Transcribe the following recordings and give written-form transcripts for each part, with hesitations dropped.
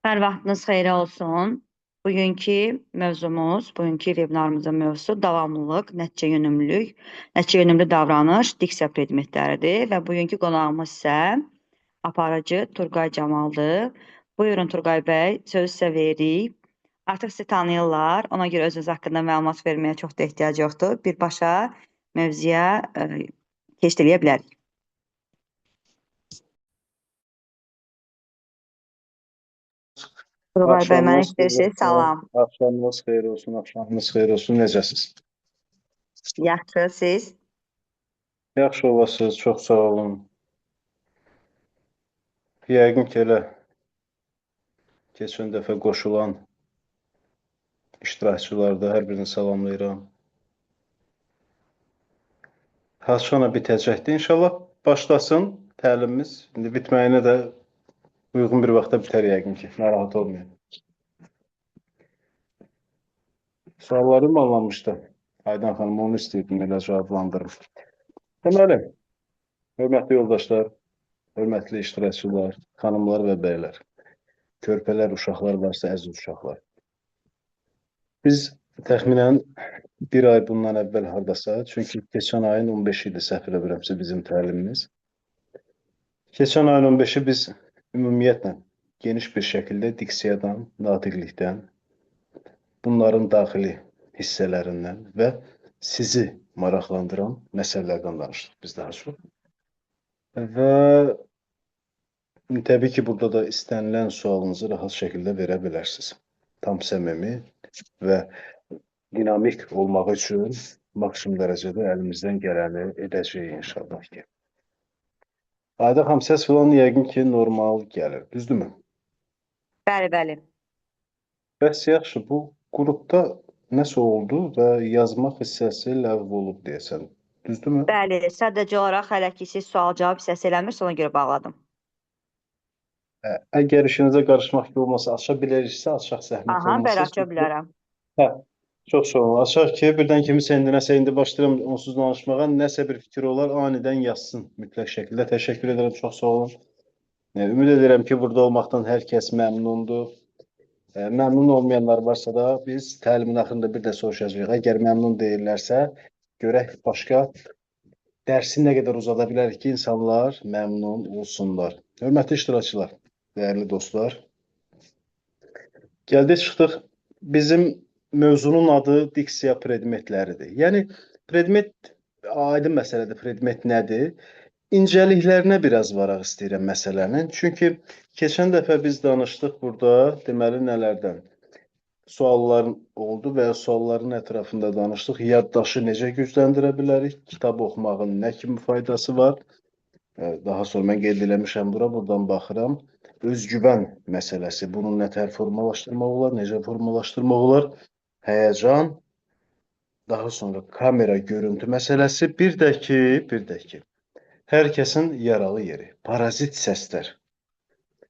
Hər vaxtınız xeyirə olsun. Bugünkü webinarımızın mövzusu davamlılıq, nəticə yönümlü davranış, diksiya predmetləridir və bugünkü qonağımız isə aparıcı Turqay Camaldır. Buyurun Turqay bəy, sözü sizə veririk. Artıq sizi tanıyırlar, ona görə özünüz haqqında məlumat verməyə çox da ehtiyac yoxdur. Birbaşa mövzuya keçid edə bilərik. Turqay bəy, mənə istəyirsiniz, salam. Axşamınız xeyir olsun, axşamınız xeyir olsun. Necəsiz? Yaxşı, siz? Yaxşı olasınız, çox sağ olun. Yəqin ki, elə keçən dəfə qoşulan iştirakçılarda hər birini salamlayıram. Hasçana bitəcəkdir. İnşallah başlasın təlimimiz. İndi bitməyinə də uyğun bir vaxtda bitər yəqin ki, narahat olmayın. Suallarım anlamışdı. Aydan xanım, onu istəyirdim, elə cavablandırım. Deməli, hörmətli yoldaşlar, hörmətli iştirakçılar, xanımlar və bəylər, körpələr, uşaqlar varsa, əziz uşaqlar. Biz təxminən bir ay bundan əvvəl hardasa, çünki keçən ayın 15 idi, səhv eləmirəmsə bizim təlimimiz. Keçən ayın 15-i biz ümumiyyətlə geniş bir şəkildə diksiyadan, natiqlikdən, bunların daxili hissələrindən və sizi maraqlandıran məsələlərdən danışdıq biz daha çox. Və təbii ki, burada da istənilən sualınızı rahat şəkildə verə bilərsiniz. Tam səmimi və dinamik olmaq üçün maksimum dərəcədə əlimizdən gələni edəcəyik inşallah ki. Ayda xanım, səs filan yəqin ki, normal gəlir, düzdürmü? Bəli, bəli. Bəs yaxşı, bu qrupda nəsə oldu və yazmaq hissəsi ləğv olub deyəsən, düzdürmü? Bəli, sadəcə olaraq hələ ki siz sual-cavab hissəsi eləmirsiniz, ona görə bağladım. Əgər işinizə qarışmaq gibi olmasa, aça biləriksə, açaq zəhmət Aha, olmasa. bəli, aça bilərəm. Hə, çox sağ olun. Açaq ki, birdən kimisə indi başlayıram onsuz danışmağa, nəsə bir fikir olar, anidən yazsın mütləq şəkildə. Təşəkkür edirəm, çox sağ olun. Ümid edirəm ki, burada olmaqdan hər kəs məmnundur. Məmnun olmayanlar varsa da biz təlimin axırında bir də soruşacağıq. Əgər məmnun deyirlərsə, görək başqa dərsi nə qədər uzada bilərik ki, insanlar məmnun olsunlar. Hörmətli iştirakçılar, dəyərli dostlar, gəldik çıxdıq. Bizim mövzunun adı diksiya predmetləridir. Yəni, predmet aydın məsələdir, predmet nədir? İncəliklərinə biraz varaq istəyirəm məsələnin. Çünki keçən dəfə biz danışdıq burada, deməli nələrdən? Suallar oldu və sualların ətrafında danışdıq. Yaddaşı necə gücləndirə bilərik? Kitab oxumağın nə kimi faydası var? Daha sonra mən qeyd eləmişəm bura, buradan baxıram. Özgüvən məsələsi, bunu nətər formalaşdırmaq olar, necə formalaşdırmaq olar? Həyəcan, daha sonra kamera görüntü məsələsi, bir də ki, hər kəsin yaralı yeri, parazit səslər.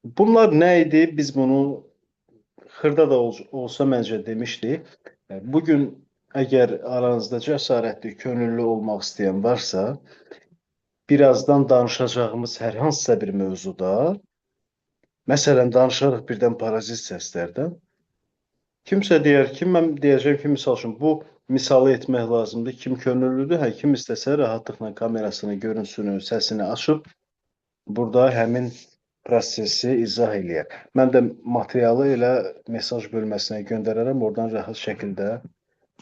Bunlar nə idi? Biz bunu xırda da olsa məncə demişdik. Bugün əgər aranızda cəsarətli, könüllü olmaq istəyən varsa, birazdan danışacağımız hər hansısa bir mövzuda, məsələn, danışarıq birdən parazit səslərdən. Kimsə deyər ki, mən deyəcəm ki, misal üçün, bu misalı etmək lazımdır. Kim könüllüdür, kim istəsə rahatlıqla kamerasını, görüntüsünü, səsini açıb, burada həmin prosesi izah eləyər. Mən də materialı elə mesaj bölməsinə göndərərəm, oradan rahat şəkildə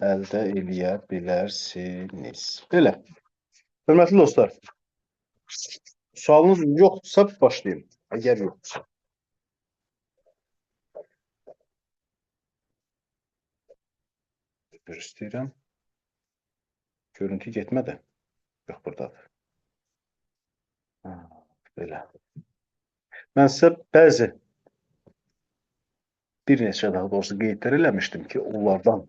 əldə eləyə bilərsiniz. Belə. Hörmətli dostlar, sualınız yoxdursa başlayayım. Əgər yoxdursa. Bir istəyirəm. Görüntü getmədi. Yox, buradadır. Belə. Mən sizə bəzi bir neçə daha doğrusu qeydlər eləmişdim ki, onlardan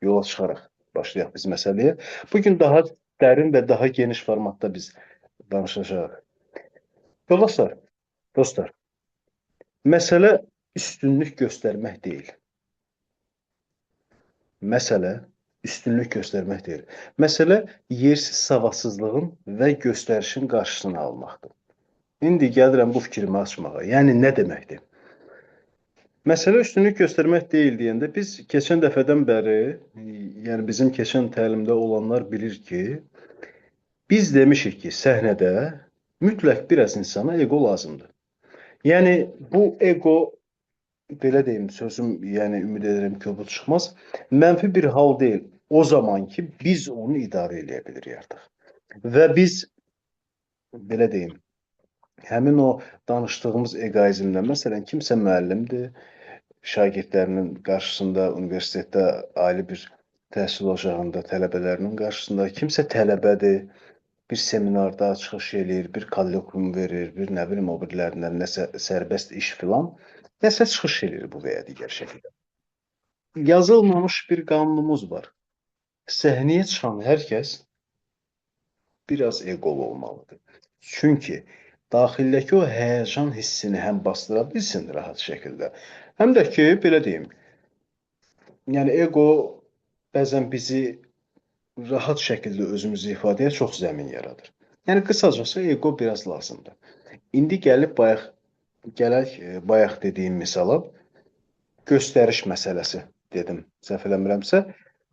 yola çıxaraq başlayaq biz məsələyə. Bugün daha dərin və daha geniş formatda biz danışacağıq. Yoldaşlar, dostlar, məsələ üstünlük göstərmək deyil. Məsələ üstünlük göstərmək deyil. Məsələ yersiz savadsızlığın və göstərişin qarşısını almaqdır. İndi gəlirəm bu fikrimi açmağa. Yəni, nə deməkdir? Məsələ üstünlük göstərmək deyil deyəndə biz keçən dəfədən bəri, yəni bizim keçən təlimdə olanlar bilir ki, biz demişik ki, səhnədə mütləq biraz insana ego lazımdır. Yəni bu ego belə deyim, sözüm, yəni ümid edirəm ki, bu çıxmaz. Mənfi bir hal deyil. O zaman ki, biz onu idarə eləyə bilirik artıq. Və biz belə deyim, həmin o danışdığımız egoizmdən, məsələn, kimsə müəllimdir, şagirdlərinin qarşısında, universitetdə ali bir təhsil ocağında tələbələrinin qarşısında, kimsə tələbədir, bir seminarda çıxış eləyir, bir kolloquium verir, bir nə bilim o birilərindən nəsə sərbəst iş filan, nəsə çıxış eləyir bu və ya digər şəkildə. Yazılmamış bir qanunumuz var. Səhnəyə çıxan hər kəs biraz eqolu olmalıdır. Çünki daxildəki o həyəcan hissini həm bastıra bilsin rahat şəkildə, həm də ki, belə deyim, yəni ego bəzən bizi rahat şəkildə özümüzü ifadəyə çox zəmin yaradır. Yəni qısacası ego biraz lazımdır. İndi gələk bayaq dediyim misala, göstəriş məsələsi dedim, səhv eləmirəmsə,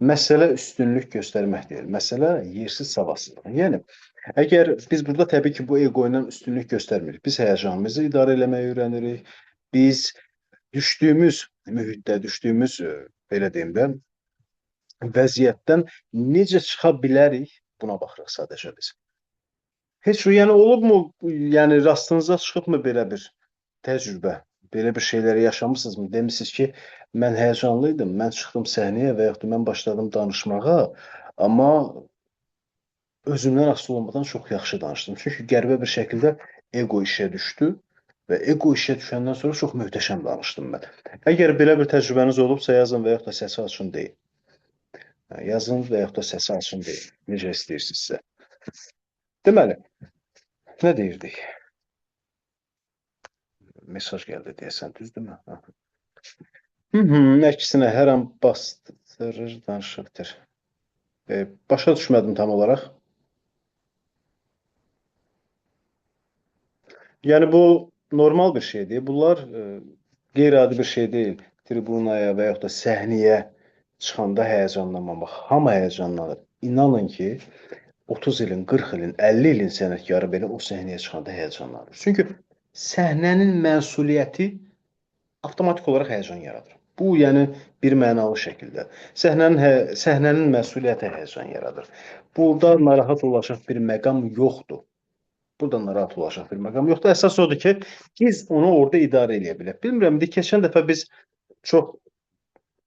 məsələ üstünlük göstərmək deyil, məsələ yersiz savadsızlıq. Yəni əgər biz burada təbii ki, bu ego ilə üstünlük göstərmirik. Biz həyəcanımızı idarə eləməyi öyrənirik. Biz düşdüyümüz mühitdə, düşdüyümüz belə deyim də, vəziyyətdən necə çıxa bilərik, buna baxırıq sadəcə biz. Heç yəni olubmu, yəni rastınıza çıxıbmı belə bir təcrübə, belə bir şeyləri yaşamısınızmı? Demisiniz ki, mən həyəcanlı idim, mən çıxdım səhnəyə və yaxud da mən başladım danışmağa, amma özümdən asılı olmadan çox yaxşı danışdım. Çünki qəribə bir şəkildə ego işə düşdü və ego işə düşəndən sonra çox möhtəşəm danışdım mən. Əgər belə bir təcrübəniz olubsa, yazın və yaxud da səsi açın deyin. Yazın və yaxud da səsi açın deyin. Necə istəyirsinizsə. Deməli, nə deyirdik? Mesaj gəldi deyəsən, düzdürmü? Əksinə hər an bastırır, danışıqdır. Başa düşmədim tam olaraq. Yəni bu normal bir şeydir. Bunlar qeyri-adi bir şey deyil. Tribunaya və yaxud da səhnəyə çıxanda həyəcanlanmamaq. Hamı həyəcanlanır. İnanın ki, 30 ilin, 40 ilin, 50 ilin sənətkarı belə o səhnəyə çıxanda həyəcanlanır. Çünki səhnənin məsuliyyəti avtomatik olaraq həyəcan yaradır. Bu, yəni bir mənalı şəkildə. Səhnənin məsuliyyəti həyəcan yaradır. Burada narahat olacaq bir məqam yoxdur. Burada narahat olacaq bir məqam yoxdur. Əsas odur ki, biz onu orada idarə eləyə bilək. Bilmirəm, keçən dəfə biz çox,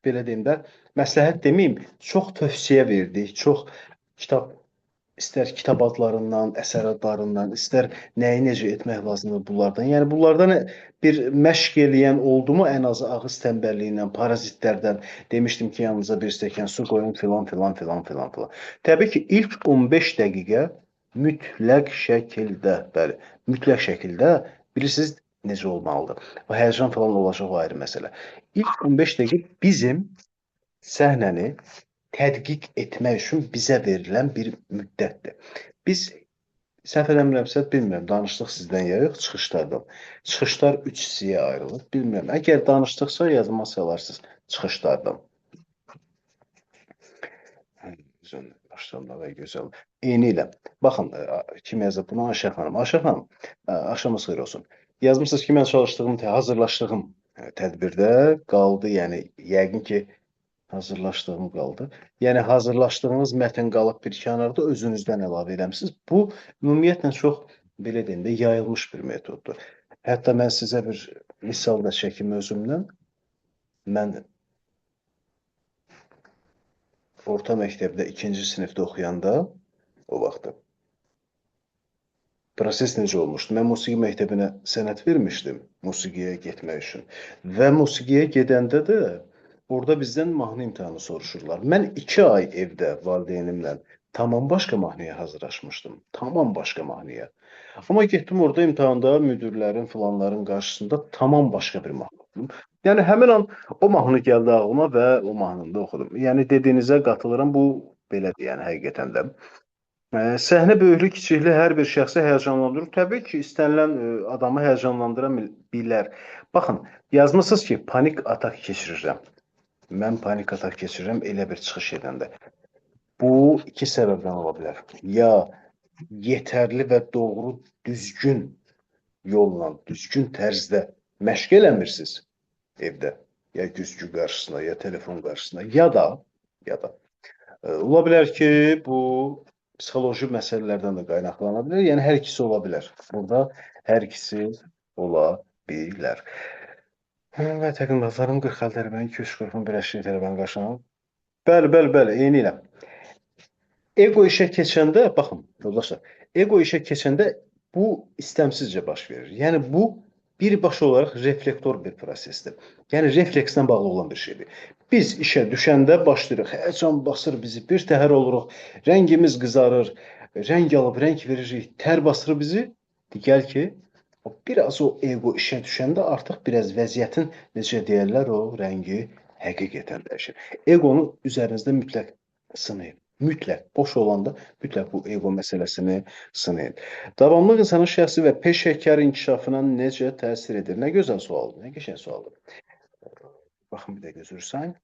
belə deyim də, məsləhət deməyim, çox tövsiyə verdik, çox kitab, istər kitab adlarından, əsər adlarından, istər nəyi necə etmək lazımdır bunlardan. Yəni bunlardan bir məşq eləyən oldumu ən azı ağız tənbəlliyindən, parazitlərdən demişdim ki, yanınıza bir stəkan su qoyun filan filan filan filan filan. Təbii ki, ilk 15 dəqiqə mütləq şəkildə, bəli, mütləq şəkildə bilirsiniz necə olmalıdır. O həyəcan falan olacaq o ayrı məsələ. İlk 15 dəqiqə bizim səhnəni tədqiq etmək üçün bizə verilən bir müddətdir. Biz, səhv eləmirəmsə, bilmirəm, danışdıq sizdən ya yox, çıxışlardan. Çıxışlar 3 hissəyə ayrılır, bilmirəm. Əgər danışdıqsa, yadıma salarsınız çıxışlardan. Başlanmağa gözəl. Eyni ilə. Baxın, kim yazıb bunu? Ayşə xanım. Ayşə xanım, axşamınız xeyir olsun. Yazmışsınız ki, mən çalışdığım, hazırlaşdığım tədbirdə qaldı, yəni yəqin ki, hazırlaşdığım qaldı. Yəni hazırlaşdığınız mətn qalıb bir kənarda özünüzdən əlavə eləmisiniz. Bu ümumiyyətlə çox belə deyim də yayılmış bir metoddur. Hətta mən sizə bir misal da çəkim özümdən. Mən orta məktəbdə 2-ci sinifdə oxuyanda o vaxtı proses necə olmuşdu? Mən musiqi məktəbinə sənəd vermişdim musiqiyə getmək üçün. Və musiqiyə gedəndə də orada bizdən mahnı imtahanı soruşurlar. Mən 2 ay evdə valideynimlə tamam başqa mahnıya hazırlaşmışdım. Tamam başqa mahnıya. Amma getdim orada imtahanda müdirlərin filanların qarşısında tamam başqa bir mahnı oxudum. Yəni həmin an o mahnı gəldi ağlıma və o mahnını da oxudum. Yəni dediyinizə qatılıram. Bu belədir, yəni həqiqətən də. Səhnə böyüklük, kiçiklik hər bir şəxsi həyəcanlandırır. Təbii ki, istənilən adamı həyəcanlandıra bilər. Baxın, yazmısınız ki, panik atak keçirirəm. Mən panik atak keçirirəm elə bir çıxış edəndə. Bu iki səbəbdən ola bilər. Ya yetərli və doğru, düzgün yolla, düzgün tərzdə məşq eləmirsiniz evdə. Ya güzgü qarşısında, ya telefon qarşısında, ya da ola bilər ki, bu psixoloji məsələlərdən də qaynaqlana bilər. Yəni hər ikisi ola bilər. Burada hər ikisi ola bilər. Və təqdimatlarım 40 il tərəfən 240-ın bir əşli tərəfən qaşınam. Bəli, eyni ilə. Ego işə keçəndə, baxın, yoldaşlar, ego işə keçəndə bu istəmsizcə baş verir. Yəni bu birbaşa olaraq reflektor bir prosesdir. Yəni reflekslə bağlı olan bir şeydir. Biz işə düşəndə başlayırıq, həyəcan basır bizi, bir təhər oluruq, rəngimiz qızarır, rəng alıb rəng veririk, tər basır bizi. Digər ki, biraz o ego işə düşəndə artıq biraz vəziyyətin, necə deyərlər, o rəngi həqiqətən dəyişir. Egonu üzərinizdə mütləq sınayın. Mütləq boş olanda mütləq bu ego məsələsini sınayın. Davamlıq insanın şəxsi və peşəkar inkişafına necə təsir edir? Nə gözəl sualdır, nə qəşəng sualdır. Baxın bir də gözürsən.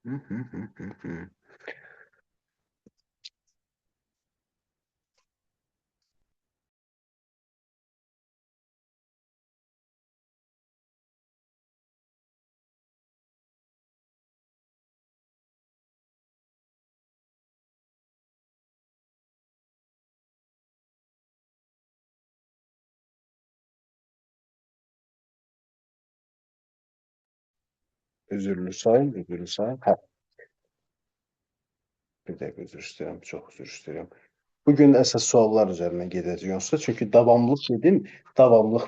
Üzürlü sayın, üzürlü sayın. Hə, bir dəqiqə üzr istəyirəm, çox üzr istəyirəm. Bugün əsas suallar üzərindən gedəcəyik onsuz da, çünki davamlıq dedim, davamlıq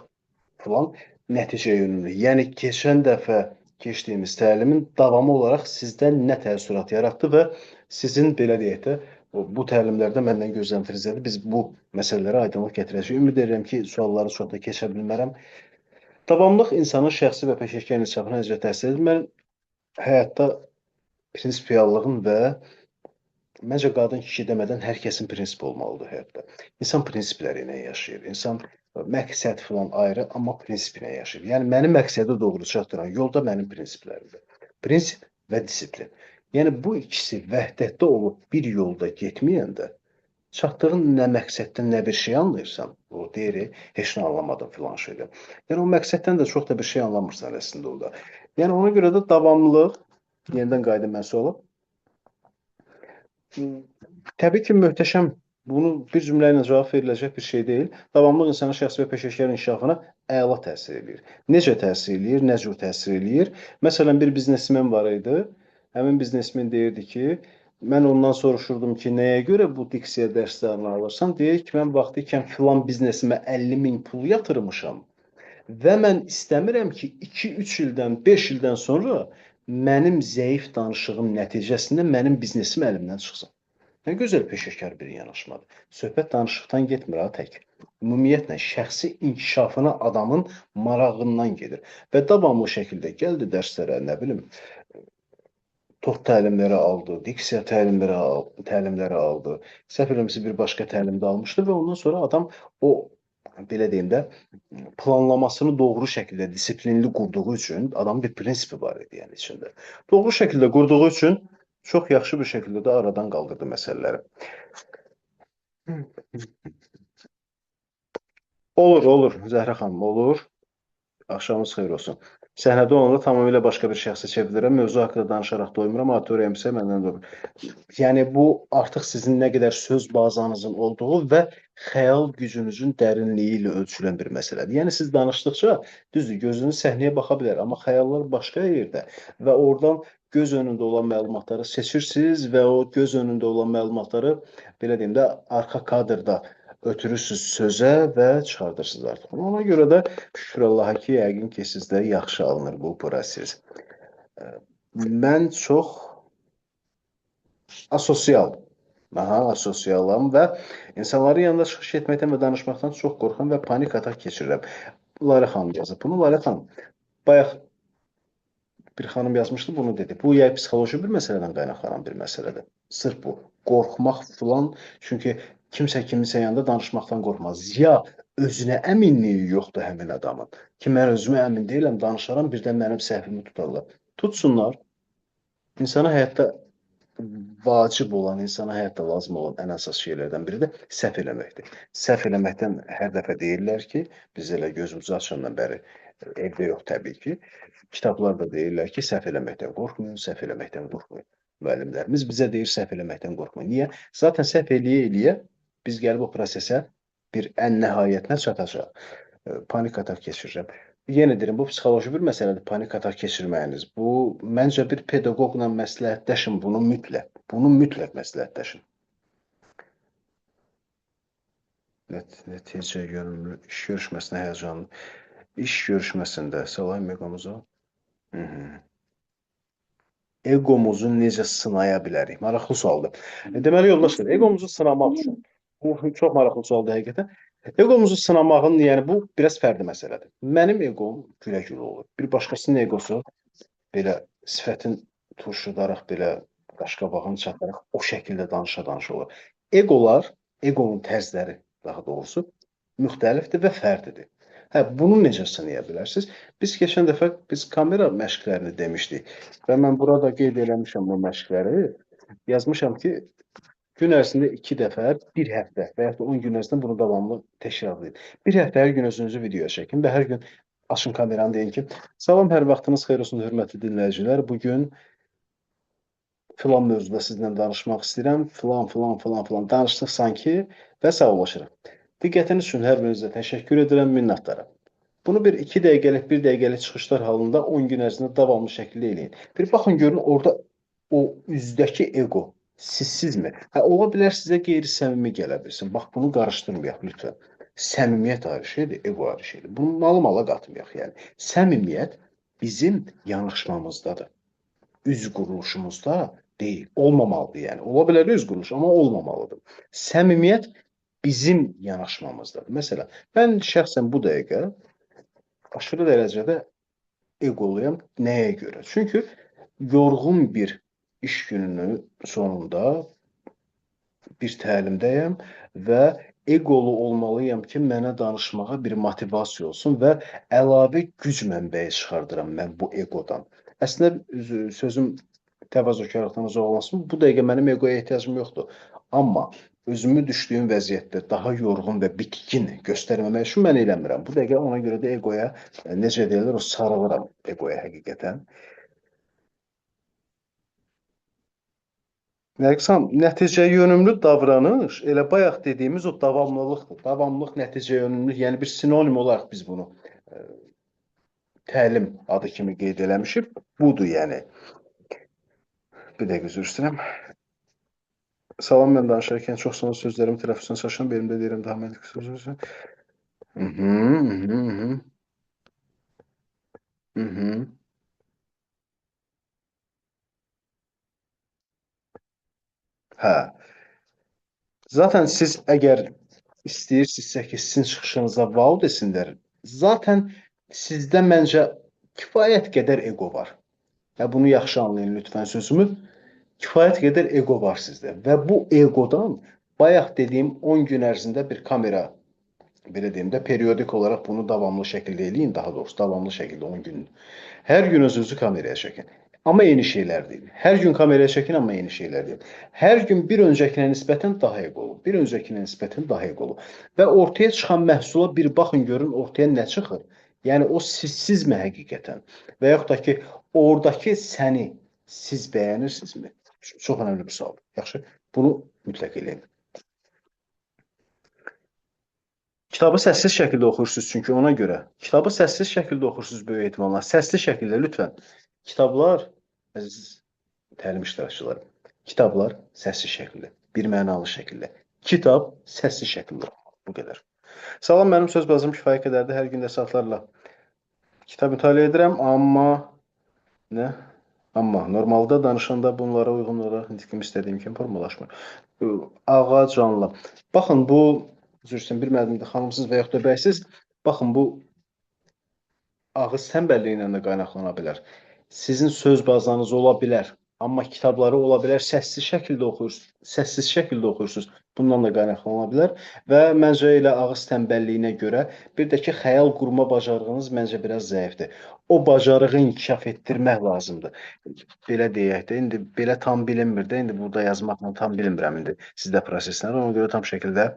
falan nəticə yönümlü. Yəni keçən dəfə keçdiyimiz təlimin davamı olaraq sizdə nə təəssürat yaratdı və sizin belə deyək də bu təlimlərdə məndən gözləntiniz nədir? Biz bu məsələlərə aydınlıq gətirəcəyik. Ümid edirəm ki, sualları çox da keçə bilmərəm. Davamlıq insanın şəxsi və peşəkar inkişafına necə təsir edir? Mən həyatda prinsipiallığın və məncə qadın kişi demədən hər kəsin prinsipi olmalıdır həyatda. İnsan prinsipləri ilə yaşayır. İnsan məqsəd filan ayrı, amma prinsip ilə yaşayır. Yəni mənim məqsədə doğru çatdıran yolda mənim prinsiplərimdir. Prinsip və disiplin. Yəni bu ikisi vəhdətdə olub bir yolda getməyəndə çatdığın nə məqsəddən nə bir şey anlayırsan, o deyir, heç nə anlamadım filan şeydən. Yəni o məqsəddən də çox da bir şey anlamırsan əslində orada. Yəni ona görə də davamlılıq, yenidən qayıdım mən suala. Təbii ki, möhtəşəm, bunu bir cümlə ilə cavab veriləcək bir şey deyil. Davamlıq insanın şəxsi və peşəkar inkişafına əla təsir edir. Necə təsir edir, nə cür təsir edir? Məsələn, bir biznesmen var idi. Həmin biznesmen deyirdi ki, mən ondan soruşurdum ki, nəyə görə bu diksiya dərslərini alırsan? Deyir ki, mən vaxtı ikən filan biznesimə 50.000 pul yatırmışam və mən istəmirəm ki, 2-3 ildən, 5 ildən sonra mənim zəif danışığım nəticəsində mənim biznesim əlimdən çıxsın. Nə gözəl peşəkar bir yanaşmadır. Söhbət danışıqdan getmir ha tək. Ümumiyyətlə, şəxsi inkişafına adamın marağından gedir. Və davamlı şəkildə gəldi dərslərə, nə bilim, TOT təlimləri aldı, diksiya təlimləri aldı. Səhv eləmirəmsə bir başqa təlim də almışdı və ondan sonra adam o, belə deyim də, planlamasını doğru şəkildə disiplinli qurduğu üçün adamın bir prinsipi var idi yəni içində. Doğru şəkildə qurduğu üçün çox yaxşı bir şəkildə də aradan qaldırdı məsələləri. Olur, Zəhra xanım, olur. Axşamınız xeyir olsun. Səhnədə olanda tamamilə başqa bir şəxsə çevrilirəm. Mövzu haqqında danışaraq doymuram, auditoriyam isə məndən doymur. Yəni bu artıq sizin nə qədər söz bazanızın olduğu və xəyal gücünüzün dərinliyi ilə ölçülən bir məsələdir. Yəni siz danışdıqca, düzdür, gözünüz səhnəyə baxa bilər, amma xəyallar başqa yerdə və oradan göz önündə olan məlumatları seçirsiniz və o göz önündə olan məlumatları, belə deyim də, arxa kadrda ötürürsünüz sözə və çıxardırsınız artıq. Ona görə də şükür Allaha ki, yəqin ki, sizdə yaxşı alınır bu proses. Mən çox asosialam və insanların yanında çıxış etməkdən və danışmaqdan çox qorxuram və panik atak keçirirəm. Lalə xanım yazıb bunu. Lalə xanım, bayaq bir xanım yazmışdı, bunu dedi. Bu ya psixoloji bir məsələdən qaynaqlanan bir məsələdir. Sırf bu. Qorxmaq filan, çünki Kimsə kiminsə yanında danışmaqdan qorxmaz. Ya özünə əminliyi yoxdur həmin adamın. Ki, mən özümə əmin deyiləm, danışaram, birdən mənim səhvimi tutarlar. Tutsunlar. İnsana həyatda vacib olan, insana həyatda lazım olan ən əsas şeylərdən biri də səhv eləməkdir. Səhv eləməkdən hər dəfə deyirlər ki, biz elə gözümüzü açandan bəri evdə yox təbii ki, kitablarda deyirlər ki, səhv eləməkdən qorxmayın, səhv eləməkdən qorxmayın. Müəllimlərimiz bizə deyir səhv eləməkdən qorxmayın. Niyə? Zaten səhv eləyə-eləyə biz gəlib o prosesə bir ən nəhayətinə çatacaq. Panik atak keçirirəm. Yenə deyirəm, bu psixoloji bir məsələdir, panik atak keçirməyiniz. Bu, məncə bir pedaqoqla məsləhətləşin, bunu mütləq məsləhətləşin. Nəticə yönümlü iş görüşməsinə həyəcanlı. İş görüşməsində salam egomuzu. Egomuzu necə sınaya bilərik? Maraqlı sualdır. Deməli, yoldaşlar, egomuzu sınamaq üçün, bu çox maraqlı sualdır həqiqətən. Egomuzu sınamağın, yəni bu biraz fərdi məsələdir. Mənim egom gülə-gülə olur. Bir başqasının egosu belə sifətin turşudaraq, belə qaşqabağını çataraq o şəkildə danışa-danışa olur. Egolar, egonun tərzləri daha doğrusu müxtəlifdir və fərdidir. Hə, bunu necə sınaya bilərsiniz? Biz keçən dəfə kamera məşqlərini demişdik və mən burada qeyd eləmişəm bu məşqləri. Yazmışam ki, gün ərzində 2 dəfə, 1 həftə və ya da 10 gün ərzində bunu davamlı təkrarlayın. 1 həftə hər gün özünüzü videoya çəkin və hər gün açın kameranı deyin ki, salam, hər vaxtınız xeyir olsun, hörmətli dinləyicilər. Bugün filan mövzuda sizinlə danışmaq istəyirəm. Filan danışdıq sanki və sağollaşırıq. Diqqətiniz üçün hər birinizə təşəkkür edirəm, minnətdaram. Bunu bir 2 dəqiqəlik, 1 dəqiqəlik çıxışlar halında 10 gün ərzində davamlı şəkildə eləyin. Bir baxın, görün orada o üzdəki ego sizsizmi? Hə, ola bilər sizə qeyri-səmimi gələ bilsin. Bax, bunu qarışdırmayaq lütfən. Səmimiyyət ayrı şeydir, ego ayrı şeydir. Bunu malı-mala qatmayaq yəni. Səmimiyyət bizim yanaşmamızdadır. Üz quruluşumuzda deyil, olmamalıdır yəni. Ola bilər üz quruluş, amma olmamalıdır. Səmimiyyət bizim yanaşmamızdadır. Məsələn, mən şəxsən bu dəqiqə aşırı dərəcədə egoluyam. Nəyə görə? Çünki yorğun bir iş gününün sonunda bir təlimdəyəm və egolu olmalıyam ki, mənə danışmağa bir motivasiya olsun və əlavə güc mənbəyi çıxardıram mən bu egodan. Əslində sözüm təvazökarlıqdan uzaq olmasın, bu dəqiqə mənim egoya ehtiyacım yoxdur. Amma özümü düşdüyüm vəziyyətdə daha yorğun və bitkin göstərməmək üçün mən eləmirəm. Bu dəqiqə ona görə də egoya, necə deyirlər, o sarılıram egoya həqiqətən. Nəqsam, nəticə yönümlü davranış elə bayaq dediyimiz o davamlılıqdır. Davamlılıq, nəticə yönümlülük, yəni bir sinonim olaraq biz bunu təlim adı kimi qeyd eləmişik. Budur yəni. Bir dəqiqə üzr istəyirəm. Salam, mən danışarkən çox sonra sözlərimi tələffüzünə çalışıram. Benim də deyirəm daha məntiqli sözlər. Hə. Zaten siz əgər istəyirsinizsə ki, sizin çıxışınıza wow desinlər, zaten sizdə məncə kifayət qədər ego var. Və bunu yaxşı anlayın lütfən sözümü. Kifayət qədər ego var sizdə və bu egodan bayaq dediyim 10 gün ərzində bir kamera, belə deyim də, periodik olaraq bunu davamlı şəkildə eləyin, daha doğrusu davamlı şəkildə 10 gün. Hər gün özünüzü kameraya çəkin. Amma yeni şeylər deyin. Hər gün kameraya çəkin, amma yeni şeylər deyin. Hər gün bir öncəkinə nisbətən daha egolu, bir öncəkinə nisbətən daha egolu. Və ortaya çıxan məhsula bir baxın, görün ortaya nə çıxır. Yəni o sizsizmi həqiqətən? Və yaxud da ki, oradakı səni siz bəyənirsinizmi? Çox önəmli bir sual. Yaxşı, bunu mütləq eləyin. Kitabı səssiz şəkildə oxursunuz, çünki ona görə. Kitabı səssiz şəkildə oxursunuz böyük ehtimalla. Səsli şəkildə lütfən. Kitablar, əziz təlim iştirakçıları, kitablar səssiz şəkildə, bir mənalı şəkildə. Kitab səssiz şəkildə oxunur. Bu qədər. Salam, mənim söz bazım kifayət qədərdir. Hər gün də saatlarla kitab mütaliə edirəm, amma nə? Amma normalda danışanda bunlara uyğun olaraq nitqim istədiyim kimi formalaşmır. Ağa canlı. Baxın, bu üzrsən bir müəllimdə xanımsız və yaxud da bəysiz, baxın, bu ağız tənbəlliyi ilə də qaynaqlana bilər. Sizin söz bazanız ola bilər, Amma kitabları ola bilər səssiz şəkildə oxuyursunuz. Bundan da qaynaqlana bilər və məncə elə ağız tənbəlliyinə görə bir də ki, xəyal qurma bacarığınız məncə biraz zəifdir. O bacarığı inkişaf etdirmək lazımdır. Belə deyək də, indi belə tam bilinmir də, indi burada yazmaqla tam bilmirəm indi sizdə proseslər, ona görə tam şəkildə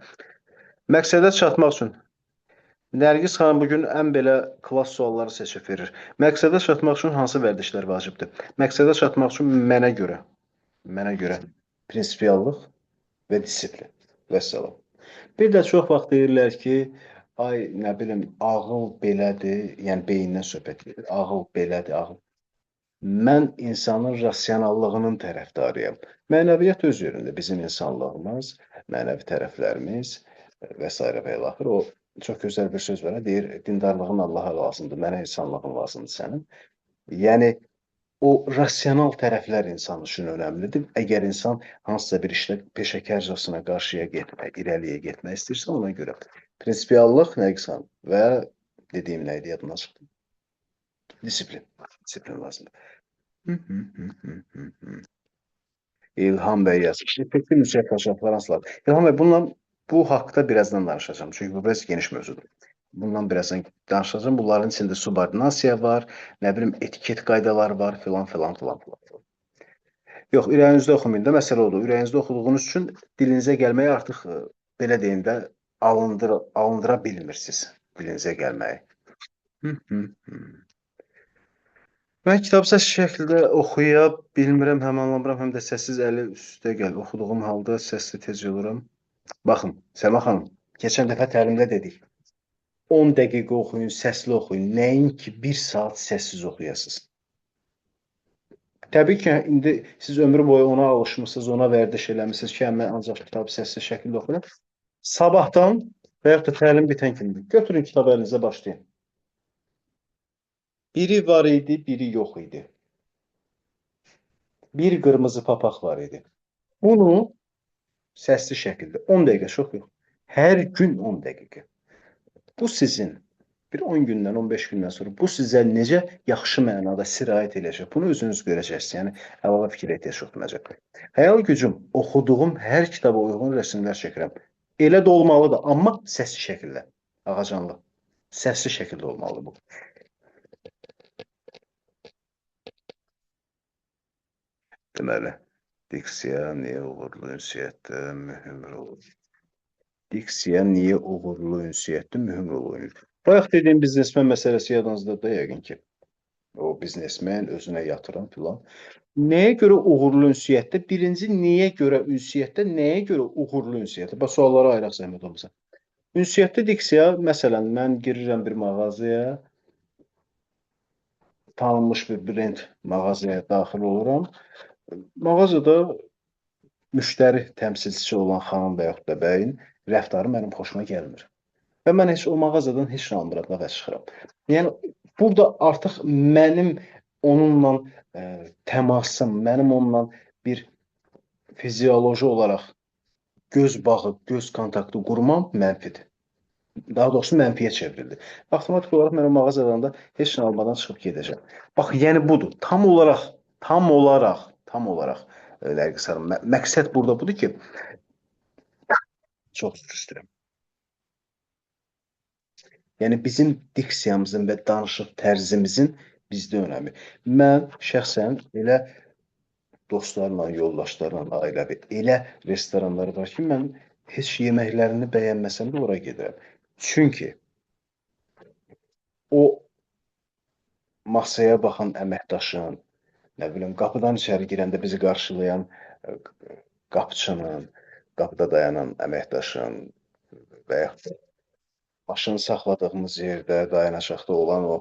məqsədə çatmaq üçün Nərgiz xanım bugün ən belə klass sualları seçib verir. Məqsədə çatmaq üçün hansı vərdişlər vacibdir? Məqsədə çatmaq üçün mənə görə prinsipiallıq və disiplin. Vəssalam. Bir də çox vaxt deyirlər ki, ay nə bilim, ağıl belədir, yəni beyindən söhbət edir. Ağıl belədir, ağıl. Mən insanın rasionallığının tərəfdarıyam. Mənəviyyat öz yerində bizim insanlığımız, mənəvi tərəflərimiz və s. və ilaxır. O çox gözəl bir söz var, deyir, dindarlığın Allaha lazımdır, mənə insanlığın lazımdır sənin. Yəni, o rasional tərəflər insan üçün önəmlidir. Əgər insan hansısa bir işlə peşəkarcasına qarşıya getmək, irəliyə getmək istəyirsə, ona görə prinsipiallıq, nəqsan və dediyim nə idi, yadımdan çıxdı. Disiplin. Disiplin lazımdır. İlham bəy yazmış. Effektiv müsait fotoğraflar hansılar? İlham bəy, bu haqda birazdan danışacağım. Çünki bu biraz geniş mövzudur. Bundan birazdan danışacağım. Bunların içində subordinasiya var, nə bilim etiket qaydaları var, filan filan filan filan. Yox, ürəyinizdə oxumayın da, məsələ odur. Ürəyinizdə oxuduğunuz üçün dilinizə gəlməyi artıq belə deyim də alındıra bilmirsiniz dilinizə gəlməyi. Mən kitabı səssiz şəkildə oxuya bilmirəm, həm anlamıram, həm də səssiz əli üstə gəl. Oxuduğum halda səsli tez yoluram. Baxın, Səma xanım, keçən dəfə təlimdə dedik. 10 dəqiqə oxuyun, səsli oxuyun. Nəinki 1 saat səssiz oxuyasınız. Təbii ki, indi siz ömrü boyu ona alışmışsınız, ona vərdiş eləmişsiniz ki, mən ancaq kitabı səssiz şəkildə oxuyuram. Sabahdan və yaxud da təlim bitən kimi götürün kitabı əlinizə başlayın. Biri var idi, biri yox idi. Bir qırmızı papaq var idi. Bunu səsli şəkildə 10 dəqiqə çox yox. Hər gün 10 dəqiqə. Bu sizin bir 10 gündən, 15 gündən sonra bu sizə necə yaxşı mənada sirayət edəcək. Bunu özünüz görəcəksiniz. Yəni əlavə fikir ehtiyac yoxdur. Xəyal gücüm, oxuduğum hər kitaba uyğun rəsmlər çəkirəm. Elə də olmalıdır, amma səsli şəkildə. Ağacanlı. Səsli şəkildə olmalıdır bu. Deməli, diksiya niyə uğurlu ünsiyyətdə mühüm rol oynayır? Diksiya niyə uğurlu ünsiyyətdə mühüm rol oynayır? Bayaq dediyim biznesmen məsələsi yadınızda da yəqin ki. O biznesmen özünə yatıran filan. Nəyə görə uğurlu ünsiyyətdə? Birinci, niyə görə ünsiyyətdə? Nəyə görə uğurlu ünsiyyətdə? Bax, suallara ayıraq zəhmət olmasa. Ünsiyyətdə diksiya, məsələn, mən girirəm bir mağazaya, tanınmış bir brend mağazaya daxil oluram. Mağazada müştəri təmsilçisi olan xanım və yaxud da bəyin rəftarı mənim xoşuma gəlmir. Və mən heç o mağazadan heç nə almıram və çıxıram. Yəni, burada artıq mənim onunla təmasım, mənim onunla bir fizioloji olaraq göz bağı, göz kontaktı qurmam mənfidir. Daha doğrusu mənfiyə çevrildi. Avtomatik olaraq mən o mağazadan da heç nə almadan çıxıb gedəcəm. Bax, yəni budur. Tam olaraq Nərgiz xanım, məqsəd burada budur ki, çox üzr istəyirəm. Yəni bizim diksiyamızın və danışıq tərzimizin bizdə önəmi. Mən şəxsən elə dostlarla, yoldaşlarla, ailəvi elə restoranlar var ki, mən heç yeməklərini bəyənməsəm də ora gedirəm. Çünki o masaya baxan əməkdaşın, nə bilim, qapıdan içəri girəndə bizi qarşılayan qapıçının, qapıda dayanan əməkdaşın və yaxud da maşını saxladığımız yerdə dayanacaqda olan o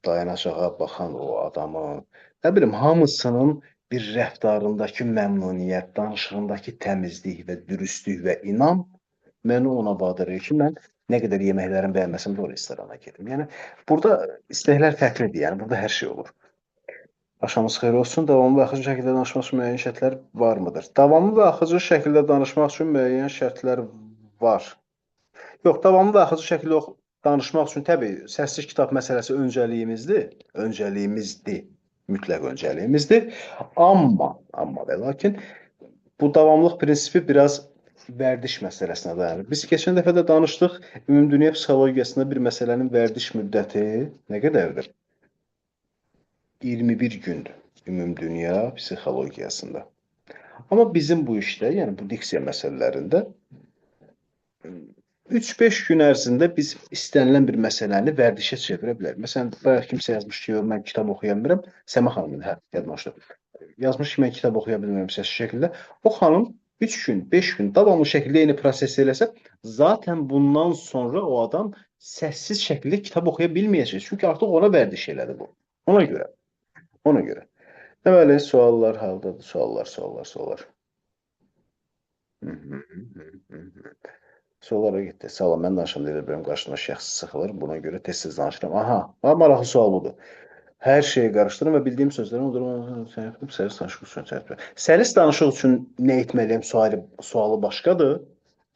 dayanacağa baxan o adamın, nə bilim, hamısının bir rəftarındakı məmnuniyyət, danışığındakı təmizlik və dürüstlük və inam məni ona vadar edir ki, mən nə qədər yeməklərin bəyənməsəm də o restorana gedim. Yəni, burada istəklər fərqlidir, yəni burada hər şey olur. Axşamınız xeyir olsun. Davamlı və axıcı şəkildə danışmaq üçün müəyyən şərtlər var mıdır? Davamlı və axıcı şəkildə danışmaq üçün müəyyən şərtlər var. Yox, davamlı və axıcı şəkildə danışmaq üçün təbii səssiz kitab məsələsi öncəliyimizdir. mütləq öncəliyimizdir. Amma və lakin bu davamlıq prinsipi biraz vərdiş məsələsinə dayanır. Biz keçən dəfə də danışdıq, ümumdünya psixologiyasında bir məsələnin vərdiş müddəti nə qədərdir? 21 gündür ümumdünya psixologiyasında. Amma bizim bu işdə, yəni bu diksiya məsələlərində 3-5 gün ərzində biz istənilən bir məsələni vərdişə çevirə bilərik. Məsələn, bayaq kimsə yazmış ki, mən kitab oxuya bilmirəm. Səma xanımın, yadımda düşdü. Yazmış ki, mən kitab oxuya bilmirəm səs şəkildə. O xanım 3 gün, 5 gün davamlı şəkildə eyni prosesi eləsə, zaten bundan sonra o adam səssiz şəkildə kitab oxuya bilməyəcək. Çünki artıq ona vərdiş elədi bu. Ona görə. Deməli, suallar haldadır. Suallar. Hı -hı, hı. Suallara getdi. Salam, mən danışım deyə bilirəm, qarşıma şəxs sıxılır. Buna görə tez-tez danışıram. Aha, maraqlı sual budur. Hər şeyi qarışdırın və bildiyim sözləri unudurum. Səlis danışıq üçün çərçivə. Səlis danışıq üçün nə etməliyəm sualı başqadır.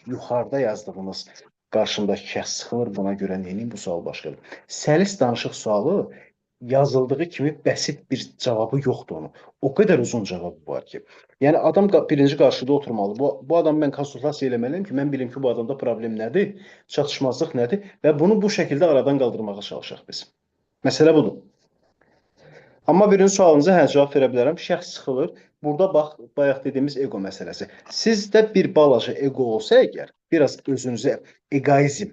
Yuxarıda yazdığınız qarşımdakı şəxs sıxılır, buna görə neyim bu sual başqadır. Səlis danışıq sualı yazıldığı kimi bəsit bir cavabı yoxdur onun. O qədər uzun cavabı var ki. Yəni adam birinci qarşıda oturmalı. Bu adam mən konsultasiya eləməliyəm ki, mən bilim ki, bu adamda problem nədir, çatışmazlıq nədir və bunu bu şəkildə aradan qaldırmağa çalışaq biz. Məsələ budur. Amma birinci sualınıza cavab verə bilərəm. Şəxs sıxılır. Burada bax, bayaq dediyimiz ego məsələsi. Sizdə bir balaca ego olsa əgər, biraz özünüzə egoizm,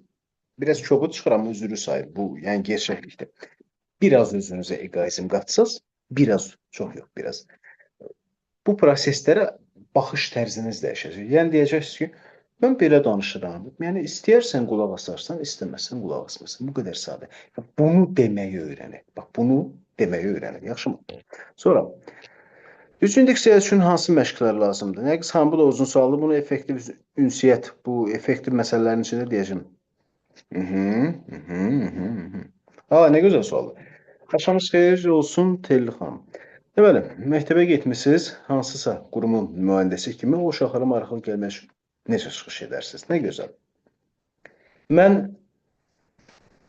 biraz kobud çıxıram, üzrü sayır. Bu, yəni gerçəklikdir. Biraz özünüzə egoizm qatsız, çox yox, biraz. Bu proseslərə baxış tərziniz dəyişəcək. Yəni deyəcəksiniz ki, mən belə danışıram. Yəni istəyərsən qulaq asarsan, istəməsən qulaq asmasan. Bu qədər sadə. Bunu deməyi öyrənin. Bax, bunu deməyi öyrənin. Yaxşımı? Sonra düzgün diksiya üçün hansı məşqlər lazımdır? Nəqis xanım, bu da uzun sualdır. Bunu effektiv ünsiyyət, bu effektiv məsələlərin içində deyəcəm. Nə gözəl sualdır. Axşamınız xeyir olsun, Telli xanım. Deməli, məktəbə getmişsiniz, hansısa qurumun mühəndisi kimi o uşaqlara maraqlı gəlmək üçün necə çıxış edərsiniz? Nə gözəl. Mən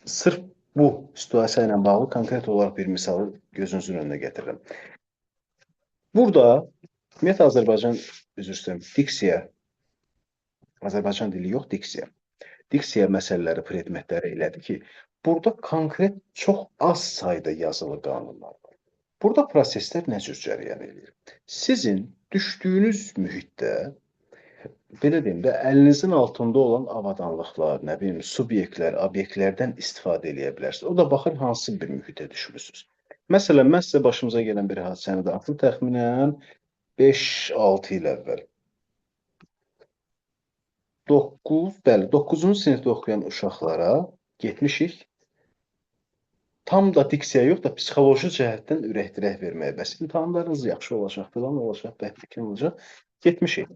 sırf bu situasiya ilə bağlı konkret olaraq bir misalı gözünüzün önünə gətirirəm. Burada, ümumiyyətlə Azərbaycan, üzr istəyirəm, diksiya, Azərbaycan dili yox, diksiya. Diksiya məsələləri, predmetləri elədir ki, burada konkret çox az sayda yazılı qanunlar var. Burada proseslər nə cür cərəyan edir? Sizin düşdüyünüz mühitdə, belə deyim də, əlinizin altında olan avadanlıqlar, nə bilim, subyektlər, obyektlərdən istifadə edə bilərsiniz. O da baxır, hansı bir mühitə düşmüsünüz. Məsələn, mən sizə başımıza gələn bir hadisəni danışım, təxminən 5-6 il əvvəl. 9-cu sinifdə oxuyan uşaqlara getmişik. Tam da diksiya yox da psixoloji cəhətdən ürəkdirək verməyə. Bəs imtahanlarınız yaxşı olacaq, filan olacaq, bəhtikin olacaq. Getmişik.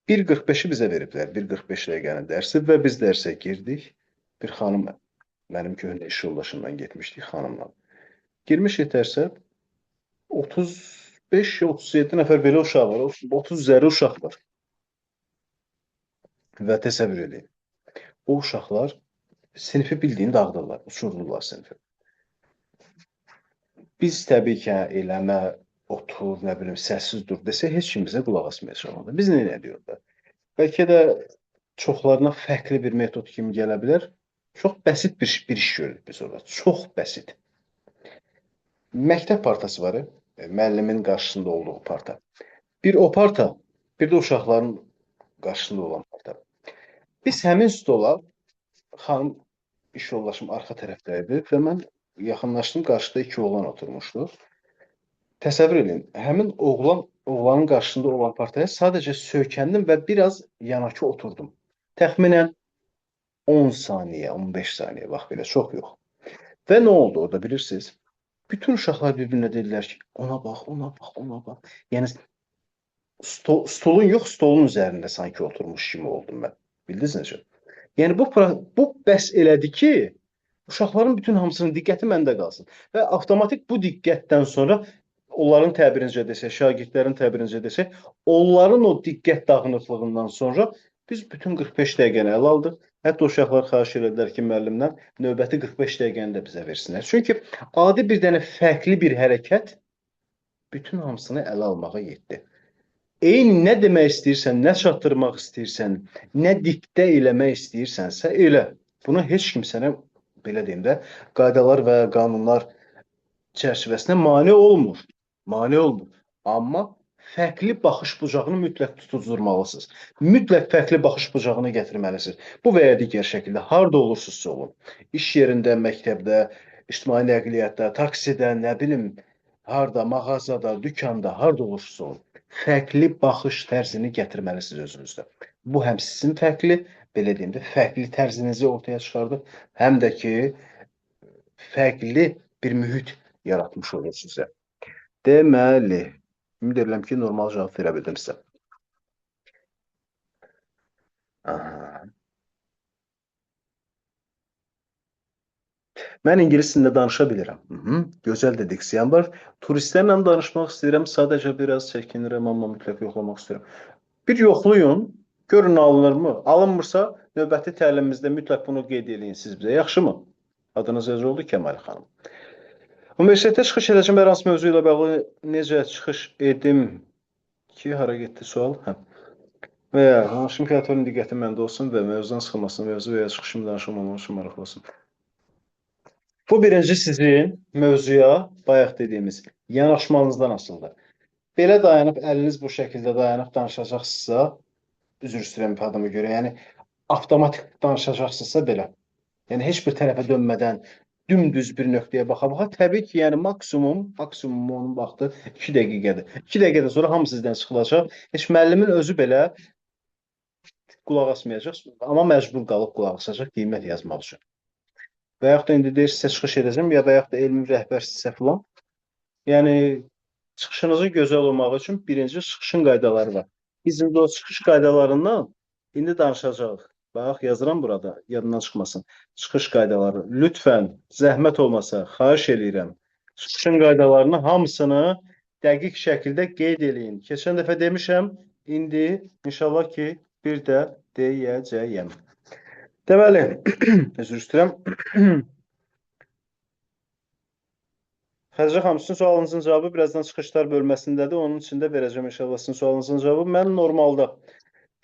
1.45-i bizə veriblər, 1.45 dəqiqənin dərsi və biz dərsə girdik. Bir xanım, mənim köhnə iş yoldaşımdan getmişdik xanımla. Girmişik dərsə, 35-37 nəfər belə uşaq var, 30 üzəri uşaq var. Və təsəvvür edin. O uşaqlar sinifi bildiyin dağıdırlar, uçururlar sinifi. Biz təbii ki, eləmə, otur, nə bilim, səssiz dur desə, heç kim bizə qulaq asmayacaq. Biz nə ediyoruz da? Bəlkə də çoxlarına fərqli bir metod kimi gələ bilər. Çox bəsit bir iş görürük biz orada. Çox bəsit. Məktəb partası var, müəllimin qarşısında olduğu parta. Bir o parta, bir də uşaqların qarşısında olan parta. Biz həmin stola, xanım iş yoldaşım arxa tərəfdəydi və mən yaxınlaşdım, qarşıda 2 oğlan oturmuşdu. Təsəvvür edin, həmin oğlanın qarşısında olan partaya sadəcə söykəndim və biraz yanakı oturdum. Təxminən 10 saniyə, 15 saniyə, bax belə, çox yox. Və nə oldu orada bilirsiniz? Bütün uşaqlar bir-birinə dedilər ki, ona bax. Yəni, stolun yox, stolun üzərində sanki oturmuş kimi oldum mən. Bildiniz necə? Yəni, bu bəs elədi ki, uşaqların bütün hamısının diqqəti məndə qalsın. Və avtomatik bu diqqətdən sonra, onların təbirincə desək, şagirdlərin təbirincə desək, onların o diqqət dağınıqlığından sonra biz bütün 45 dəqiqəni ələ aldıq. Hətta uşaqlar xahiş edirlər ki, müəllimdən növbəti 45 dəqiqəni də bizə versinlər. Çünki adi bir dənə fərqli bir hərəkət bütün hamısını ələ almağa yetdi. Eyni nə demək istəyirsən, nə çatdırmaq istəyirsən, nə diktə eləmək istəyirsənsə, elə. Buna heç kim sənə, belə deyim də, qaydalar və qanunlar çərçivəsində mane olmur. Mane olmur. Amma fərqli baxış bucağını mütləq tutuzdurmalısınız. Mütləq fərqli baxış bucağını gətirməlisiniz. Bu və ya digər şəkildə harda olursunuzsa olun. İş yerində, məktəbdə, ictimai nəqliyyatda, taksidə, nə bilim, harda, mağazada, dükanda, harda olursunuzsa olun. Fərqli baxış tərzini gətirməlisiniz özünüzdə. Bu həm sizin fərqli, belə deyim də, fərqli tərzinizi ortaya çıxardır, həm də ki, fərqli bir mühit yaratmış olur sizə. Deməli, ümid edirəm ki, normal cavab verə bildim sizə. Aha. Mən ingilis dilində danışa bilirəm. Gözəl də diksiyam var. Turistlərlə danışmaq istəyirəm, sadəcə biraz çəkinirəm, amma mütləq yoxlamaq istəyirəm. Bir yoxlayın, görün alınırmı? Alınmırsa, növbəti təlimimizdə mütləq bunu qeyd edin siz bizə. Yaxşımı? Adınız necə oldu Kəmal xanım? Universitetə çıxış edəcəm, hər hansı mövzu ilə bağlı necə çıxış edim ki, hara getdi sual? Və ya danışım ki, autorun diqqəti məndə olsun və mövzudan sıxılmasın, mövzu və ya çıxışım danışılmamaq üçün maraqlı olsun. Bu birinci sizin mövzuya bayaq dediyimiz yanaşmanızdan asılıdır. Belə dayanıb, əliniz bu şəkildə dayanıb danışacaqsınızsa, üzr istəyirəm ifadəmə görə, yəni avtomatik danışacaqsınızsa belə. Yəni heç bir tərəfə dönmədən dümdüz bir nöqtəyə baxa-baxa, təbii ki, yəni maksimum onun vaxtı 2 dəqiqədir. 2 dəqiqədən sonra hamı sizdən sıxılacaq. Heç müəllimin özü belə qulaq asmayacaq, amma məcbur qalıb qulaq asacaq qiymət yazmaq üçün. Və yaxud da indi deyirsinizsə çıxış edəcəm, ya da yaxud da elmi rəhbərsinizsə filan. Yəni çıxışınızın gözəl olmağı üçün birinci çıxışın qaydaları var. Biz indi o çıxış qaydalarından indi danışacağıq. Bax, yazıram burada, yadından çıxmasın. Çıxış qaydaları. Lütfən, zəhmət olmasa, xahiş eləyirəm. Çıxışın qaydalarını hamısını dəqiq şəkildə qeyd eləyin. Keçən dəfə demişəm, indi inşallah ki, bir də deyəcəyəm. Deməli, üzr istəyirəm. Xədicə xanım, sizin sualınızın cavabı birazdan çıxışlar bölməsindədir. Onun içində verəcəm inşallah sizin sualınızın cavabı. Mən normalda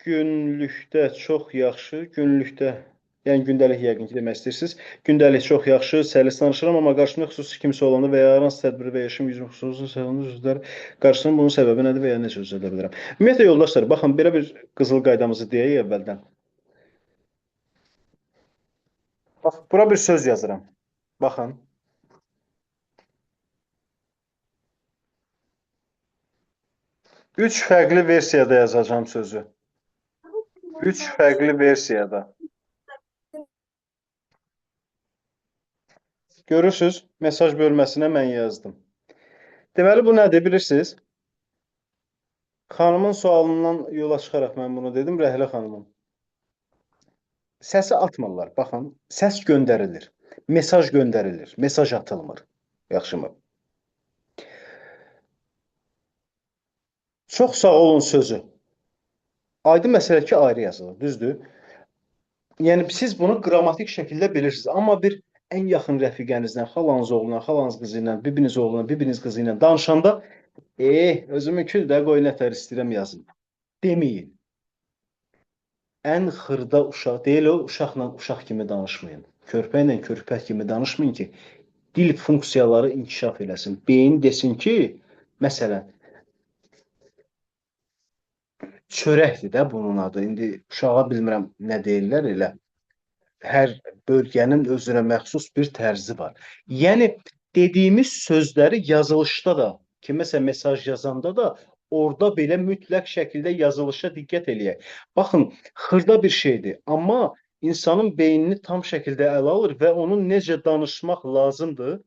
günlükdə çox yaxşı, yəni gündəlik yəqin ki, demək istəyirsiniz. Gündəlik çox yaxşı, səlis danışıram, amma qarşımda xüsusi kimsə olanda və ya hər hansı tədbir və ya işim gücüm xüsusi səbəbini üzrlər qarşısında bunun səbəbi nədir və ya necə üzrədə bilirəm. Ümumiyyətlə, yoldaşlar, baxın, belə bir qızıl qaydamızı deyək əvvəldən. Bax, bura bir söz yazıram. Baxın. Üç fərqli versiyada yazacağım sözü. Üç fərqli versiyada. Görürsünüz, mesaj bölməsinə mən yazdım. Deməli, bu nədir, bilirsiniz? Xanımın sualından yola çıxaraq mən bunu dedim, Rəhlə xanımın. Səsi atmırlar, baxın, səs göndərilir, mesaj göndərilir, mesaj atılmır. Yaxşımı? Çox sağ olun sözü. Aydın məsələ ki, ayrı yazılır, düzdür? Yəni, siz bunu qrammatik şəkildə bilirsiniz, amma bir ən yaxın rəfiqənizdən, xalanız oğluna, xalanız qızı ilə, bibiniz oğluna, bibiniz qızı ilə danışanda, özümü kül də qoy nətər istəyirəm yazın. Deməyin. Ən xırda uşaq, deyil o, uşaqla uşaq kimi danışmayın. Körpə ilə körpə kimi danışmayın ki, dil funksiyaları inkişaf eləsin. Beyin desin ki, məsələn, çörəkdir də bunun adı. İndi uşağa bilmirəm nə deyirlər elə. Hər bölgənin özünə məxsus bir tərzi var. Yəni, dediyimiz sözləri yazılışda da, kiməsə mesaj yazanda da orada belə mütləq şəkildə yazılışa diqqət eləyək. Baxın, xırda bir şeydir, amma insanın beynini tam şəkildə ələ alır və onun necə danışmaq lazımdır,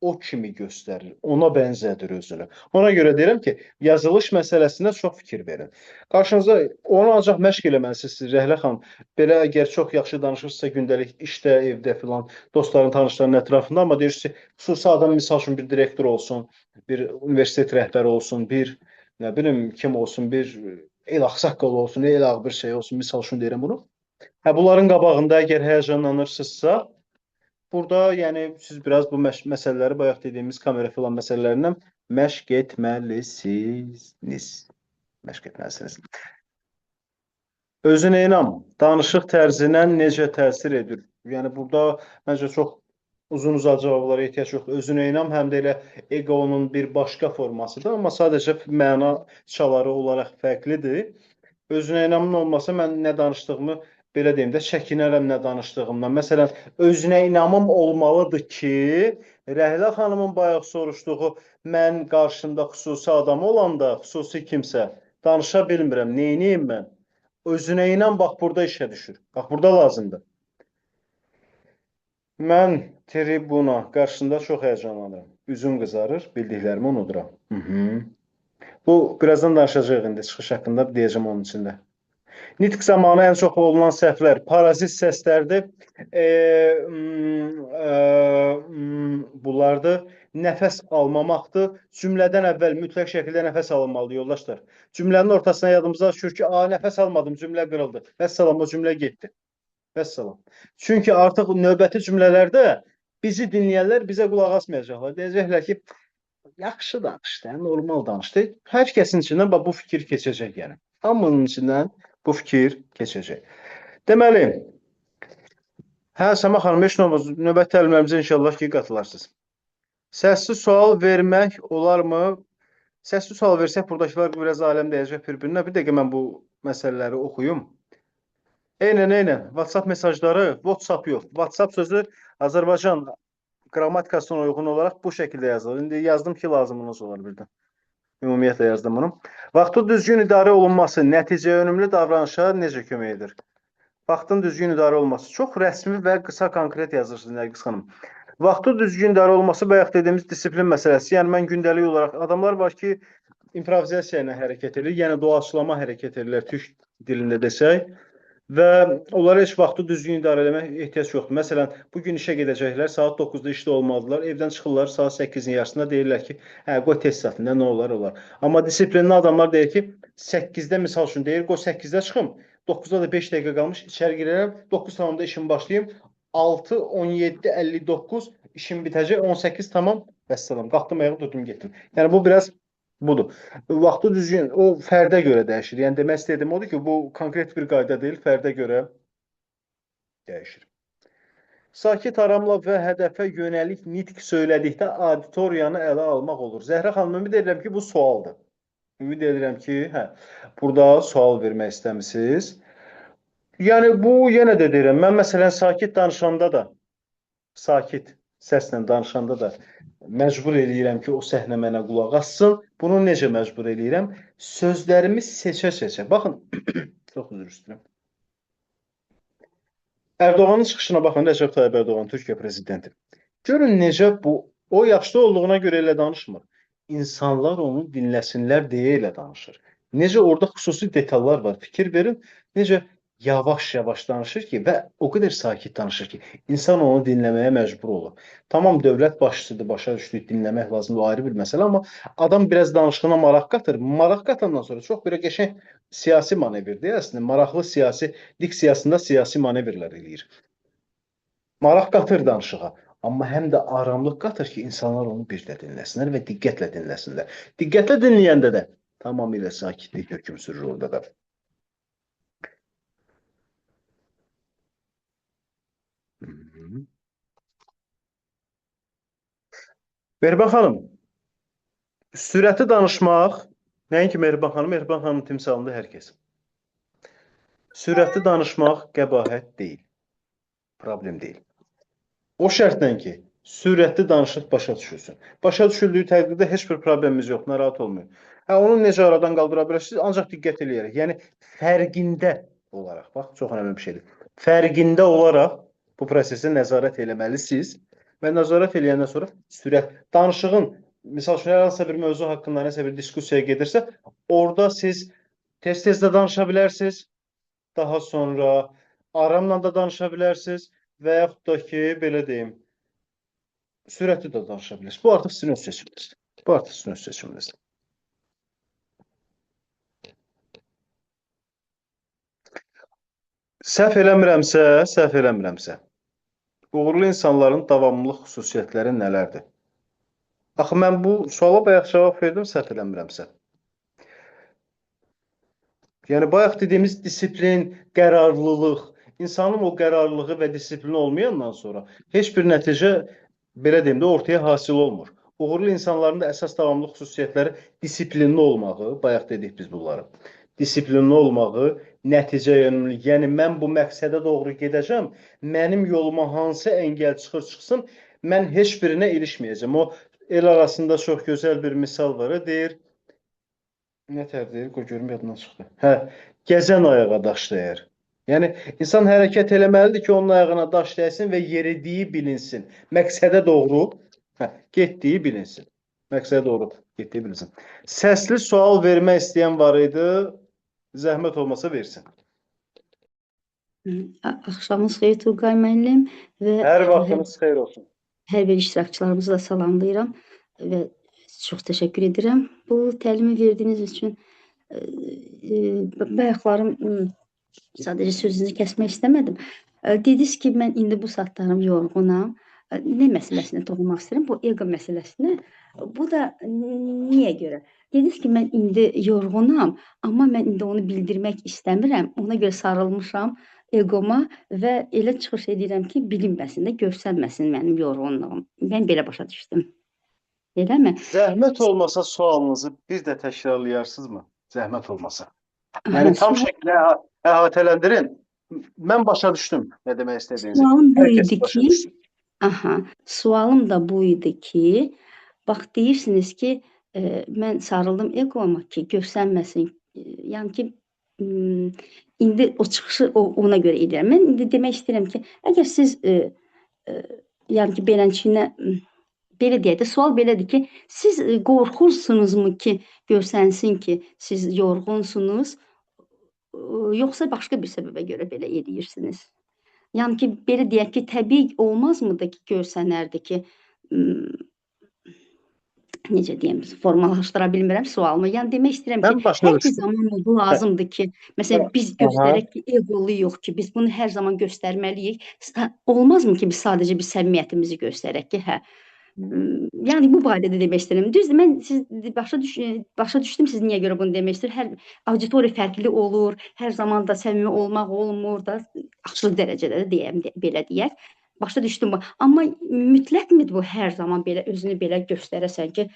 o kimi göstərir, ona bənzədir özünü. Ona görə deyirəm ki, yazılış məsələsinə çox fikir verin. Qarşınıza onu ancaq məşq eləməlisiniz, Rəhlə xanım. Belə əgər çox yaxşı danışırsınızsa gündəlik işdə, evdə filan, dostların, tanışların ətrafında, amma deyirsiniz, xüsusi adam, misal üçün bir direktor olsun, bir universitet rəhbəri olsun, bir, nə bilim, kim olsun, bir el ağsaqqalı olsun, el ağ bir şey olsun, misal üçün deyirəm bunu. Bunların qabağında əgər həyəcanlanırsınızsa, burada yəni siz biraz bu məsələləri bayaq dediyimiz kamera filan məsələlərindən məşq etməlisiniz. Məşq etməlisiniz. Özünə inam, danışıq tərzinə necə təsir edir? Yəni burada məncə çox uzun-uzadı cavablara ehtiyac yoxdur. Özünə inam həm də elə eqonun bir başqa formasıdır, amma sadəcə məna çaları olaraq fərqlidir. Özünə inamın olmasa mən nə danışdığımı belə deyim də çəkinərəm nə danışdığımdan. Məsələn, özünə inamım olmalıdır ki, Rəhlə xanımın bayaq soruşduğu mən qarşımda xüsusi adam olanda, xüsusi kimsə danışa bilmirəm, neyniyim mən? Özünə inam bax burada işə düşür. Bax burada lazımdır. Mən tribuna qarşısında çox həyəcanlanıram. Üzüm qızarır, bildiklərimi unuduram. Bu birazdan danışacağıq indi çıxış haqqında deyəcəm onun içində. Nitq zamanı ən çox olunan səhvlər parazit səslərdir. Bunlardır. Nəfəs almamaqdır. Cümlədən əvvəl mütləq şəkildə nəfəs alınmalıdır yoldaşlar. Cümlənin ortasına yadımıza düşür ki, nəfəs almadım, cümlə qırıldı. Vəssalam, o cümlə getdi. Vəssalam. Çünki artıq növbəti cümlələrdə bizi dinləyənlər bizə qulaq asmayacaqlar. Deyəcəklər ki, yaxşı danışdı, normal danışdı. Hər kəsin içindən bu fikir keçəcək yəni. Hamının içindən bu fikir keçəcək. Deməli, Səma xanım, heç növbəti təlimlərimizə inşallah ki, qatılarsınız. Səsli sual vermək olarmı? Səsli sual versək, buradakılar biraz aləm deyəcək bir-birinə. Bir dəqiqə mən bu məsələləri oxuyum. Eynən. WhatsApp mesajları, WhatsApp yox. WhatsApp sözü Azərbaycan qrammatikasına uyğun olaraq bu şəkildə yazılır. İndi yazdım ki, lazımınız olar birdən. Ümumiyyətlə yazdım bunu. Vaxtın düzgün idarə olunması nəticə yönümlü davranışa necə kömək edir? Vaxtın düzgün idarə olunması. Çox rəsmi və qısa konkret yazırsınız Nərgiz xanım. Vaxtın düzgün idarə olunması bayaq dediyimiz disiplin məsələsi. Yəni mən gündəlik olaraq adamlar var ki, improvizasiya ilə hərəkət edir. Yəni doğaçlama hərəkət edirlər türk dilində desək. Və onlara heç vaxtı düzgün idarə eləmək ehtiyac yoxdur. Məsələn, bugün işə gedəcəklər, saat 9-da işdə olmalıdırlar. Evdən çıxırlar, saat 8-in yarısında deyirlər ki, qoy test saatında nə olar, olar. Amma disiplinli adamlar deyir ki, 8-də misal üçün deyir, qoy 8-də çıxım, 9-da da 5 dəqiqə qalmış, içəri girərəm, 9 tamamda işimi başlayayım, 6, 17, 59 işim bitəcək, 18 tamam, vəssalam, qalxdım, ayağı durdum, getdim. Yəni bu biraz budur. Vaxtı düzgün, o fərdə görə dəyişir. Yəni demək istədiyim odur ki, bu konkret bir qayda deyil, fərdə görə dəyişir. Sakit, aramla və hədəfə yönəlik nitq söylədikdə auditoriyanı ələ almaq olur. Zəhra xanım, ümid edirəm ki, bu sualdır. Ümid edirəm ki, burada sual vermək istəmisiniz. Yəni bu, yenə də deyirəm, mən məsələn sakit danışanda da, sakit səslə danışanda da məcbur eləyirəm ki, o səhnə mənə qulaq assın. Bunu necə məcbur eləyirəm? Sözlərimi seçə-seçə. Baxın, çox üzr istəyirəm. Ərdoğanın çıxışına baxın, Rəcəb Tayyip Ərdoğan, Türkiyə prezidenti. Görün necə bu, o yaşlı olduğuna görə elə danışmır. İnsanlar onu dinləsinlər deyə elə danışır. Necə orada xüsusi detallar var, fikir verin. Necə yavaş-yavaş danışır ki və o qədər sakit danışır ki, insan onu dinləməyə məcbur olur. Tamam, dövlət başçısıdır, başa düşdük, dinləmək lazımdır, o ayrı bir məsələ, amma adam biraz danışığına maraq qatır. Maraq qatandan sonra çox bir qəşəng siyasi manevrdir, əslində maraqlı siyasi, diksiyasında siyasi manevrlər eləyir. Maraq qatır danışığa, amma həm də aramlıq qatır ki, insanlar onu bir də dinləsinlər və diqqətlə dinləsinlər. Diqqətlə dinləyəndə də tamamilə sakitlik hökm sürür orada da. Mehriban xanım, sürətli danışmaq, nəinki Mehriban xanımın timsalında hər kəs. Sürətli danışmaq qəbahət deyil, problem deyil. O şərtlə ki, sürətli danışıq başa düşülsün. Başa düşüldüyü təqdirdə heç bir problemimiz yox, narahat olmayın. Onu necə aradan qaldıra bilərsiniz, ancaq diqqət eləyərək, yəni fərqində olaraq, bax, çox önəmli bir şeydir. Fərqində olaraq bu prosesi nəzarət eləməlisiniz və nəzarət eləyəndən sonra sürət, danışığın, misal üçün, hər hansısa bir mövzu haqqında nəsə bir diskusiyaya gedirsə, orada siz tez-tez də danışa bilərsiniz, daha sonra aramla da danışa bilərsiniz və yaxud da ki, belə deyim, sürətli də danışa bilərsiniz. Bu artıq sizin öz seçiminizdir. Bu artıq sizin öz seçiminizdir. Səhv eləmirəmsə, uğurlu insanların davamlılıq xüsusiyyətləri nələrdir? Axı mən bu suala bayaq cavab verdim, səhv eləmirəmsə. Yəni bayaq dediyimiz disiplin, qərarlılıq, insanın o qərarlılığı və disiplini olmayandan sonra heç bir nəticə belə deyim də ortaya hasil olmur. Uğurlu insanların da əsas davamlılıq xüsusiyyətləri disiplinli olmağı, bayaq dedik biz bunları. Disiplinli olmağı, nəticə yönümlülük. Yəni mən bu məqsədə doğru gedəcəm, mənim yoluma hansı əngəl çıxsın, mən heç birinə ilişməyəcəm. O el arasında çox gözəl bir misal var, deyir. Nə tər deyir? Qoy görüm yadımdan çıxdı. Hə, gəzən ayağa daş dəyər. Yəni insan hərəkət eləməlidir ki, onun ayağına daş dəysin və yeridiyi bilinsin. Məqsədə doğru getdiyi bilinsin. Məqsədə doğru getdiyi bilinsin. Səsli sual vermək istəyən var idi. Zəhmət olmasa versin. Axşamınız xeyir Turqay müəllim və Hər vaxtınız xeyir olsun. hər bir iştirakçılarımızı da salamlayıram və çox təşəkkür edirəm bu təlimi verdiyiniz üçün. Bayaqlarım sadəcə sözünüzü kəsmək istəmədim. Dediniz ki, mən indi bu saatlarım yorğunam. Nə məsələsinə toxunmaq istəyirəm? Bu ego məsələsinə. Bu da niyə görə? Dediniz ki, mən indi yorğunam, amma mən indi onu bildirmək istəmirəm. Ona görə sarılmışam egoma və elə çıxış edirəm ki, bilinməsin də, görsənməsin mənim yorğunluğum. Mən belə başa düşdüm. Eləmi? Zəhmət olmasa sualınızı bir də təkrarlayarsınızmı? Zəhmət olmasa. Yəni tam şəkildə əhatələndirin. Mən başa düşdüm nə demək istədiyinizi. Sualım bu Hər kəs idi başa ki, düşsün. sualım da bu idi ki, bax deyirsiniz ki, mən sarıldım egoma ki, görsənməsin. Yəni ki, indi o çıxışı ona görə edirəm. Mən indi demək istəyirəm ki, əgər siz yəni ki, beləçinə belə deyək də, sual belədir ki, siz qorxursunuzmu ki, görsənsin ki, siz yorğunsunuz, yoxsa başqa bir səbəbə görə belə edirsiniz? Yəni ki, belə deyək ki, təbii olmazmı da ki, görsənərdi ki, necə deyim, formalaşdıra bilmirəm sualımı. Yəni demək istəyirəm Mən ki, başa hər bir düşdüm. zaman bu lazımdır ki, məsələn biz göstərək ki, egoluyuq ki, biz bunu hər zaman göstərməliyik. Olmazmı ki, biz sadəcə bir səmimiyyətimizi göstərək ki, hə. Yəni bu barədə demək istəyirəm. Düzdür, mən siz başa düşdüm siz niyə görə bunu demək istəyir. Hər auditoriya fərqli olur, hər zaman da səmimi olmaq olmur da, açıq dərəcədə də deyəm, belə deyək. Başa düşdüm bu. Amma mütləqmi bu hər zaman belə özünü belə göstərəsən ki,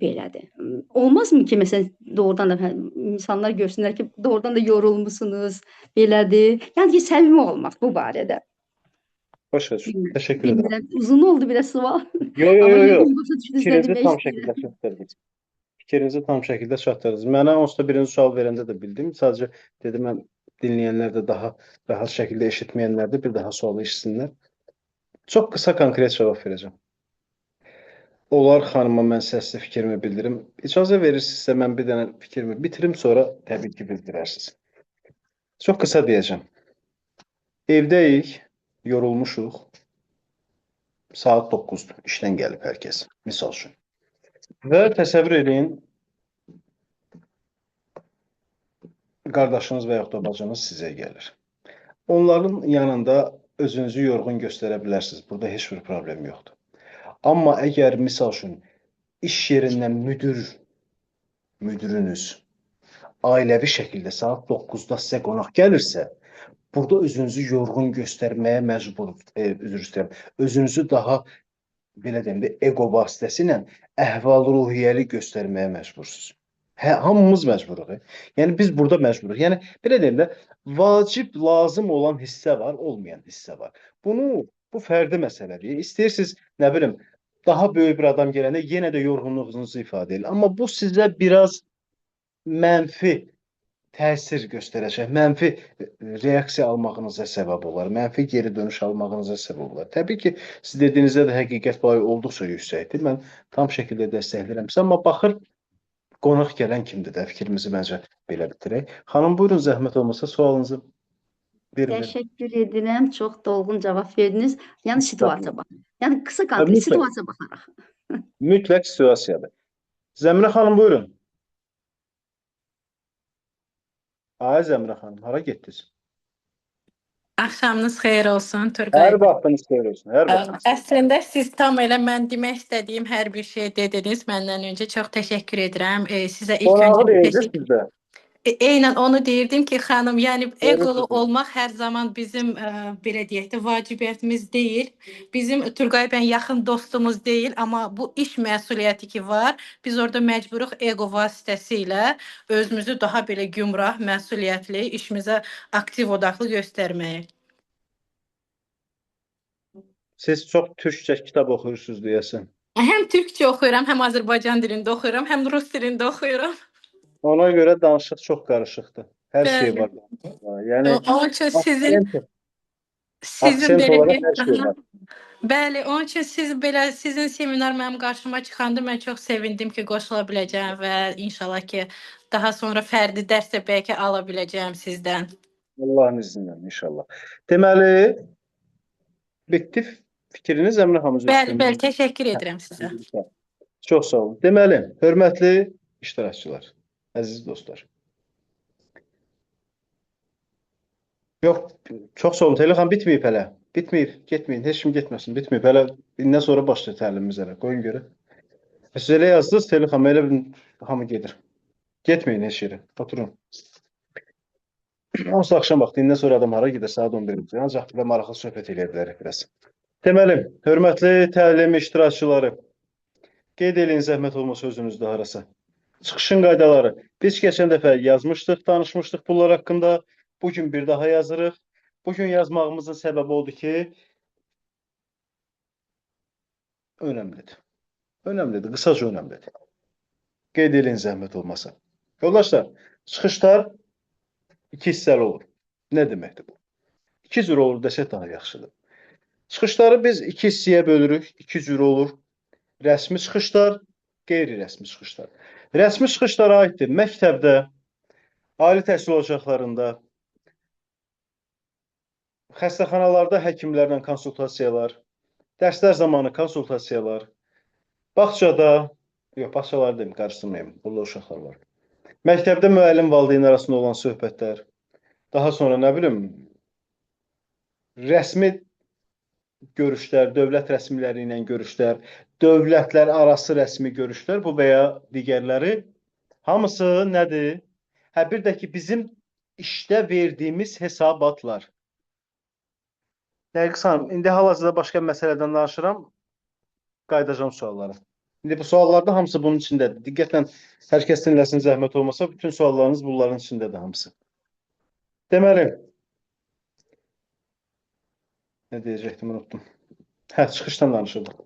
belədir. Olmazmı ki, məsələn, doğrudan da insanlar görsünlər ki, doğrudan da yorulmusunuz, belədir. Yəni ki, səmimi olmaq bu barədə. Başa düşdüm. Təşəkkür edirəm. Bilmirəm, uzun oldu biraz sual. Yox. Başa düşdünüz nə Fikrinizi demək tam istəyirəm. şəkildə çatdırdınız. Fikrinizi tam şəkildə çatdırdınız. Mənə onsuz da birinci sual verəndə də bildim. Sadəcə dedim mən dinləyənlər də daha rahat şəkildə eşitməyənlər də bir daha sualı eşitsinlər. Çox qısa konkret cavab verəcəm. Olar xanıma mən səsli fikrimi bildirim. İcazə verirsinizsə mən bir dənə fikrimi bitirim, sonra təbii ki bildirərsiniz. Çox qısa deyəcəm. Evdəyik, yorulmuşuq. Saat 9-dur. İşdən gəlib hər kəs. Misal üçün. Və təsəvvür edin, qardaşınız və yaxud da bacınız sizə gəlir. Onların yanında özünüzü yorğun göstərə bilərsiniz. Burada heç bir problem yoxdur. Amma əgər misal üçün iş yerindən müdürünüz ailəvi şəkildə saat 9-da sizə qonaq gəlirsə, burada özünüzü yorğun göstərməyə məcbursunuz. Üzr istəyirəm. Özünüzü daha belə deyim də ego vasitəsilə əhval-ruhiyyəli göstərməyə məcbursunuz. Hamımız məcburuq. Yəni biz burada məcburuq. Yəni belə deyim də vacib, lazım olan hissə var, olmayan hissə var. Bu fərdi məsələdir. İstəyirsiniz, nə bilim, daha böyük bir adam gələndə yenə də yorğunluğunuzu ifadə edin. Amma bu sizə biraz mənfi təsir göstərəcək, mənfi reaksiya almağınıza səbəb olar, mənfi geri dönüş almağınıza səbəb olar. Təbii ki, siz dediyinizdə də həqiqət payı olduqca yüksəkdir. Mən tam şəkildə dəstəkləyirəm. Amma baxır, qonaq gələn kimdir də, fikrimizi məncə belə bitirək. Xanım, buyurun, zəhmət olmasa sualınızı verin. Təşəkkür edirəm. Çox dolğun cavab verdiniz. Yəni situasiya baxın. Yəni qısa konkret situasiya baxaraq. Mütləq situasiyadır. Zəmrə xanım, buyurun. Ay Zəmrə xanım, hara getdiniz? Axşamınız xeyir olsun Turqay Hər bəy. vaxtınız xeyir olsun. Hər vaxtınız. Əslində siz tam elə mən demək istədiyim hər bir şey dediniz. Məndən öncə çox təşəkkür edirəm. Sizə ilk Qonağı öncə deyildi təşəkkür. sizdə. Eynən onu deyirdim ki, xanım, yəni eqolu Görürsünüz. olmaq hər zaman bizim belə deyək də vacibiyyətimiz deyil. Bizim Turqay bəy yaxın dostumuz deyil, amma bu iş məsuliyyəti ki var, biz orada məcburuq eqo vasitəsilə özümüzü daha belə gümrah, məsuliyyətli, işimizə aktiv odaqlı göstərməyə. Siz çox türkçə kitab oxuyursunuz deyəsən. Həm türkçə oxuyuram, həm Azərbaycan dilində oxuyuram, həm rus dilində oxuyuram. Ona görə danışıq çox qarışıqdır. Hər şey Bəli. var. Yəni Onun üçün sizin aksent belə olaraq bir hər şey var. Bəli, onun üçün sizin seminar mənim qarşıma çıxanda mən çox sevindim ki, qoşula biləcəyəm və inşallah ki, daha sonra fərdi dərs də bəlkə ala biləcəyəm sizdən. Allahın izni ilə inşallah. Deməli, bitdi fikriniz Əminə xanım üzr Bəli, istəyirəm. təşəkkür edirəm sizə. Çox sağ olun. Deməli, hörmətli iştirakçılar, əziz dostlar. Yox, çox sağ olun. Telefon bitməyib hələ. Bitməyib, getməyin. Heç kim getməsin. Bitməyib. Hələ indən sonra başlayır təlimimiz hələ. Qoyun görə. Siz elə yazdınız, telefon elə bir hamı gedir. Getməyin heç yerə. Oturun. Onsuz axşam vaxtı indən sonra adam hara gedir saat 11-də. Ancaq belə maraqlı söhbət eləyə bilərik biraz. Deməli, hörmətli təlim iştirakçıları, qeyd eləyin zəhmət olmasa özünüzdə harasa. Çıxışın qaydaları. Biz keçən dəfə yazmışdıq, danışmışdıq bunlar haqqında. Bugün bir daha yazırıq. Bugün yazmağımızın səbəbi oldu ki, önəmlidir. Önəmlidir, qısaca önəmlidir. Qeyd eləyin zəhmət olmasa. Yoldaşlar, çıxışlar iki hissəli olur. Nə deməkdir bu? İki cür olur desək daha yaxşıdır. Çıxışları biz iki hissəyə bölürük, iki cür olur. Rəsmi çıxışlar, qeyri-rəsmi çıxışlar. Rəsmi çıxışlara aiddir məktəbdə, ali təhsil ocaqlarında, xəstəxanalarda həkimlərlə konsultasiyalar, dərslər zamanı konsultasiyalar, bağçada, yox, bağçaları deyim, qarışdırmayayım, burada uşaqlar var. Məktəbdə müəllim valideyn arasında olan söhbətlər, daha sonra nə bilim, rəsmi görüşlər, dövlət rəsmiləri ilə görüşlər, dövlətlər arası rəsmi görüşlər, bu və ya digərləri hamısı nədir? Hə, bir də ki, bizim işdə verdiyimiz hesabatlar. Nəqiq xanım, indi hal-hazırda başqa məsələdən danışıram, qaydacam suallara. İndi bu suallarda hamısı bunun içindədir. Diqqətlə hər kəs dinləsin, zəhmət olmasa, bütün suallarınız bunların içindədir hamısı. Deməli, nə deyəcəkdim, unuttum. Hə, çıxışdan danışırdıq.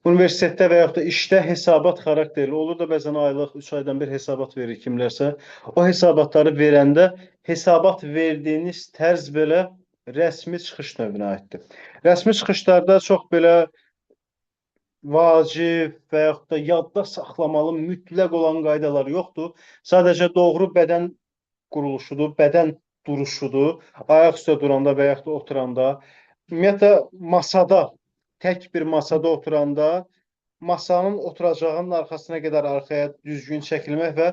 Universitetdə və yaxud da işdə hesabat xarakterli olur da bəzən aylıq, 3 aydan bir hesabat verir kimlərsə. O hesabatları verəndə hesabat verdiyiniz tərz belə rəsmi çıxış növünə aiddir. Rəsmi çıxışlarda çox belə vacib və yaxud da yadda saxlamalı mütləq olan qaydalar yoxdur. Sadəcə doğru bədən quruluşudur, bədən duruşudur. Ayaq üstə duranda və yaxud da oturanda. Ümumiyyətlə, masada, tək bir masada oturanda masanın oturacağının arxasına qədər arxaya düzgün çəkilmək və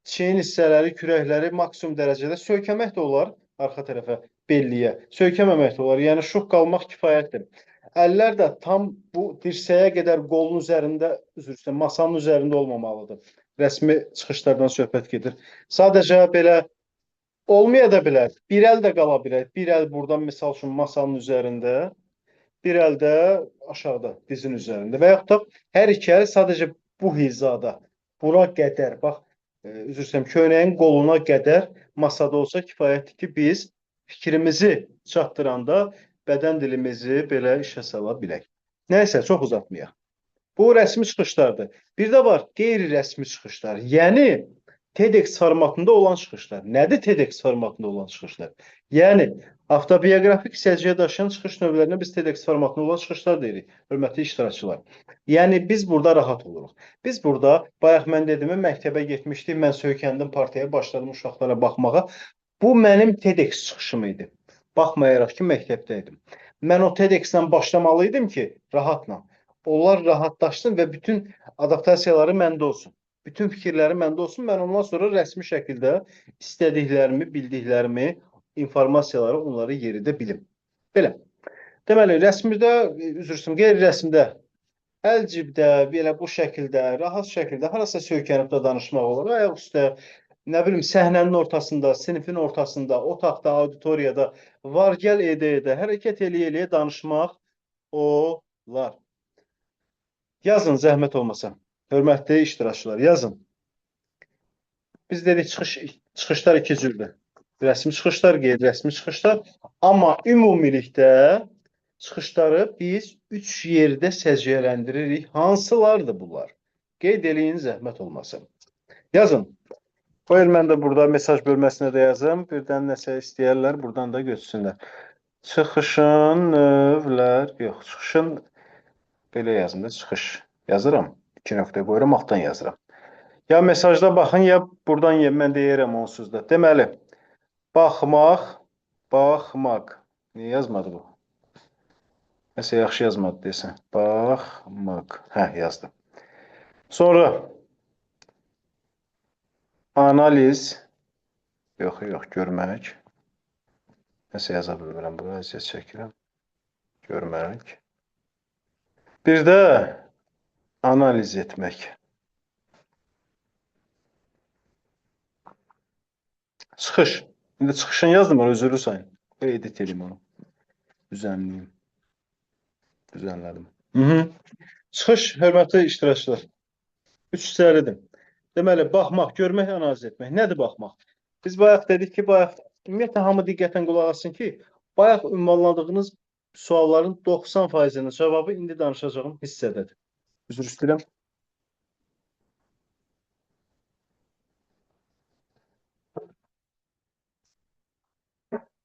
çiyin hissələri, kürəkləri maksimum dərəcədə söykəmək də olar arxa tərəfə, belliyə. Söykəməmək də olar. Yəni, şux qalmaq kifayətdir. Əllər də tam bu dirsəyə qədər qolun üzərində, masanın üzərində olmamalıdır. Rəsmi çıxışlardan söhbət gedir. Sadəcə belə olmaya da bilər. Bir əl də qala bilər. Bir əl buradan, misal üçün, masanın üzərində, bir əl də aşağıda, dizin üzərində. Və yaxud da hər iki əl sadəcə bu hizada, bura qədər, bax, üzr istəyirəm, köynəyin qoluna qədər masada olsa kifayətdir ki, biz fikrimizi çatdıranda bədən dilimizi belə işə sala bilək. Nəysə, çox uzatmayaq. Bu rəsmi çıxışlardır. Bir də var qeyri-rəsmi çıxışlar. Yəni, TEDx formatında olan çıxışlar. Nədir TEDx formatında olan çıxışlar? Yəni, avtobioqrafik hissəcəyə daşıyan çıxış növlərinə biz TEDx formatında olan çıxışlar deyirik, hörmətli iştirakçılar. Yəni, biz burada rahat oluruq. Biz burada, bayaq mən dedim, məktəbə getmişdik, mən söykəndim partiyaya, başladım uşaqlara baxmağa. Bu mənim TEDx çıxışım idi. Baxmayaraq ki, məktəbdəydim. Mən o TEDx-dən başlamalıydım ki, rahatla. Onlar rahatlaşsın və bütün adaptasiyaları məndə olsun. Bütün fikirləri məndə olsun. Mən ondan sonra rəsmi şəkildə istədiklərimi, bildiklərimi informasiyaları onları yeridə bilim. Belə. Deməli, rəsmdə, üzr istəyirəm, qeyri-rəsmdə, əl cibdə, belə bu şəkildə, rahat şəkildə harasa söykənib də danışmaq olur. Ayaq üstə, nə bilim, səhnənin ortasında, sinifin ortasında, otaqda, auditoriyada var gəl edə-edə, hərəkət eləyə-eləyə danışmaq olar. Yazın, zəhmət olmasa. Hörmətli iştirakçılar, yazın. Biz dedik, çıxışlar iki cürdür. Rəsmi çıxışlar, qeyri-rəsmi çıxışlar. Amma ümumilikdə çıxışları biz 3 yerdə səciyyələndiririk. Hansılardır bunlar? Qeyd eləyin, zəhmət olmasın. Yazın. Qoyur, mən də burada mesaj bölməsinə də yazım. Birdən nəsə istəyərlər, buradan da götürsünlər. Çıxışın növlər, yox, çıxışın, belə yazım da, çıxış yazıram. 2 nöqtə qoyuram, altdan yazıram. Ya mesajda baxın, ya buradan mən deyirəm onsuz da. Deməli, baxmaq, baxmaq. Niyə yazmadı bu? Nəsə yaxşı yazmadı desən. Baxmaq. Hə, yazdım. Sonra analiz. Yox, görmək. Nəsə yaza bilmirəm, bura əziyyət çəkirəm. Görmək. Bir də analiz etmək. Çıxış. İndi çıxışın yazdım, özürlü sayın. Edit edeyim onu. Düzənliyim. Düzənlədim. Çıxış, hörmətli iştirakçılar. 3 hissəlidir. Deməli, baxmaq, görmək, analiz etmək. Nədir baxmaq? Biz bayaq dedik ki, ümumiyyətlə hamı diqqətlə qulaq asın ki, bayaq ünvanladığınız sualların 90%-nin cavabı indi danışacağım hissədədir. Üzr istəyirəm.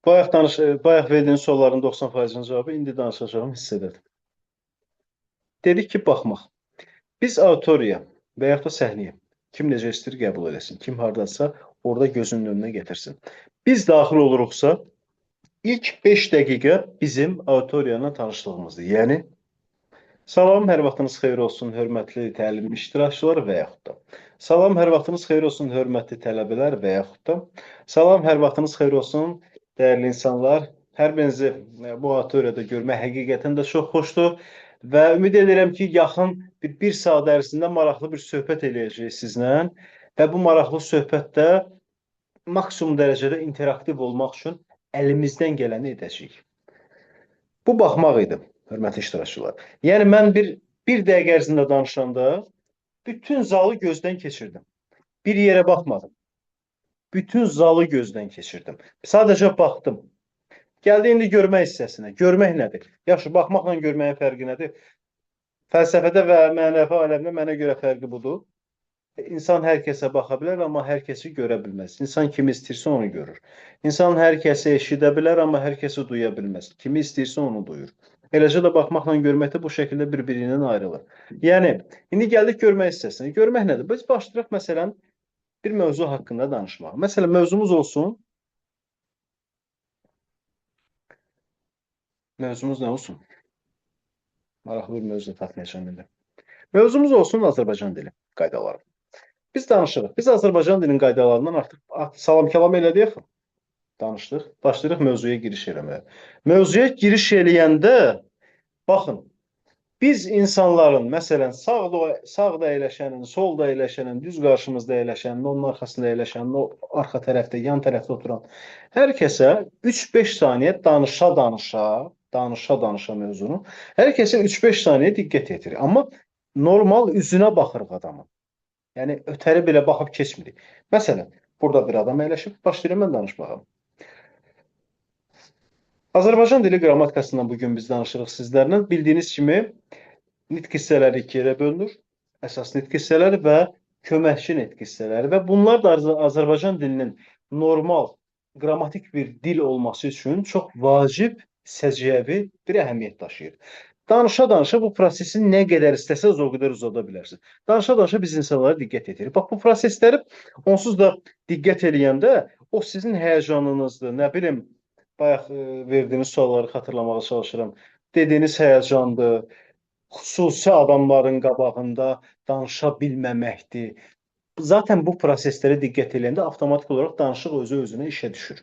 Bayaq verdiyiniz sualların 90%-nin cavabı indi danışacağım hissədədir. Dedik ki, baxmaq. Biz auditoriya və yaxud da səhnəyə kim necə istəyir qəbul eləsin, kim hardasa orada gözünün önünə gətirsin. Biz daxil oluruqsa, ilk 5 dəqiqə bizim auditoriyanla tanışlığımızdır. Yəni, salam, hər vaxtınız xeyir olsun, hörmətli təlim iştirakçılar və yaxud da. Salam, hər vaxtınız xeyir olsun, hörmətli tələbələr və yaxud da. Salam, hər vaxtınız xeyir olsun, dəyərli insanlar. Hər birinizi bu auditoriyada görmək həqiqətən də çox xoşdur. Və ümid edirəm ki, yaxın bir saat ərzində maraqlı bir söhbət eləyəcəyik sizlə. Və bu maraqlı söhbətdə maksimum dərəcədə interaktiv olmaq üçün əlimizdən gələni edəcəyik. Bu baxmaq idi, hörmətli iştirakçılar. Yəni, mən bir dəqiqə ərzində danışanda bütün zalı gözdən keçirdim. Bir yerə baxmadım. Bütün zalı gözdən keçirdim. Sadəcə baxdım. Gəldi indi görmək hissəsinə. Görmək nədir? Yaxşı, baxmaqla görməyin fərqi nədir? Fəlsəfədə və mənəvi aləmdə mənə görə fərqi budur. İnsan hər kəsə baxa bilər, amma hər kəsi görə bilməz. İnsan kimi istəyirsə onu görür. İnsan hər kəsi eşidə bilər, amma hər kəsi duya bilməz. Kimi istəyirsə onu duyur. Eləcə də baxmaqla görməkdə bu şəkildə bir-birindən ayrılır. Yəni, indi gəldik görmək hissəsinə. Görmək nədir? Biz başlayırıq, məsələn, bir mövzu haqqında danışmağa. Məsələn, mövzumuz olsun. Mövzumuz nə olsun? Maraqlı bir mövzu tapmayacağım indi. Mövzumuz olsun Azərbaycan dili qaydaları. Biz danışırıq. Biz Azərbaycan dilinin qaydalarından artıq salam-kəlam elədik. Danışdıq. Başlayırıq mövzuya giriş eləməyə. Mövzuya giriş eləyəndə, baxın, biz insanların, məsələn, sağda əyləşənin, solda əyləşənin, düz qarşımızda əyləşənin, onun arxasında əyləşənin, o arxa tərəfdə, yan tərəfdə oturan hər kəsə 3-5 saniyə danışa mövzunu, hər kəsin 3-5 saniyə diqqət yetirir. Amma normal üzünə baxırıq adamın. Yəni, ötəri belə baxıb keçmirik. Məsələn, burada bir adam əyləşib, başlayıram mən danışmağa. Azərbaycan dili qrammatikasından bugün biz danışırıq sizlərlə. Bildiyiniz kimi, nitq hissələri 2 yerə bölünür. Əsas nitq hissələri və köməkçi nitq hissələri. Və bunlar da Azərbaycan dilinin normal, qrammatik bir dil olması üçün çox vacib, səciyyəvi bir əhəmiyyət daşıyır. Danışa-danışa bu prosesi nə qədər istəsəz o qədər uzada bilərsiniz. Danışa-danışa biz insanlara diqqət edirik. Bax, bu prosesləri onsuz da diqqət eləyəndə o sizin həyəcanınızdır, nə bilim, bayaq verdiyiniz sualları xatırlamağa çalışıram. Dediyiniz həyəcandır, xüsusi adamların qabağında danışa bilməməkdir. Zaten bu proseslərə diqqət eləyəndə avtomatik olaraq danışıq özü-özünə işə düşür.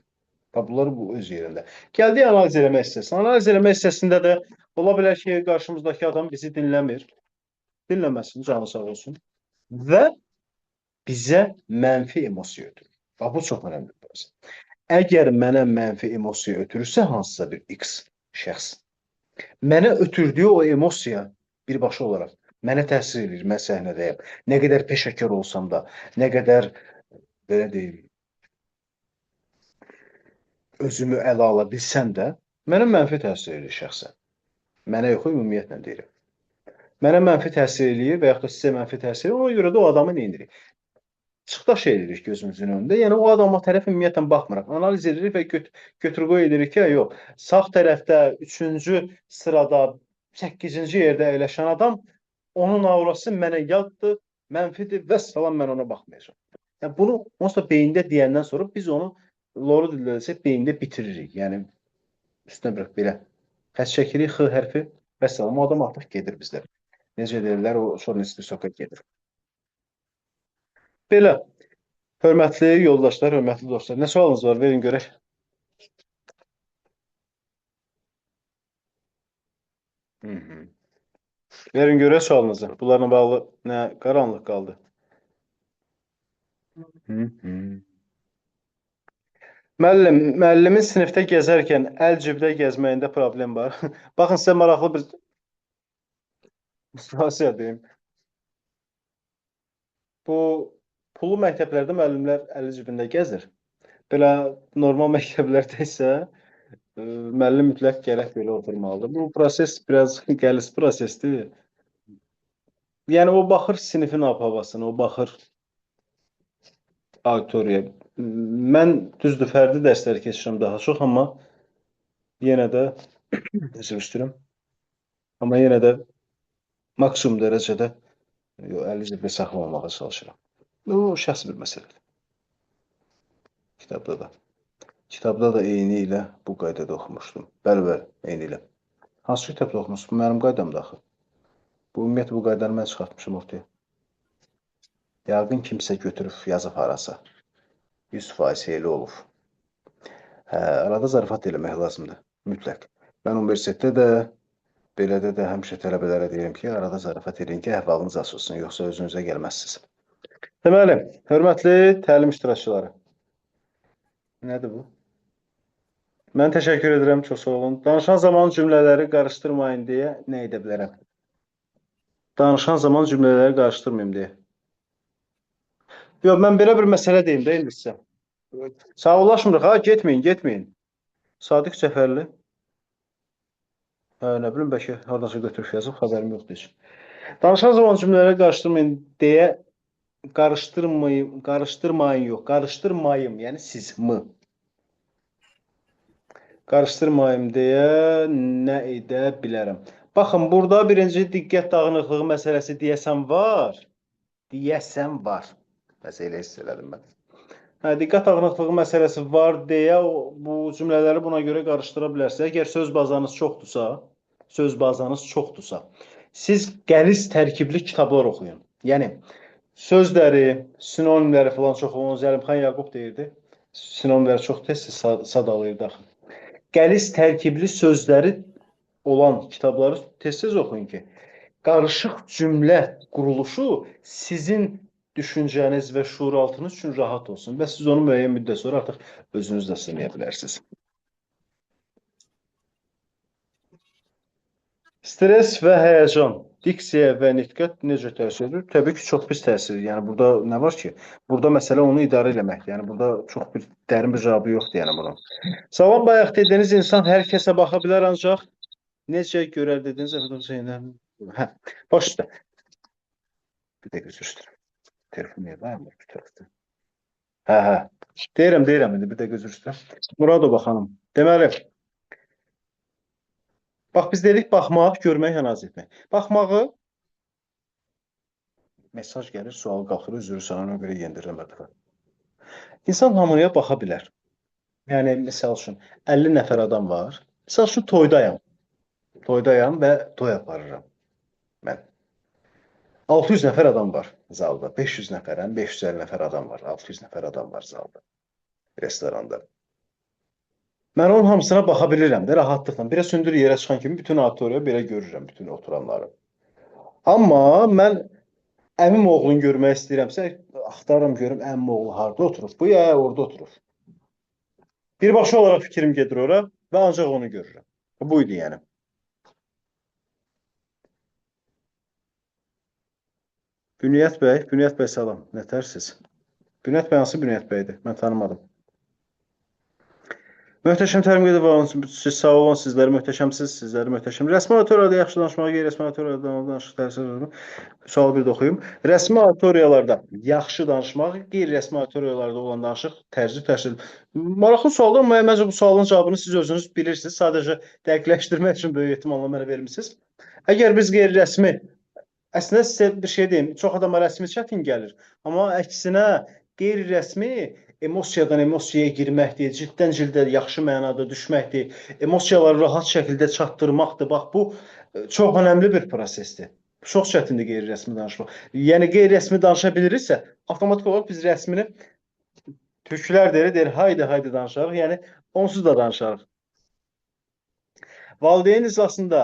Bunlar bu öz yerində. Gəldik analiz eləmək hissəsinə. Analiz eləmək hissəsində də ola bilər ki, qarşımızdakı adam bizi dinləmir. Dinləməsin, canı sağ olsun. Və bizə mənfi emosiya ötürür. Bax, bu çox önəmli bir proces. Əgər mənə mənfi emosiya ötürürsə hansısa bir X şəxs, mənə ötürdüyü o emosiya birbaşa olaraq mənə təsir edir, mən səhnədəyəm. Nə qədər peşəkar olsam da, nə qədər, belə deyim, özümü ələ ala bilsəm də, mənə mənfi təsir edir şəxsən. Mənə yox, ümumiyyətlə deyirəm. Mənə mənfi təsir eləyir və yaxud da sizə mənfi təsir eləyir, ona görə də o adamı nə edirik? Çıxdaş edirik gözümüzün önündə. Yəni, o adama tərəf ümumiyyətlə baxmırıq. Analiz edirik və götür-qoy edirik ki, yox, sağ tərəfdə 3-cü sırada 8-ci yerdə əyləşən adam, onun aurası mənə yaddır, mənfidir və salam, mən ona baxmayacağım. Yəni, bunu onsuz da beyində deyəndən sonra biz onu loru dildə desək, beyində bitiririk. Yəni, üstünə bıraq belə. Xətt çəkirik, X hərfi və salam, o adam artıq gedir bizlər. Necə deyirlər, o şornisli soka gedir. Belə, hörmətli yoldaşlar, hörmətli dostlar, nə sualınız var? Verin görək. Verin görək sualınızı. Bunlarla bağlı nə qaranlıq qaldı? Müəllimin sinifdə gəzərkən əl cibdə gəzməyində problem var. Baxın, sizə maraqlı bir situasiya deyim. Bu pulu məktəblərdə müəllimlər əli cibində gəzir. Belə normal məktəblərdə isə müəllim mütləq gərək belə oturmalıdır. Bu proses biraz qəliz prosesdir. Yəni, o baxır sinifin ab-havasına, o baxır auditoriyaya. Mən düzdür, fərdi dərsləri keçirəm daha çox, amma yenə də üzr istəyirəm. Amma yenə də maksimum dərəcədə əli cibdə saxlamamağa çalışıram. Bu şəxsi bir məsələdir. Kitabda da. Kitabda da eyni ilə bu qaydada oxumuşdum. Bəli, eyni ilə. Hansı kitabda oxumuşdum? Bu mənim qaydamda axı. Bu ümumiyyətlə bu qaydanı mən çıxartmışım ortaya. Yəqin kimsə götürüb yazıb harasa. 100% elə olub. Arada zarafat eləmək lazımdır. Mütləq. Mən universitetdə də, belədə də həmişə tələbələrə deyirəm ki, arada zarafat edin ki, əhvalınız açılsın, yoxsa özünüzə gəlməzsiniz. Deməli, hörmətli təlim iştirakçıları. Nədir bu? Mən təşəkkür edirəm, çox sağ olun. Danışan zaman cümlələri qarışdırmayın deyə nə edə bilərəm? Danışan zaman cümlələri qarışdırmayın deyə. Yox, mən belə bir məsələ deyim də indi sizə. Sağollaşmırıq, ha, getməyin. Sadiq Cəfərli. Nə bilim, bəlkə haradasa götürüb yazıb, xəbərim yoxdur heç. Danışan zaman cümlələri qarışdırmayın deyə, qarışdırmayım, yəni siz, mı? Qarışdırmayım deyə nə edə bilərəm? Baxın, burada birinci diqqət dağınıqlığı məsələsi deyəsən var. Məsələ elə hiss elədim mən. Diqqət dağınıqlığı məsələsi var deyə bu cümlələri buna görə qarışdıra bilərsiniz. Əgər söz bazanız çoxdursa, siz qəliz tərkibli kitablar oxuyun. Yəni, sözləri, sinonimləri falan çox olan Zəlimxan Yaqub deyirdi. Sinonimləri çox tez sadalayırdı axı. Qəliz tərkibli sözləri olan kitabları tez-tez oxuyun ki, qarışıq cümlə quruluşu sizin düşüncəniz və şuuraltınız üçün rahat olsun və siz onu müəyyən müddət sonra artıq özünüz də sınaya bilərsiniz. Stres və həyəcan, diksiya və nitqət necə təsir edir? Təbii ki, çox pis təsir. Yəni, burada nə var ki? Burada məsələ onu idarə eləməkdir. Yəni, burada çox bir dərin bir cavabı yoxdur, yəni bunun. Salam, bayaq dediyiniz insan hər kəsə baxa bilər, ancaq necə görər dediniz? Baş üstə. Bir də gözür üstürəm. Telefon niyə dayanmır bu tərəfdə? Deyirəm, indi bir də gözür üstürəm. Muradova xanım, deməli, bax, biz dedik, baxmaq, görmək, analiz etmək. Baxmağı, mesaj gəlir, sual qalxır, üzrü sana ona görə yendirirəm mərtəbə. İnsan hamıya baxa bilər. Yəni, misal üçün, 50 nəfər adam var. Misal üçün, toydayam və toy aparıram mən. 600 nəfər adam var zalda. 500 nəfərən, 550 nəfər adam var. 600 nəfər adam var zalda, restoranda. Mən onun hamısına baxa bilirəm də rahatlıqla. Belə sündür yerə çıxan kimi bütün auditoriya belə görürəm bütün oturanları. Amma mən əmim oğlunu görmək istəyirəmsə, axtarıram görüm əmim oğlu harda oturur. Bu ya orada oturur. Birbaşa olaraq fikrim gedir ora və ancaq onu görürəm. Bu idi yəni. Bünyət bəy salam. Nətərsiz? Bünyət bəy hansı Bünyət bəydir? Mən tanımadım. Möhtəşəm Tərim Qeydov olun. Siz sağ olun, sizləri möhtəşəmsiz, sizləri möhtəşəm. Rəsmi auditoriyada yaxşı danışmağa, qeyri-rəsmi auditoriyada danışıq təsir. Sual bir də oxuyum. Rəsmi auditoriyalarda yaxşı danışmaq, qeyri-rəsmi auditoriyalarda olan danışıq tərcih təsir. Maraqlı sualdır, amma məncə bu sualın cavabını siz özünüz bilirsiniz. Sadəcə dəqiqləşdirmək üçün böyük ehtimalla mənə vermisiniz. Əgər biz qeyri-rəsmi, əslində sizə bir şey deyim, çox adama rəsmi çətin gəlir. Amma əksinə qeyri-rəsmi emosiyadan emosiyaya girməkdir, ciddən cildə yaxşı mənada düşməkdir, emosiyaları rahat şəkildə çatdırmaqdır. Bax, bu çox önəmli bir prosesdir. Çox çətindir qeyri-rəsmi danışmaq. Yəni, qeyri-rəsmi danışa biliriksə, avtomatik olaraq biz rəsmini türklər deyir, haydi danışarıq, yəni onsuz da danışarıq. Valideyn iclasında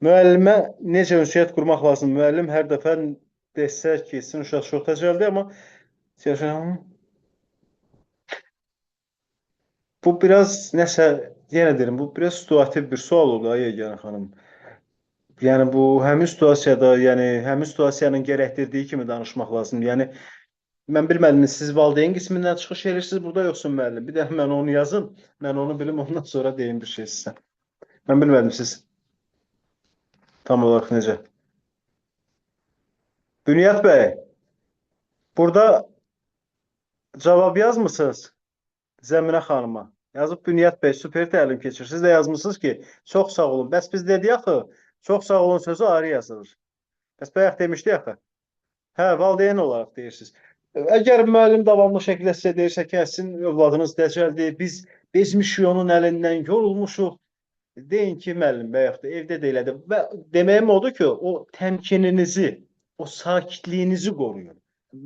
müəllimə necə ünsiyyət qurmaq lazım? Müəllim hər dəfə desə ki, sizin uşaq çox təcəllidir, amma bu biraz nəsə, yenə deyirəm, bu biraz situativ bir sual oldu, Yeganə xanım. Yəni, bu həmin situasiyada, yəni həmin situasiyanın gərəkdirdiyi kimi danışmaq lazım. Yəni, mən bilmədim, siz valideyn qismindən çıxış edirsiniz burada, yoxsa müəllim? Bir də mən onu yazın, mən onu bilim, ondan sonra deyim bir şey sizə. Mən bilmədim, siz tam olaraq necə? Bünyət bəy, burada cavab yazmısınız Zəminə xanıma. Yazıb Bünyət bəy, super təlim keçir. Siz də yazmışsınız ki, çox sağ olun. Bəs biz dedik axı, çox sağ olun sözü ayrı yazılır. Bəs bayaq demişdik axı. Hə, valideyn olaraq deyirsiniz. Əgər müəllim davamlı şəkildə sizə deyirsə ki, sizin övladınız dəcəldir, biz bezmişik onun əlindən, yorulmuşuq. Deyin ki, müəllim bayaq da evdə də elədi. Və deməyim odur ki, o təmkininizi, o sakitliyinizi qoruyun.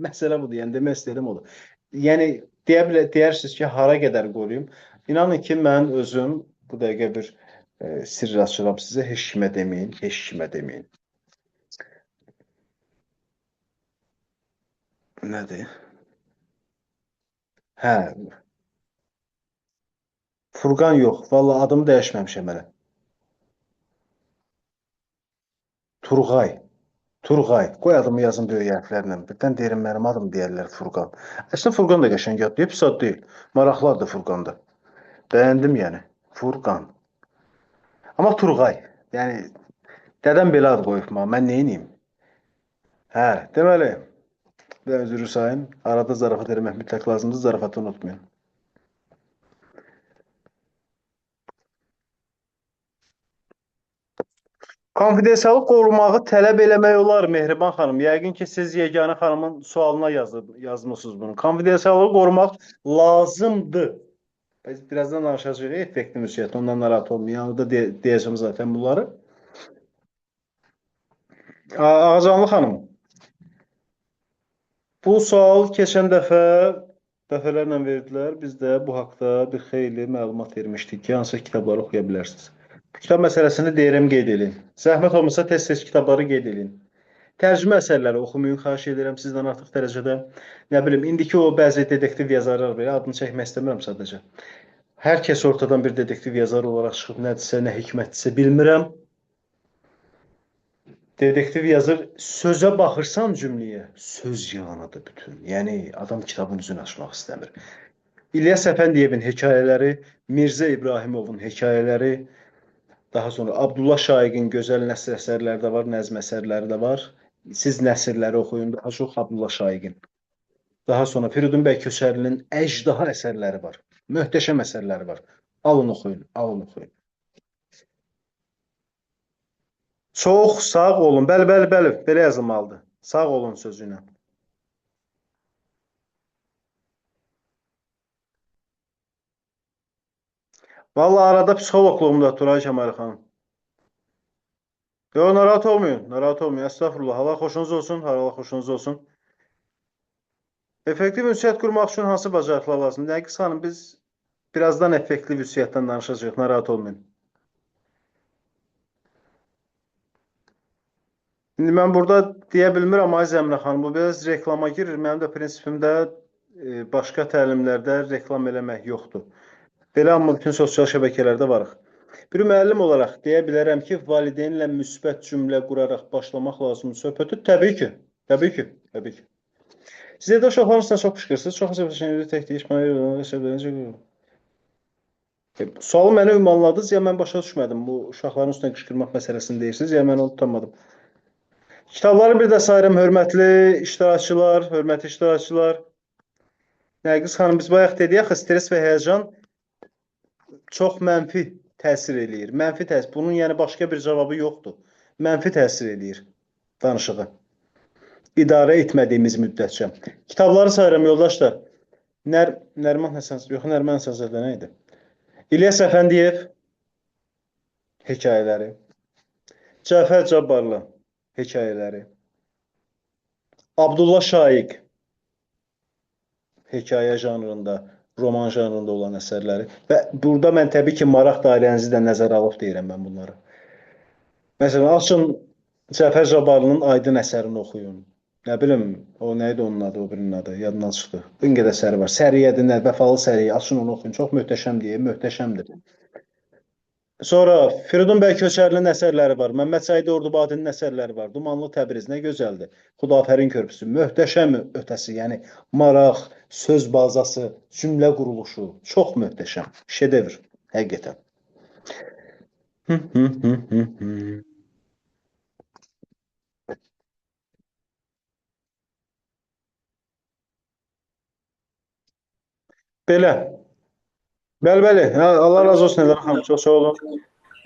Məsələ budur, yəni demək istəyirəm odur. Yəni, deyirsiniz ki, hara qədər qoruyum. İnanın ki, mən özüm bu dəqiqə bir sirr açıram sizə, heç kimə deməyin, heç kimə deməyin. Nədir? Hə. Furqan yox, valla adımı dəyişməmişəm hələ. Turğay. Qoy adımı yazın böyük hərflərlə. Birdən deyirəm, mənim adım deyərlər Furqan. Əslində Furqan da qəşəng ad deyib, pis ad deyil. Maraqlıdır Furqan da. Bəyəndim yəni. Furqan. Amma Turğay. Yəni, dədəm belə ad qoyub mən neyniyim? Hə, deməli, və özürü sayın, arada zarafat eləmək mütləq lazımdır, zarafatı unutmayın. Konfidensialıq qorumağı tələb eləmək olar, Mehriban xanım. Yəqin ki, siz Yeganə xanımın sualına yazmışsınız bunu. Konfidensialığı qorumaq lazımdır. Biz birazdan danışacağıq effektiv müsiyyət, ondan narahat olmayın. Yanında deyəcəm zaten bunları. Ağacanlı xanım, bu sual keçən dəfələrlə verdilər. Biz də bu haqda bir xeyli məlumat vermişdik ki, hansı kitabları oxuya bilərsiniz. Kitab məsələsini deyirəm, qeyd edin. Zəhmət olmasa tez-tez kitabları qeyd edin. Tərcümə əsərləri oxumayın, xahiş edirəm sizdən artıq dərəcədə. Nə bilim, indiki o bəzi dedektiv yazarlar belə, adını çəkmək istəmirəm sadəcə. Hər kəs ortadan bir dedektiv yazar olaraq çıxıb nədirsə, nə hikmətdirsə bilmirəm. Dedektiv yazır, sözə baxırsan cümləyə, söz yığınıdır bütün. Yəni, adam kitabın üzünü açmaq istəmir. İlyas Əfəndiyevin hekayələri, Mirzə İbrahimovun hekayələri, daha sonra Abdullah Şaiqin gözəl nəsr əsərləri də var, nəzm əsərləri də var. Siz nəsrləri oxuyun, daha çox Abdullah Şaiqin. Daha sonra Firidun bəy Köçərlinin Əjdaha əsərləri var. Möhtəşəm əsərləri var. Alın oxuyun, alın oxuyun. Çox sağ olun. Bəli, belə yazılmalıdır. Sağ olun sözü ilə. Vallahi arada psixoloqluğumda Turay Kəmal xanım. Yox, narahat olmayın, narahat olmayın. Estağfurullah. Allah xoşunuz olsun, Allah xoşunuz olsun. Effektiv ünsiyyət qurmaq üçün hansı bacarıqlar lazımdır? Nəqiz xanım, biz birazdan effektli vüsiyyətdən danışacağıq, narahat olmayın. İndi mən burada deyə bilmirəm, ay Zəmrə xanım, bu biraz reklama girir. Mənim də prinsipimdə başqa təlimlərdə reklam eləmək yoxdur. Belə amma bütün sosial şəbəkələrdə varıq. Bir müəllim olaraq deyə bilərəm ki, valideynlə müsbət cümlə quraraq başlamaq lazımdır söhbəti. Təbii ki, təbii ki, təbii ki. Siz evdə uşaqların üstünə çox qışqırırsınız. Çox sevdiyiniz tək deyiş, sualı mənə ünvanladınız, ya mən başa düşmədim. Bu uşaqların üstünə qışqırmaq məsələsini deyirsiniz, ya mən onu tutamadım. Kitabları bir də sayıram, hörmətli iştirakçılar, hörmətli iştirakçılar. Nərgiz xanım, biz bayaq dedik axı, stres və həyəcan çox mənfi təsir eləyir. Mənfi təsir. Bunun yəni başqa bir cavabı yoxdur. Mənfi təsir eləyir danışığı. İdarə etmədiyimiz müddətcə. Kitabları sayıram yoldaşlar. Nəriman Həsənzadə nə idi? İlyas Əfəndiyev hekayələri. Cəfər Cabbarlı hekayələri. Abdullah Şaiq hekayə janrında, roman janrında olan əsərləri. Və burada mən təbii ki, maraq dairənizi də nəzərə alıb deyirəm mən bunları. Məsələn, açın Cəfər Cabbarlının Aydın əsərini oxuyun. Nə bilim, o nə idi onun adı, o birinin adı, yadından çıxdı. Bir qədər əsəri var. Səriyyədir, Vəfalı Səriyyə, açın onu oxuyun. Çox möhtəşəmdir, möhtəşəmdir. Sonra Firidun bəy Köçərlinin əsərləri var. Məmməd Səid Ordubadinin əsərləri var. Dumanlı Təbriz nə gözəldir. Xudafərin körpüsü mühtəşəm ötəsi, yəni maraq, söz bazası, cümlə quruluşu çox möhtəşəm. Şedevr, həqiqətən. Belə. Bəli. Allah razı olsun Elham xanım, çox sağ olun.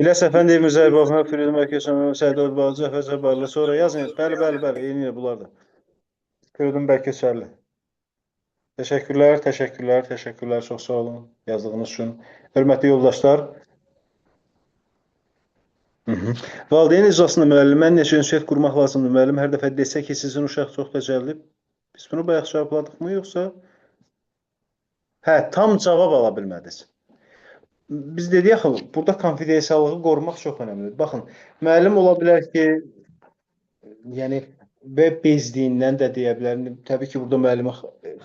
İlyas Əfəndiyev, Mirzəyev, Firidun bəy Köçərli, Səid Ordubadlı, Cəfər Cabbarlı, sonra yazın. Bəli, eyni bunlardır. Firidun bəy Köçərli. Təşəkkürlər, çox sağ olun yazdığınız üçün. Hörmətli yoldaşlar. Valideyn iclasında müəllimə necə ünsiyyət qurmaq lazımdır? Müəllim hər dəfə desə ki, sizin uşaq çox dəcəldir. Biz bunu bayaq cavabladıq mı, yoxsa? Hə, tam cavab ala bilmədiniz. Biz dedik axı, burada konfidensiallığı qorumaq çox önəmlidir. Baxın, müəllim ola bilər ki, yəni və bezdiyindən də deyə bilər. Təbii ki, burada müəllimin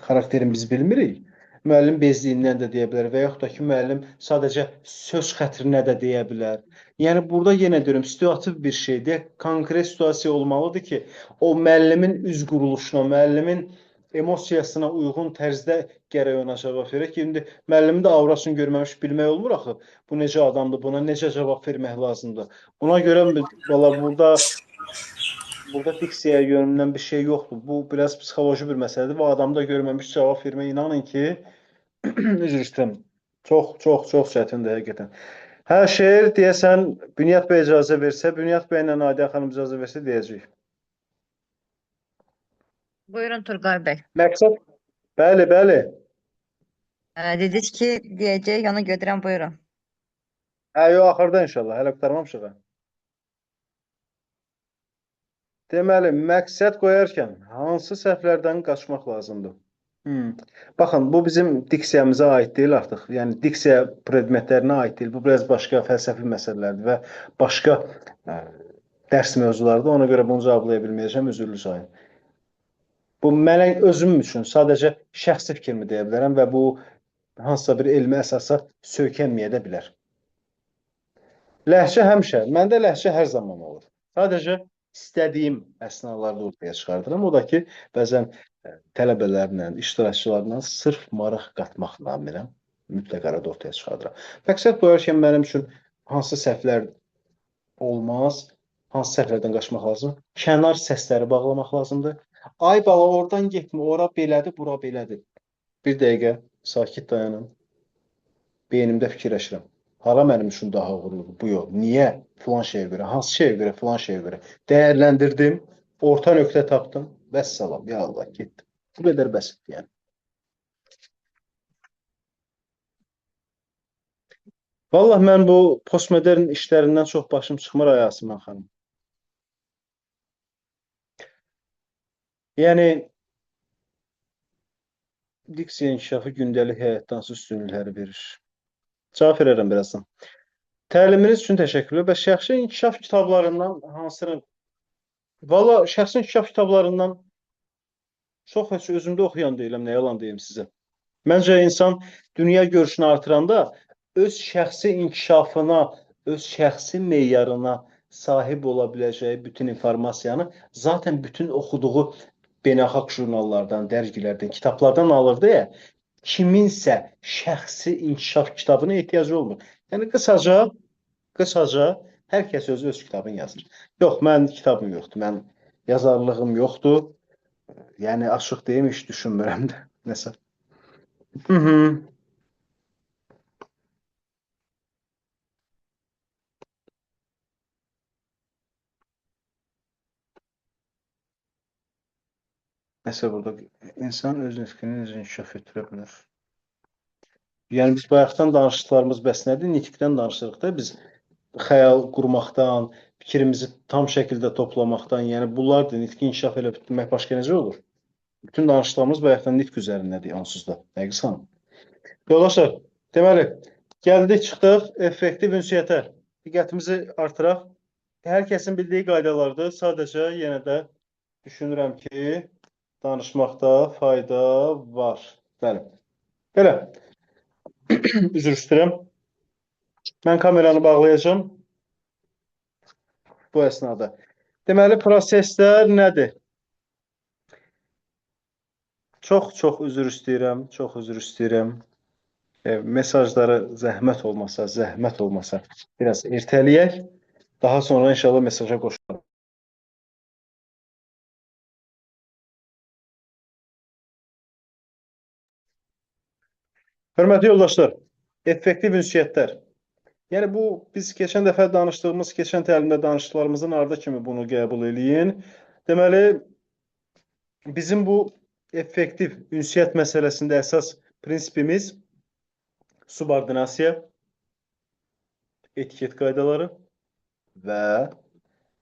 xarakterini biz bilmirik. Müəllim bezdiyindən də deyə bilər və yaxud da ki, müəllim sadəcə söz xətrinə də deyə bilər. Yəni burada yenə deyirəm, situativ bir şeydir. Konkret situasiya olmalıdır ki, o müəllimin üz quruluşuna, müəllimin emosiyasına uyğun tərzdə gərək ona cavab verək ki, indi müəllimin də aurasını görməmiş bilmək olmur axı. Bu necə adamdır, buna necə cavab vermək lazımdır. Buna görə valla burada diksiya yönündən bir şey yoxdur. Bu biraz psixoloji bir məsələdir və adamda görməmiş cavab vermək inanın ki, üzr istəyirəm. Çox çətindir həqiqətən. Hə, şeir deyəsən Bünyat bəy icazə versə, Bünyat bəylə Nadiyə xanım icazə versə deyəcəyik. Buyurun Turqay bəy. Məqsəd? Bəli. Dediniz ki, deyəcək, ona götürəm, buyurun. Hə, yox, axırda inşallah, hələ qurtarmamışıq. Deməli, məqsəd qoyarkən hansı səhvlərdən qaçmaq lazımdır? Baxın, bu bizim diksiyamıza aid deyil artıq. Yəni, diksiya predmetlərinə aid deyil. Bu biraz başqa fəlsəfi məsələlərdir və başqa dərs mövzulardır. Ona görə bunu cavablaya bilməyəcəm, üzürlü sayın. Bu, mənə özüm üçün sadəcə şəxsi fikrimi deyə bilərəm və bu, hansısa bir elmi əsasa söykənməyə də bilər. Ləhcə həmişə, məndə ləhcə hər zaman olur. Sadəcə istədiyim əsnalarda ortaya çıxardıram. O da ki, bəzən tələbələrlə, iştirakçılarla sırf maraq qatmaq naminə mütləq arada ortaya çıxardıram. Məqsəd qoyarkən mənim üçün hansı səhvlər olmaz, hansı səhvlərdən qaçmaq lazım? Kənar səsləri bağlamaq lazımdır. Ay bala, oradan getmə, ora belədir, bura belədir. Bir dəqiqə, sakit dayanın. Beynimdə fikirləşirəm. Hara mənim üçün daha uğurludur? Bu yol. Niyə? Filan şeyə görə, hansı şeyə görə, filan şeyə görə. Dəyərləndirdim, orta nöqtə tapdım. Vəssalam, ya Allah, getdim. Bu qədər bəsit yəni. Vallahi mən bu postmodern işlərindən çox başım çıxmır Ayasımən xanım. Yəni, diksiya inkişafı gündəlik həyatdan üstünlükləri verir. Cavab verərəm birazdan. Təliminiz üçün təşəkkürlər. Və şəxsi inkişaf kitablarından hansını? Valla şəxsi inkişaf kitablarından çox heç özümdə oxuyan deyiləm, nə yalan deyim sizə. Məncə insan dünya görüşünü artıranda öz şəxsi inkişafına, öz şəxsi meyarına sahib ola biləcəyi bütün informasiyanı zaten bütün oxuduğu beynəlxalq jurnallardan, dərgilərdən, kitablardan alır deyə kiminsə şəxsi inkişaf kitabına ehtiyacı olmur. Yəni qısaca hər kəs öz kitabını yazır. Yox, mən kitabım yoxdur, mən yazarlığım yoxdur. Yəni açıq deyim, heç düşünmürəm də. Nəsə. Nəsə burada insan öz nitqini necə inkişaf etdirə bilər? Yəni biz bayaqdan danışdıqlarımız bəs nədir? Nitqdən danışırıq da biz xəyal qurmaqdan, fikrimizi tam şəkildə toplamaqdan, yəni bunlardır. Nitqi inkişaf etdirmək başqa necə olur? Bütün danışdıqlarımız bayaqdan nitq üzərindədir onsuz da. Dəqiqsən. Yoldaşlar, deməli, gəldik, çıxdıq effektiv ünsiyyətə. Diqqətimizi artıraq. Hər kəsin bildiyi qaydalardır. Sadəcə yenə də düşünürəm ki, danışmaqda fayda var. Bəli. Belə. Üzr istəyirəm. Mən kameranı bağlayacağım bu əsnada. Deməli, proseslər nədir? Çox üzr istəyirəm. Çox üzr istəyirəm. Mesajları zəhmət olmasa biraz ertələyək. Daha sonra inşallah mesaja qoşularım. Hörmətli yoldaşlar, effektiv ünsiyyətlər. Yəni bu biz keçən dəfə danışdığımız, keçən təlimdə danışdıqlarımızın ardı kimi bunu qəbul eləyin. Deməli, bizim bu effektiv ünsiyyət məsələsində əsas prinsipimiz subordinasiya, etiket qaydaları və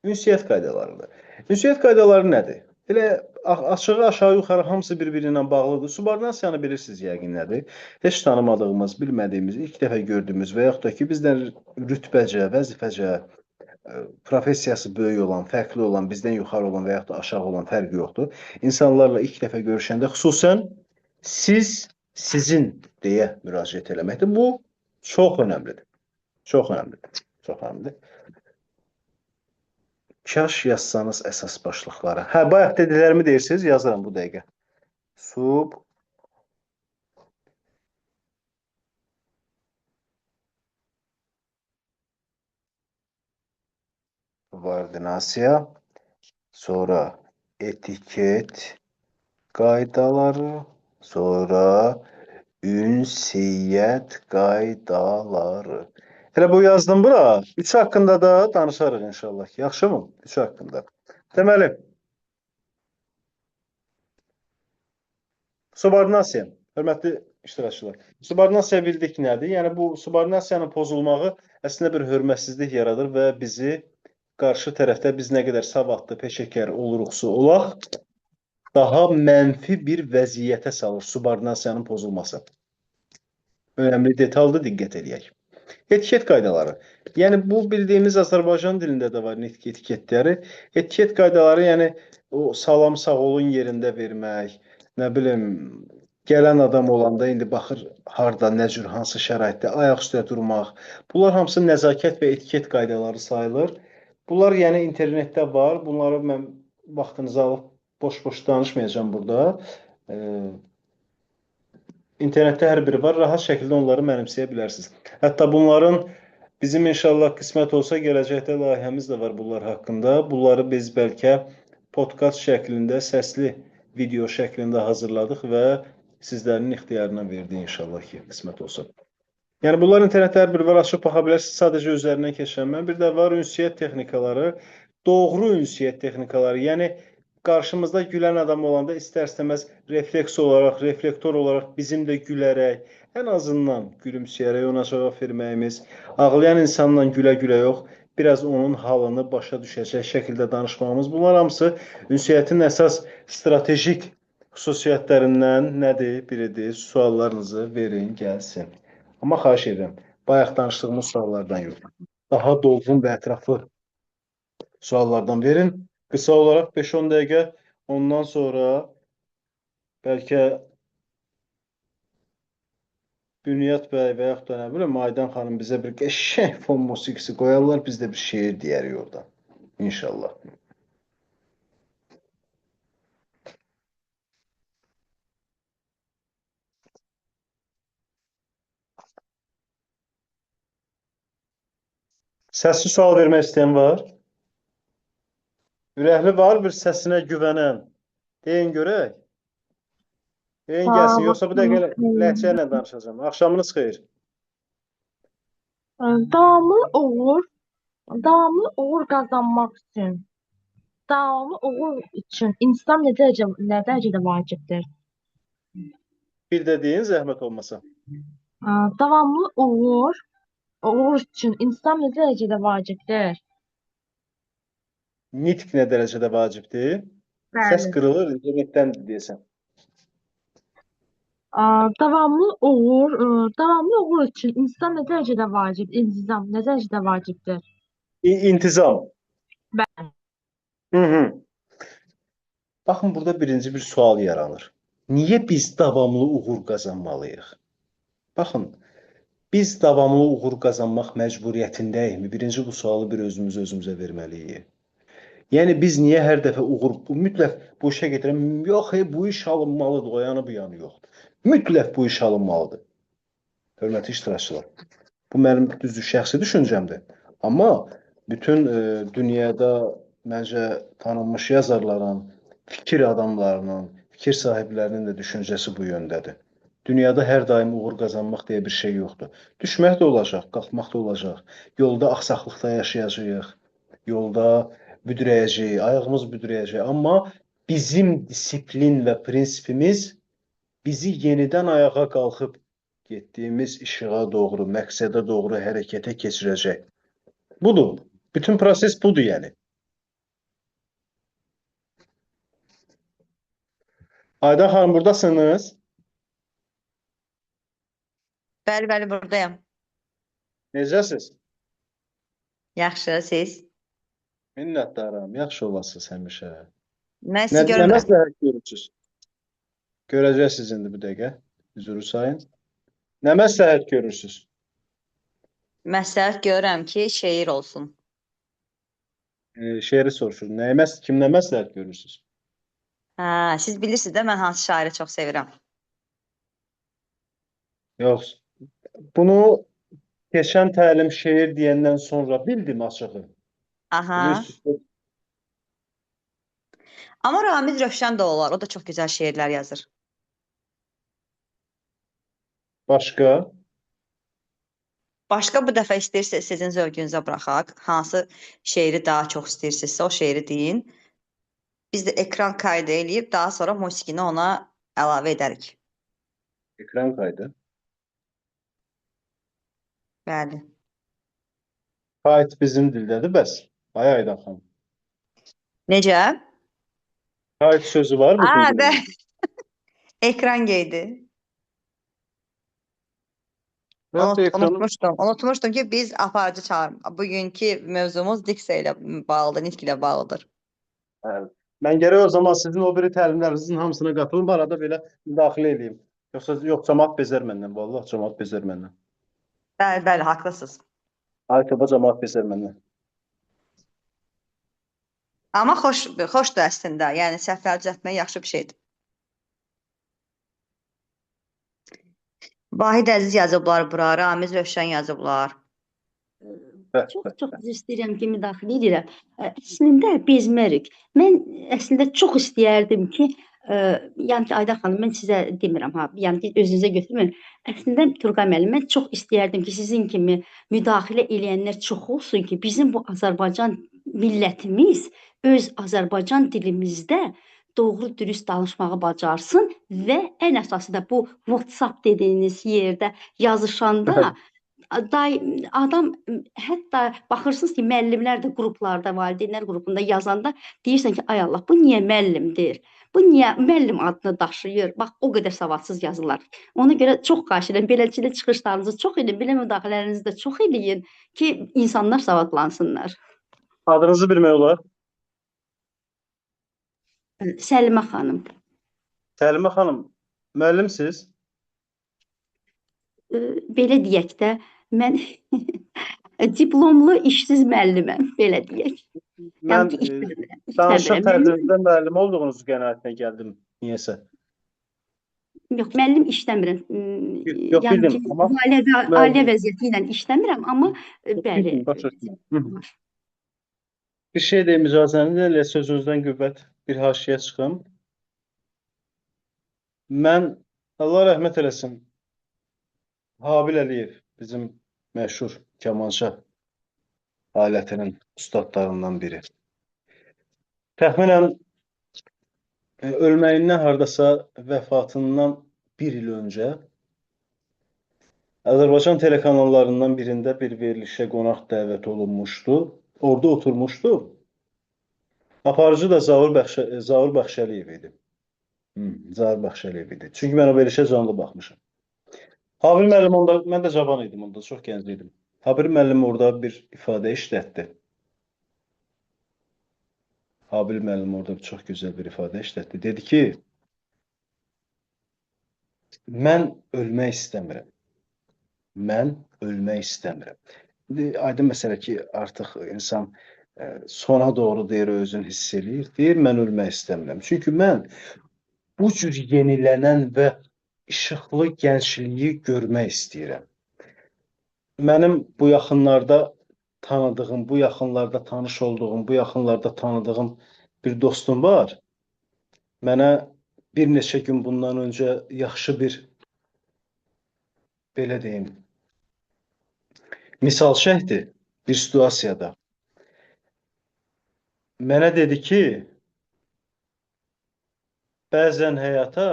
ünsiyyət qaydalarıdır. Ünsiyyət qaydaları nədir? Elə aşağı yuxarı hamısı bir-birinə bağlıdır. Subordinasiyanı bilirsiniz yəqin nədir? Heç tanımadığımız, bilmədiyimiz, ilk dəfə gördüyümüz və yaxud da ki, bizdən rütbəcə, vəzifəcə, professiyası böyük olan, fərqli olan, bizdən yuxarı olan və yaxud da aşağı olan fərqi yoxdur. İnsanlarla ilk dəfə görüşəndə xüsusən siz, sizin deyə müraciət eləməkdir. Bu çox önəmlidir. Çox önəmlidir. Çox önəmlidir. Kaş yazsanız əsas başlıqları. Bayaq dediklərimi deyirsiniz, yazıram bu dəqiqə. Subordinasiya, sonra etiket qaydaları, sonra ünsiyyət qaydaları. Elə bu yazdım bura. Üçü haqqında da danışarıq inşallah. Yaxşı mı? Üçü haqqında. Deməli, subordinasiya. Hörmətli iştirakçılar. Subordinasiya bildik nədir? Yəni bu subordinasiyanın pozulmağı əslində bir hörmətsizlik yaradır və bizi qarşı tərəfdə biz nə qədər savadlı, peşəkar oluruqsa olaq, daha mənfi bir vəziyyətə salır subordinasiyanın pozulması. Önəmli detaldır, diqqət edək. Etiket qaydaları. Yəni bu bildiyimiz Azərbaycan dilində də var nitq etiketləri. Etiket qaydaları, yəni o salam sağ olun yerində vermək, nə bilim, gələn adam olanda indi baxır harda, nə cür, hansı şəraitdə ayaq üstə durmaq. Bunlar hamısı nəzakət və etiket qaydaları sayılır. Bunlar yəni internetdə var. Bunları mən vaxtınızı alıb boş-boş danışmayacağım burada. İnternetdə hər biri var. Rahat şəkildə onları mənimsəyə bilərsiniz. Hətta bunların bizim inşallah qismət olsa gələcəkdə layihəmiz də var bunlar haqqında. Bunları biz bəlkə podkast şəklində, səsli video şəklində hazırladıq və sizlərin ixtiyarına verdik inşallah ki, qismət olsa. Yəni bunlar internetdə hər biri var, açıb baxa bilərsiniz. Sadəcə üzərindən keçənmən. Bir də var ünsiyyət texnikaları, doğru ünsiyyət texnikaları. Yəni qarşımızda gülən adam olanda istər-istəməz refleks olaraq, reflektor olaraq bizim də gülərək, ən azından gülümsəyərək ona cavab verməyimiz, ağlayan insanla gülə-gülə yox, biraz onun halını başa düşəcək şəkildə danışmağımız. Bunlar hamısı ünsiyyətin əsas stratejik xüsusiyyətlərindən nədir, biridir? Suallarınızı verin, gəlsin. Amma xahiş edirəm, Bayaq danışdığımız suallardan yox. Daha dolğun və ətraflı suallardan verin. Qısa olaraq 5-10 dəqiqə, ondan sonra bəlkə Bünyat bəy və yaxud da nə bilim, Aydan xanım bizə bir qəşəng fon musiqisi qoyarlar, biz də bir şeir deyərik oradan. İnşallah. Səsli sual vermək istəyən var? Ürəkli var bir səsinə güvənən. Deyin görək. Deyin gəlsin, yoxsa bu dəqiqə ləhcə ilə danışacağım. Axşamınız xeyir. Davamlı uğur qazanmaq üçün, davamlı uğur üçün insan nə dərəcədə vacibdir? Bir də deyin, zəhmət olmasa. Davamlı uğur üçün insan nə dərəcədə vacibdir? Nitq nə dərəcədə vacibdir? Səs qırılır, internetdən deyəsən. Davamlı uğur üçün insan nə dərəcədə vacib, intizam nə dərəcədə vacibdir? İntizam. Bəli. Baxın, burada birinci bir sual yaranır. Niyə biz davamlı uğur qazanmalıyıq? Baxın, biz davamlı uğur qazanmaq məcburiyyətindəyikmi? Birinci bu sualı bir özümüzə verməliyik. Yəni biz niyə hər dəfə uğur, mütləq bu işə getirəm, yox, bu iş alınmalıdır, o yanı bu yanı yoxdur. Mütləq bu iş alınmalıdır. Hörmətli iştirakçılar, bu mənim düzdür, şəxsi düşüncəmdir. Amma bütün dünyada məncə tanınmış yazarların, fikir adamlarının, fikir sahiblərinin də düşüncəsi bu yöndədir. Dünyada hər daim uğur qazanmaq deyə bir şey yoxdur. Düşmək də olacaq, qalxmaq da olacaq. Yolda axsaqlıqda yaşayacağıq. Yolda büdrəyəcək, ayağımız büdrəyəcək. Amma bizim disiplin və prinsipimiz bizi yenidən ayağa qalxıb getdiyimiz işığa doğru, məqsədə doğru hərəkətə keçirəcək. Budur. Bütün proses budur yəni. Aydan xanım, buradasınız? Bəli, buradayam. Necəsiz? Yaxşı, siz? Minnətdaram. Yaxşı olasınız həmişə. Mən sizi Nə görürəm. məsləhət görürsünüz? Görəcəksiniz indi bu dəqiqə. Üzürü sayın. Nə məsləhət görürsünüz? Məsləhət görürəm ki, şeir olsun. Şeiri soruşur. Kimlə məsləhət görürsünüz? Siz bilirsiniz də mən hansı şairi çox sevirəm. Yox. Bunu keçən təlim şeir deyəndən sonra bildim açığı. Aha. Amma Ramiz Rövşən də olar. O da çox gözəl şeirlər yazır. Başqa? Başqa bu dəfə istəyirsiniz sizin zövqünüzə buraxaq. Hansı şeiri daha çox istəyirsinizsə o şeiri deyin. Biz də ekran kaydı eləyib daha sonra musiqini ona əlavə edərik. Ekran kaydı. Bəli. Kayıt bizim dildədir bəs. Aydan xanım. Necə? Kayıt sözü var mı? Ekran qeydi. Unutmuşdum ki biz aparıcı çağırırıq. Bugünkü mövzumuz diksiya ilə bağlıdır, nitq ilə bağlıdır. Mən gərək o zaman sizin o biri təlimlərinizin hamısına qatılım, arada belə daxil edeyim. Yox, cəmaat bezər məndən. Vallahi cəmaat bezər məndən. Bəli, haqlısınız. Aytəbə cəmaat bezər məndən. Amma xoşdur əslində. Yəni səhvləri düzəltmək yaxşı bir şeydir. Vahid Əziz yazıblar bura, Ramiz Rövşən yazıblar. Çox üzr istəyirəm ki, müdaxilə edirəm. Əslində bezmərik. Mən əslində çox istəyərdim ki, yəni ki, Aydan xanım, mən sizə demirəm, yəni ki, özünüzə götürməyin. Əslində Turqay müəllim, mən çox istəyərdim ki, sizin kimi müdaxilə eləyənlər çox olsun ki, bizim bu Azərbaycan millətimiz öz Azərbaycan dilimizdə doğru dürüst danışmağı bacarsın və ən əsası da bu WhatsApp dediyiniz yerdə yazışanda adam hətta baxırsınız ki, müəllimlər də qruplarda, valideynlər qrupunda yazanda deyirsən ki, ay Allah, bu niyə müəllimdir? Bu niyə müəllim adını daşıyır? Bax, o qədər savadsız yazırlar. Ona görə çox xahiş edirəm, beləçə çıxışlarınızı çox edin, belə müdaxilələrinizi də çox eləyin ki, insanlar savadlansınlar. Adınızı bilmək olar? Səlimə xanım, Səlimə xanım, müəllimsiz? belə deyək də, mən diplomlu işsiz müəlliməm, belə deyək. Mən Yəni ki, işləmirəm, danışıq işləmirəm. tərzinizdə müəllim olduğunuzu qənaətinə gəldim. Niyəsə? Yox, müəllim işləmirəm. Yox, Yəni bildim, ki, amma ailə müəllim. vəziyyəti ilə işləmirəm, amma bəli. Bildim, başa düşdüm. Bir şey deyim icazənizlə, elə sözünüzdən qüvvət bir haşiyə çıxım. Mən, Allah rəhmət eləsin, Habil Əliyev, bizim məşhur kamança alətinin ustadlarından biri. Təxminən ölməyindən hardasa vəfatından bir il öncə Azərbaycan telekanallarından birində bir verilişə qonaq dəvət olunmuşdu. Orada oturmuşdu. Aparıcı da Zaur Bəxşəliyev idi. Zaur Bəxşəliyev idi. Çünki mən o verilişə canlı baxmışam. Habil müəllim onda, mən də cavan idim onda, çox gənc idim. Habil müəllim orada bir ifadə işlətdi. Habil müəllim orada çox gözəl bir ifadə işlətdi. Dedi ki, mən ölmək istəmirəm. Mən ölmək istəmirəm. Aydın məsələ ki, artıq insan sona doğru deyir, özünü hiss eləyir. Deyir, mən ölmək istəmirəm. Çünki mən bu cür yenilənən və işıqlı gəncliyi görmək istəyirəm. Mənim bu yaxınlarda tanıdığım, bu yaxınlarda tanış olduğum, bu yaxınlarda tanıdığım bir dostum var. Mənə bir neçə gün bundan öncə yaxşı bir, belə deyim, misal çəkdi bir situasiyada. Mənə dedi ki, bəzən həyata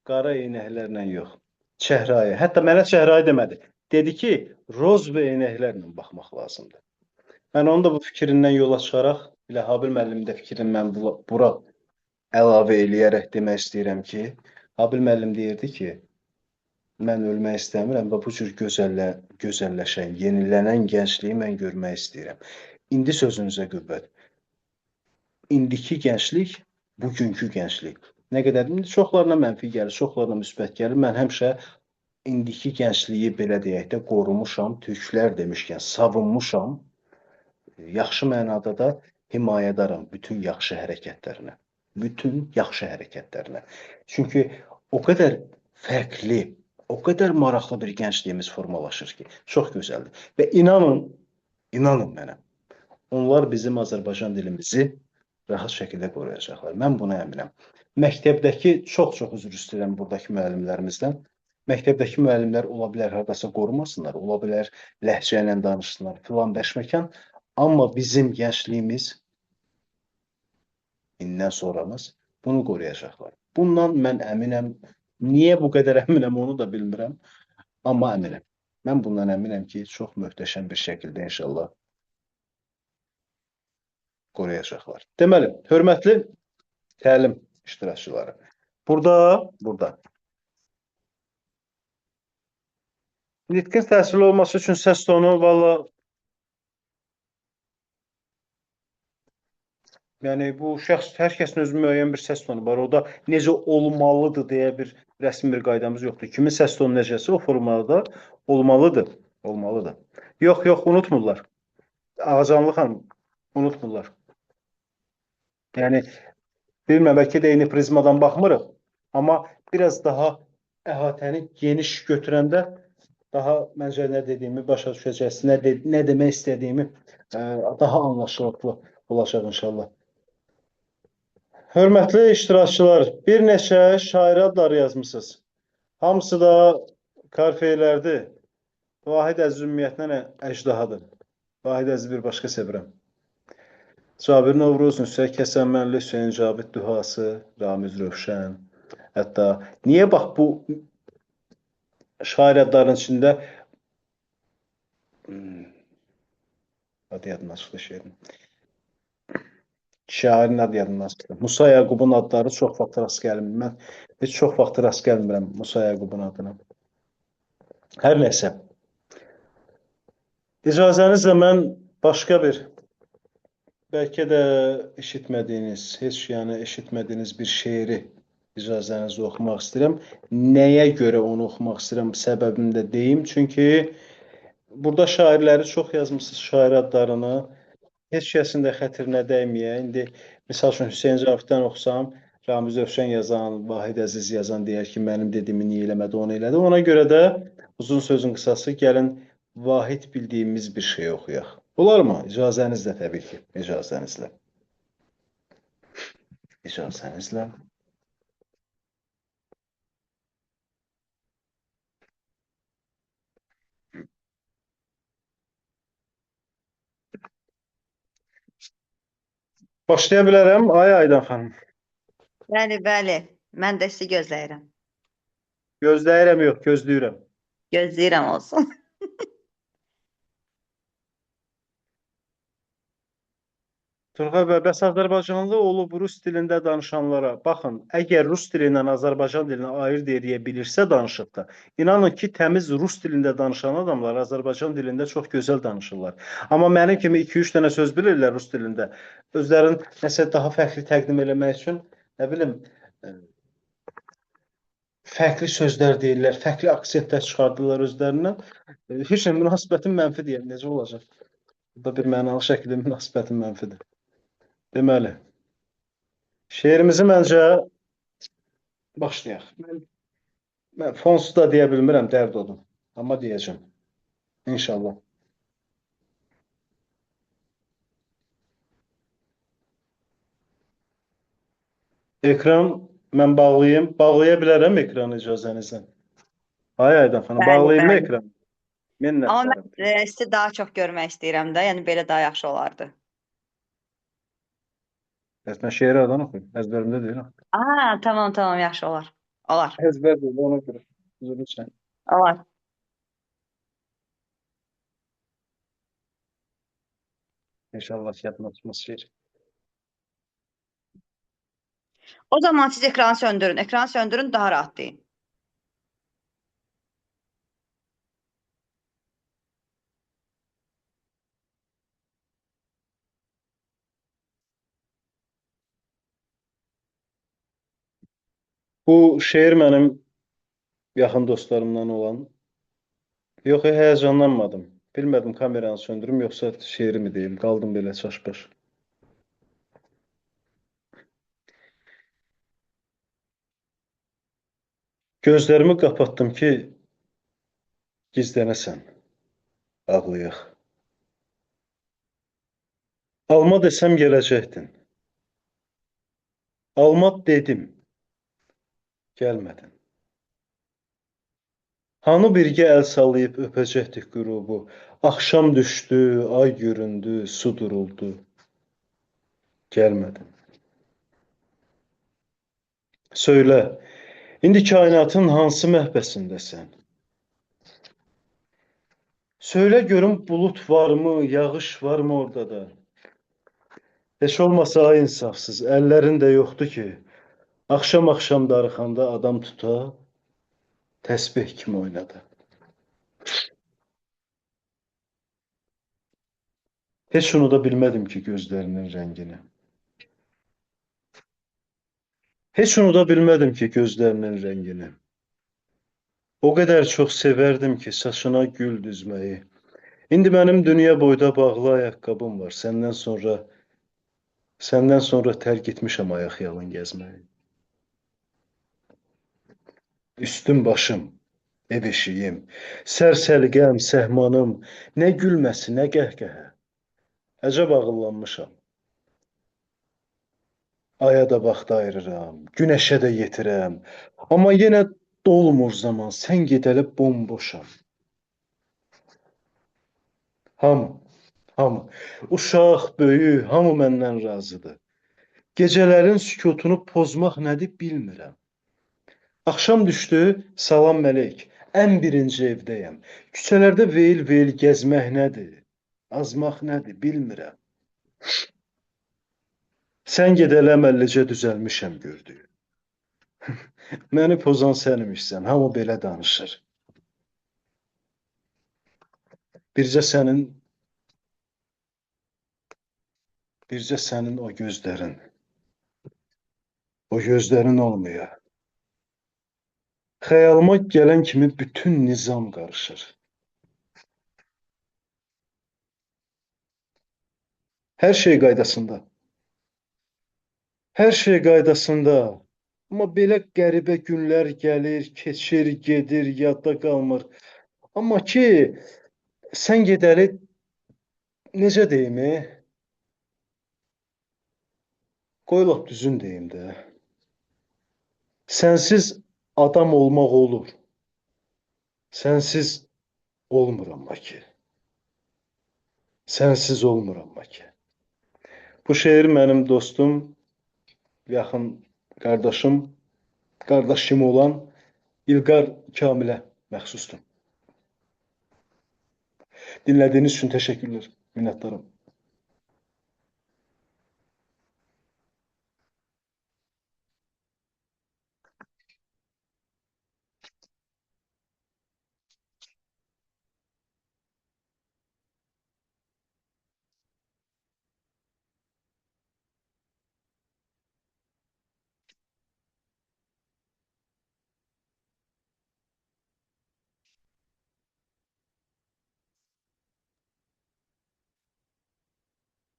qara eynəklərlə yox, çəhrayı. Hətta mənə çəhrayı demədi. Dedi ki, roz və eynəklərlə baxmaq lazımdır. Mən onun da bu fikrindən yola çıxaraq, elə Habil müəllimin də fikrini mən bura əlavə eləyərək demək istəyirəm ki, Habil müəllim deyirdi ki, mən ölmək istəmirəm və bu cür gözəlləşən, yenilənən gəncliyi mən görmək istəyirəm. İndi sözünüzə qüvvət. İndiki gənclik, bugünkü gənclik. Nə qədər çoxlarına mənfi gəlir, çoxlarına müsbət gəlir. Mən həmişə indiki gəncliyi belə deyək də qorumuşam, türklər demişkən savunmuşam. Yaxşı mənada da himayədaram bütün yaxşı hərəkətlərinə. Bütün yaxşı hərəkətlərinə. Çünki o qədər fərqli, o qədər maraqlı bir gəncliyimiz formalaşır ki, çox gözəldir. Və inanın mənə, onlar bizim Azərbaycan dilimizi rahat şəkildə qoruyacaqlar. Mən buna əminəm. Məktəbdəki, çox üzr istəyirəm buradakı müəllimlərimizdən. Məktəbdəki müəllimlər ola bilər hardasa qorumasınlar, ola bilər ləhcə ilə danışsınlar, filan bəşməkan. Amma bizim gəncliyimiz, indən sonramız bunu qoruyacaqlar. Bundan mən əminəm. Niyə bu qədər əminəm onu da bilmirəm. Amma əminəm. Mən bundan əminəm ki, çox möhtəşəm bir şəkildə inşallah qoruyacaqlar. Deməli, hörmətli təlim iştirakçıları. Burada. Nitqin təhsil olması üçün səs tonu valla yəni bu şəxs, hər kəsin özü müəyyən bir səs tonu var. O da necə olmalıdır deyə bir rəsmi bir qaydamız yoxdur. Kimin səs tonu necəsə o formada olmalıdır. Yox, unutmurlar. Ağacanlı xanım, unutmurlar. Yəni, bilməm, bəlkə də eyni prizmadan baxmırıq. Amma biraz daha əhatəni geniş götürəndə daha məncə nə dediyimi başa düşəcəksiniz, nə demək istədiyimi daha anlaşılırlı olacaq inşallah. Hörmətli iştirakçılar, bir neçə şair adları yazmısınız. Hamısı da karfeylərdir. Vahid Əziz ümumiyyətlə əjdahadır. Vahid Əziz bir başqa sevirəm. Cabir Novruz, Nüsrət Kəsənmənli, Hüseyin Cavid Dühası, Ramiz Rövşən. Hətta niyə bax bu şair adlarının içində hadi yadına çıxdı şeirin. Şairin adı yadımdan çıxdı. Musa Yaqubun adları çox vaxt rast gəlmir. Mən heç çox vaxt rast gəlmirəm Musa Yaqubun adına. Hər nəsə. İcazənizlə mən başqa bir, bəlkə də eşitmədiyiniz, heç yəni eşitmədiyiniz bir şeiri icazənizlə oxumaq istəyirəm. Nəyə görə onu oxumaq istəyirəm, səbəbini də deyim. Çünki burada şairləri çox yazmısınız, şair adlarını. Heç kəsin də xətrinə dəyməyə. İndi misal üçün Hüseyn Caviddən oxusam, Ramiz Övşən yazan, Vahid Əziz yazan deyər ki, mənim dediyimi niyə eləmədi, onu elədi. Ona görə də uzun sözün qısası gəlin vahid bildiyimiz bir şey oxuyaq. Olarmı? İcazənizlə təbii ki. İcazənizlə. İcazənizlə. Başlaya bilərəm. Ay Aydan xanım. Bəli, bəli. Mən də sizi gözləyirəm. Gözləyirəm yox, gözləyirəm. Gözləyirəm olsun. Turğay bəy, bəs Azərbaycanlı olub rus dilində danışanlara, baxın, əgər rus dili ilə Azərbaycan dilinə ayırd edə bilirsə danışıqda, inanın ki, təmiz rus dilində danışan adamlar Azərbaycan dilində çox gözəl danışırlar. Amma mənim kimi 2-3 dənə söz bilirlər rus dilində. Özlərin nəsə daha fərqli təqdim eləmək üçün, nə bilim, fərqli sözlər deyirlər, fərqli aksentlər çıxardırlar özlərindən. Heç nə münasibətin mənfidir, yəni necə olacaq? Bu da bir mənalı şəkildə münasibətin mənfidir. Deməli, şeirimizi məncə başlayaq. Mən fonsuz da deyə bilmirəm, dərd odur. Amma deyəcəm. İnşallah. Ekran mən bağlayayım. Bağlaya bilərəm ekranı icazənizlə. Ay Aydan xanım, Bəli, bağlayayım mı bəli. ekranı? Amma Minnətdarım. mən sizi daha çox görmək istəyirəm də, yəni belə daha yaxşı olardı. Bəs mən şeiri adan oxuyum. Əzbərimdə deyil. Tamam, tamam, yaxşı olar. Olar, Əzbər deyil, ona görə. Üzr istəyirəm. olar. İnşallah yadına tutmaz şeir. O zaman siz ekranı söndürün. Ekranı söndürün, daha rahat deyin. Bu şeir mənim yaxın dostlarımdan olan. Yox, həyəcanlanmadım. Bilmədim kameranı söndürüm, yoxsa şeirimi deyim. Qaldım belə çaşbaş. Gözlərimi qapatdım ki, gizlənəsən, ağlayaq. Alma desəm gələcəkdin. Alma dedim, gəlmədin. Hanı birgə əl sallayıb öpəcəkdik qürubu. Axşam düşdü, ay göründü, su duruldu. Gəlmədin. Söylə, indi kainatın hansı məhbəsindəsən? Söylə görüm bulut varmı, yağış varmı orada da? Heç olmasa ay insafsız, əllərin də yoxdur ki, axşam-axşam darıxanda adam tuta, təsbih kimi oynadı. Heç unuda bilmədim ki gözlərinin rəngini. Heç unuda bilmədim ki gözlərinin rəngini. O qədər çox sevərdim ki saçına gül düzməyi. İndi mənim dünya boyda bağlı ayaqqabım var. Səndən sonra tərk etmişəm ayaq yalın gəzməyi. Üstüm başım, ev eşiyim, sərsəlqəm, səhmanım, nə gülməsi, nə qəhqəhə. Əcəb ağıllanmışam. Aya da vaxt ayırıram, günəşə də yetirəm. Amma yenə dolmur zaman, sən gedələ bomboşam. Hamı, uşaq, böyük, hamı məndən razıdır. Gecələrin sükutunu pozmaq nədir bilmirəm. Axşam düşdü, salam mələk, ən birinci evdəyəm. Küçələrdə veyil-veyil gəzmək nədir, azmaq nədir bilmirəm. Sən gedələ əməllicə düzəlmişəm gördüyü. Məni pozan sən imişsən, hamı belə danışır. Bircə sənin o gözlərin olmuyor. Xəyalıma gələn kimi bütün nizam qarışır. Hər şey qaydasında. Hər şey qaydasında. Amma belə qəribə günlər gəlir, keçir, gedir, yadda qalmır. Amma ki, sən gedəli necə deyim? Qoy lap düzün deyim də. Sənsiz adam olmaq olur. Sənsiz olmuram ki. Sənsiz olmuram ki. Bu şeir mənim dostum, yaxın qardaşım olan İlqar Kamilə məxsusdur. Dinlədiyiniz üçün təşəkkürlər, minnətdarım.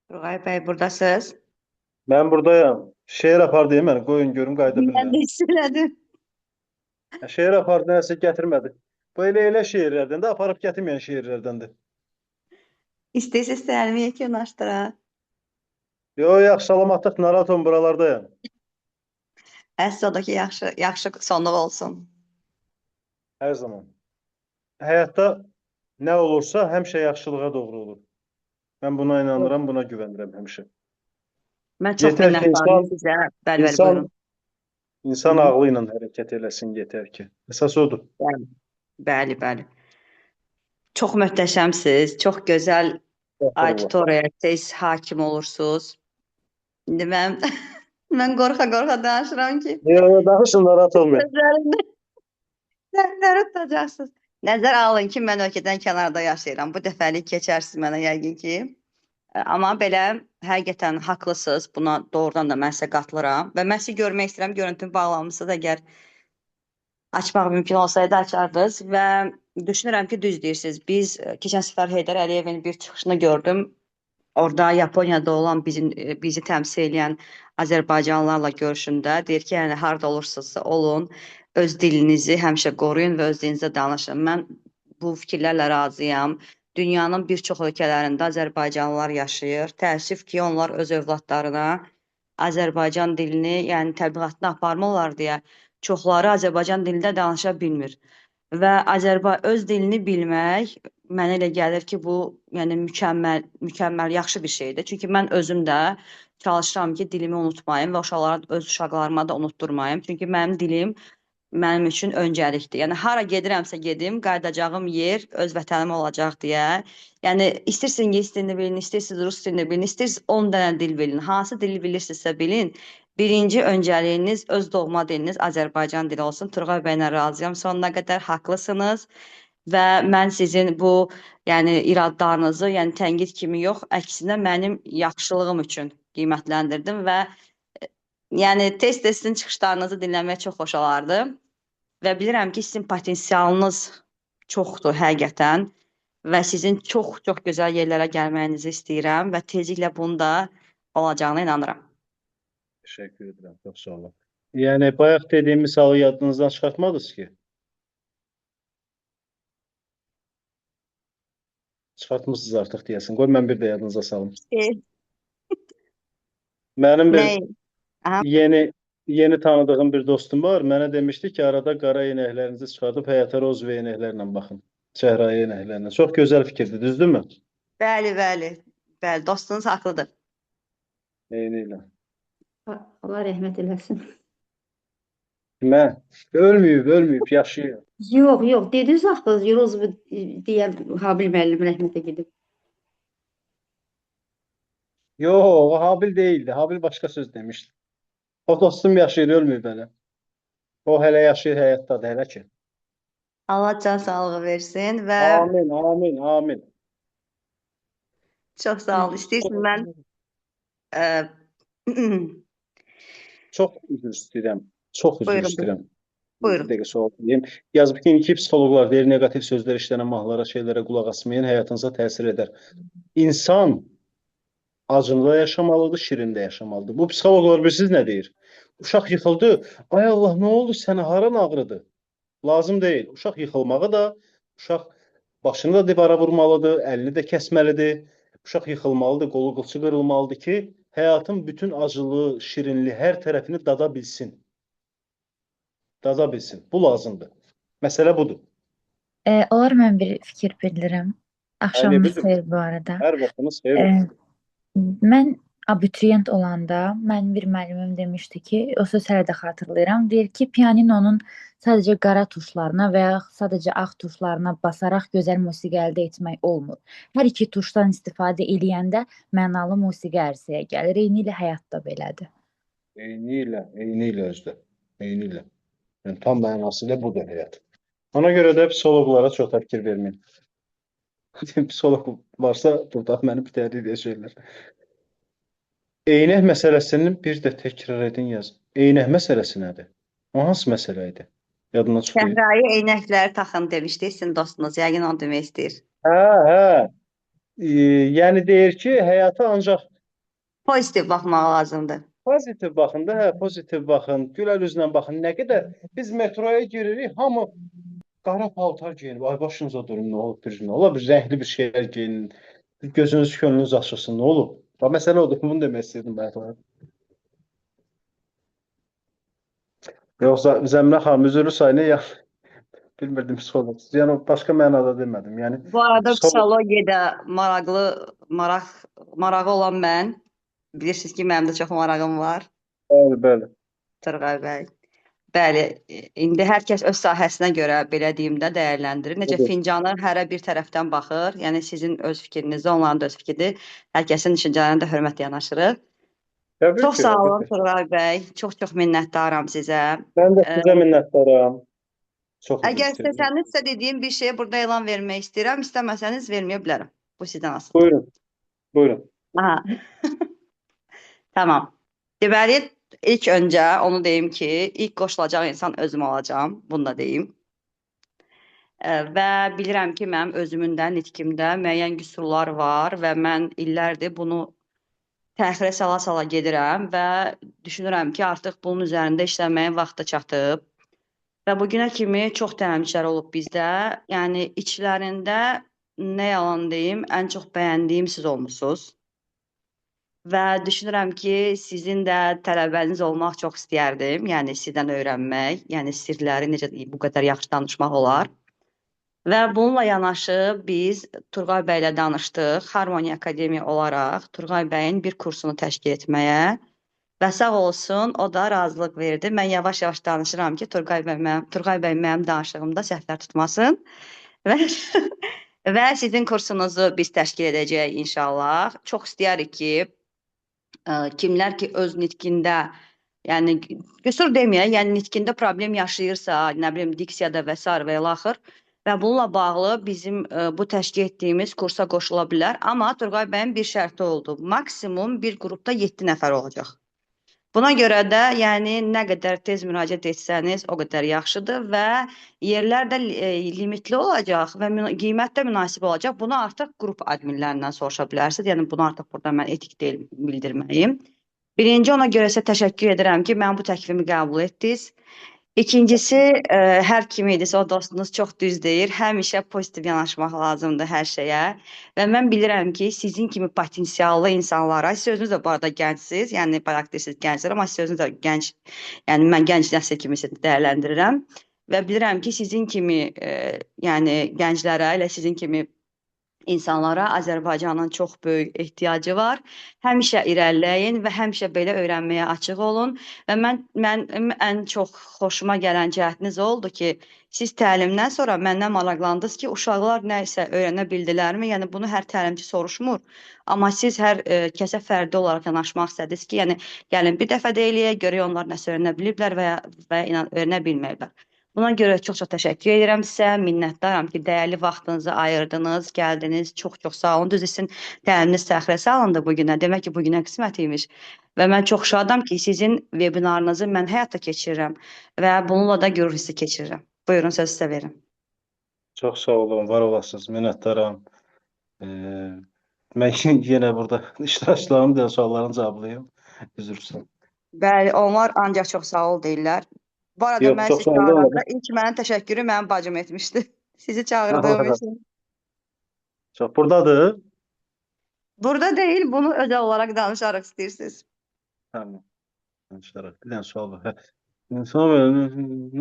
Turqay bəy, buradasınız? Mən buradayam. Şeir apar deyim mən, qoyun görüm qayda Mən bilirəm. də hiss elədim. Şeir apar nəsə gətirmədi. Bu elə şeirlərdən də aparıb gətirməyən şeirlərdəndir. İstəyirsiniz sənimi yekunlaşdıra. Yaxşı, salamatlıq, narahat olun, buralardayım. Əsl odur ki, yaxşı sonluq olsun. Hər zaman. Həyatda nə olursa həmişə yaxşılığa doğru olur. Mən buna inanıram, buna güvənirəm həmişə. Mən çox Yetər ki, minnətdarım sizə. Bəli, buyurun. İnsan ağlı ilə hərəkət eləsin, yetər ki. Əsas odur. Bəli, bəli. Çox möhtəşəmsiniz. Çox gözəl auditoriyaya tez hakim olursunuz. İndi mən qorxa-qorxa danışıram ki, Danışın, narahat olmayın. Nəzərləri tutacaqsınız. Nəzər alın ki, mən ölkədən kənarda yaşayıram. Bu dəfəlik keçərsiniz mənə yəqin ki. Amma belə həqiqətən haqlısınız. Buna doğrudan da mən sizə qatılıram. Və mən sizi görmək istəyirəm. Görüntünü bağlamısınız. Əgər açmaq mümkün olsaydı açardınız. Və düşünürəm ki, düz deyirsiniz. Biz keçən səfər Heydər Əliyevin bir çıxışını gördüm. Orada Yaponiyada olan bizi təmsil edən Azərbaycanlılarla görüşündə deyir ki, yəni harda olursunuzsa olun, öz dilinizi həmişə qoruyun və öz dilinizdə danışın. Mən bu fikirlərlə razıyam. Dünyanın bir çox ölkələrində Azərbaycanlılar yaşayır. Təəssüf ki, onlar öz övladlarına Azərbaycan dilini, yəni təbliğatını aparmırlar deyə çoxları Azərbaycan dilində danışa bilmir. Və öz dilini bilmək mənə elə gəlir ki, bu yəni mükəmməl, yaxşı bir şeydir. Çünki mən özüm də çalışıram ki, dilimi unutmayım və öz uşaqlarıma da unutturmayım. Çünki mənim dilim mənim üçün öncəlikdir. Yəni hara gedirəmsə gedim, qayıdacağım yer öz vətənim olacaq deyə. Yəni istəyirsiniz ingilis dilini bilin, istəyirsiniz rus dilini bilin, istəyirsiniz 10 dənə dil bilin. Hansı dili bilirsinizsə bilin. Birinci öncəliyiniz öz doğma diliniz Azərbaycan dili olsun. Turqay bəylə razıyam. Sonuna qədər haqlısınız və mən sizin bu yəni iradlarınızı, yəni tənqid kimi yox, əksinə mənim yaxşılığım üçün qiymətləndirdim və yəni tez-tez sizin çıxışlarınızı dinləmək çox xoş olardı və bilirəm ki, sizin potensialınız çoxdur həqiqətən və sizin çox-çox gözəl yerlərə gəlməyinizi istəyirəm və tezliklə bunun da olacağına inanıram. Təşəkkür edirəm, çox sağ olun. Yəni, bayaq dediyim misalı yadınızdan çıxartmadınız ki? Çıxartmışsınız artıq deyəsin. Qoy mən bir də yadınıza salım. Mənim bir yeni tanıdığım bir dostum var. Mənə demişdi ki, arada qara eynəklərinizi çıxardıb həyata rozve eynəklərlə baxın. Çəhrayı eynəklərlə. Çox gözəl fikirdir, düzdürmü? Bəli, bəli. Bəli, dostunuz haqlıdır. Eynilə. Allah rəhmət eləsin. Mən ölməyib, yaşayır. Yox, dediniz axı, rozve deyən Habil müəllim rəhmətə gedib. Yox, o Habil değildi. Habil başqa söz demişdi. O dostum yaşayır, ölməyib hələ. O hələ yaşayır, həyatdadır hələ ki. Allah can sağlığı versin və Amin, amin, amin. çox sağ ol. İstəyirsən mən ə, Çox üzr istəyirəm. Çox üzr buyurun, istəyirəm. Bir buyurun. dəqiqə sual vereyim. Yazıb ki, indiki psixoloqlar deyir, negativ sözlər işlənən mahnılara, şeylərə qulaq asmayın, həyatınıza təsir edər. İnsan acında yaşamalıdır, şirində yaşamalıdır. Bu psixoloqlar bilirsiniz nə deyir? Uşaq yıxıldı. Ay Allah, nə oldu sənə? Haran ağrıdı? Lazım deyil. Uşaq yıxılmağı da, uşaq başını da divara vurmalıdır, əlini də kəsməlidir. Uşaq yıxılmalıdır, qolu qılçı qırılmalıdır ki, həyatın bütün acılığı, şirinliği, hər tərəfini dada bilsin. Dada bilsin. Bu lazımdır. Məsələ budur. Olar mən bir fikir bildirim. Axşamınız Əleyhüdür. xeyir bu arada. Hər vaxtınız xeyir E, olsun. Mən abituriyent olanda mən bir müəllimim demişdi ki, o söz hələ də xatırlayıram. Deyir ki, pianinonun sadəcə qara tuşlarına və ya sadəcə ağ tuşlarına basaraq gözəl musiqi əldə etmək olmur. Hər iki tuşdan istifadə edəndə mənalı musiqi ərsəyə gəlir. Eyni ilə həyatda belədir. Eyni ilə özdə. Eyni ilə. Yəni, tam mənasıyla budur həyat. Ona görə də psixoloqlara çox da fikir verməyin. Psixoloq varsa burada məni bitəri deyəcəklər. Eynək məsələsinin bir də təkrar edin yaz. Eynək məsələsi nədir? O hansı məsələ idi? Yadına çıxıyor. Səhrai eynəkləri taxın demişdi sizin dostunuz. Yəqin onu demək istəyir. Hə. Yəni deyir ki, həyata ancaq Pozitiv baxmaq lazımdır. pozitiv baxın da, hə, pozitiv baxın, gülər üzlə baxın. Nə qədər biz metroya giririk, hamı qara paltar geyinib. Ay başınıza durun, nə olub bir nə olub? Rəngli bir şeylər geyinin. Gözünüz, könlünüz açılsın, nə olub? Bax məsələ odur, bunu demək istəyirdim bəyətlər. Yoxsa Zəminə xanım üzrlü sayını ya bilmirdim psixoloq. Yəni başqa mənada demədim. Yəni Bu arada psixoloq psixologiyada marağı olan mən. Bilirsiniz ki, mənim də çox marağım var. bəli. Turqay bəy. Bəli, indi hər kəs öz sahəsinə görə belə deyim də dəyərləndirir. Necə Tabii. fincanı hərə bir tərəfdən baxır. Yəni sizin öz fikrinizdə, onların da öz fikridir. Hər kəsin düşüncələrinə də hörmətlə yanaşırıq. Təbii Çox ki, sağ olun əlbəttə. Turqay bəy. Çox minnətdaram sizə. Mən də sizə minnətdaram. Çox üzr Əgər istəyirəm. istəsənizsə dediyim bir şeyi burada elan vermək istəyirəm. İstəməsəniz verməyə bilərəm. Bu sizdən asılı. Buyurun. Buyurun. Aha. Tamam. Deməli, ilk öncə onu deyim ki, ilk qoşulacaq insan özüm olacağam. Bunu da deyim. Və bilirəm ki, mənim özümün də, nitqimdə müəyyən qüsurlar var və mən illərdir bunu təxirə sala-sala gedirəm və düşünürəm ki, artıq bunun üzərində işləməyin vaxtı çatıb. Və bugünə kimi çox təmsilçilər olub bizdə. Yəni içlərində nə yalan deyim, ən çox bəyəndiyim siz olmusunuz. Və düşünürəm ki, sizin də tələbəniz olmaq çox istəyərdim. Yəni sizdən öyrənmək, yəni sirləri necə bu qədər yaxşı danışmaq olar. Və bununla yanaşı biz Turqay bəylə danışdıq. Harmoniya Akademiya olaraq Turqay bəyin bir kursunu təşkil etməyə. Və sağ olsun, o da razılıq verdi. Mən yavaş-yavaş danışıram ki, Turqay bəy mənim danışığımda səhvlər tutmasın. Və sizin kursunuzu biz təşkil edəcəyik inşallah. Çox istəyirik ki, kimlər ki öz nitqində, yəni qüsur deməyək, yəni nitqində problem yaşayırsa, nə bilim diksiyada və s. və ilaxır və bununla bağlı bizim bu təşkil etdiyimiz kursa qoşula bilər. Amma Turqay bəyin bir şərti oldu. Maksimum bir qrupda 7 nəfər olacaq. Buna görə də yəni nə qədər tez müraciət etsəniz, o qədər yaxşıdır və yerlər də limitli olacaq və qiymət də münasib olacaq. Bunu artıq qrup adminlərindən soruşa bilərsiniz. Yəni bunu artıq burada mən etik deyil bildirməyim. Birinci, ona görə sizə təşəkkür edirəm ki, mən bu təklifimi qəbul etdiniz. İkincisi, hər kim idisə o dostunuz çox düz deyir. Həmişə pozitiv yanaşmaq lazımdır hər şeyə. Və mən bilirəm ki, sizin kimi potensiallı insanlara, siz özünüz də bu arada gəncsiniz, yəni bayaq deyirsiniz gənclər, amma siz özünüz də gənc, yəni mən gənc nəsil kimi dəyərləndirirəm. Və bilirəm ki, sizin kimi yəni gənclərə, elə sizin kimi insanlara Azərbaycanın çox böyük ehtiyacı var. Həmişə irəliləyin və həmişə belə öyrənməyə açıq olun. Və mən ən çox xoşuma gələn cəhətiniz oldu ki, siz təlimdən sonra məndən maraqlandınız ki, uşaqlar nə isə öyrənə bildilərmi? Yəni bunu hər təlimçi soruşmur. Amma siz hər kəsə fərdi olaraq yanaşmaq istədiniz ki, yəni gəlin bir dəfə də eləyək, görək onlar nəsə öyrənə biliblər və inan öyrənə bilməyiblər. Buna görə çox-çox təşəkkür edirəm sizə. Minnətdaram ki, dəyərli vaxtınızı ayırdınız, gəldiniz. Çox-çox sağ olun. Düz sizin təliminiz səxirə salındı bu günə. Demək ki, bu günə qismət imiş. Və mən çox şadam ki, sizin vebinarınızı mən həyata keçirirəm və bununla da qürur hissi keçirirəm. Buyurun, sözü sizə verin. Çox sağ olun, var olasınız, minnətdaram. Mən yenə burada iştirakçılarımın da suallarını cavablayım. Üzr istəyirəm. Bəli, onlar ancaq çox sağ ol deyirlər. Bu arada Yox, mən çox sizi sağ olun. çağıranda ilk mənim təşəkkürü mənim bacım etmişdi. Sizi çağırdığım için. Çox buradadır. Burada deyil, bunu özel olarak danışaraq istəyirsiniz. Tamam. Danışaraq. Bir dənə sual var. Sonra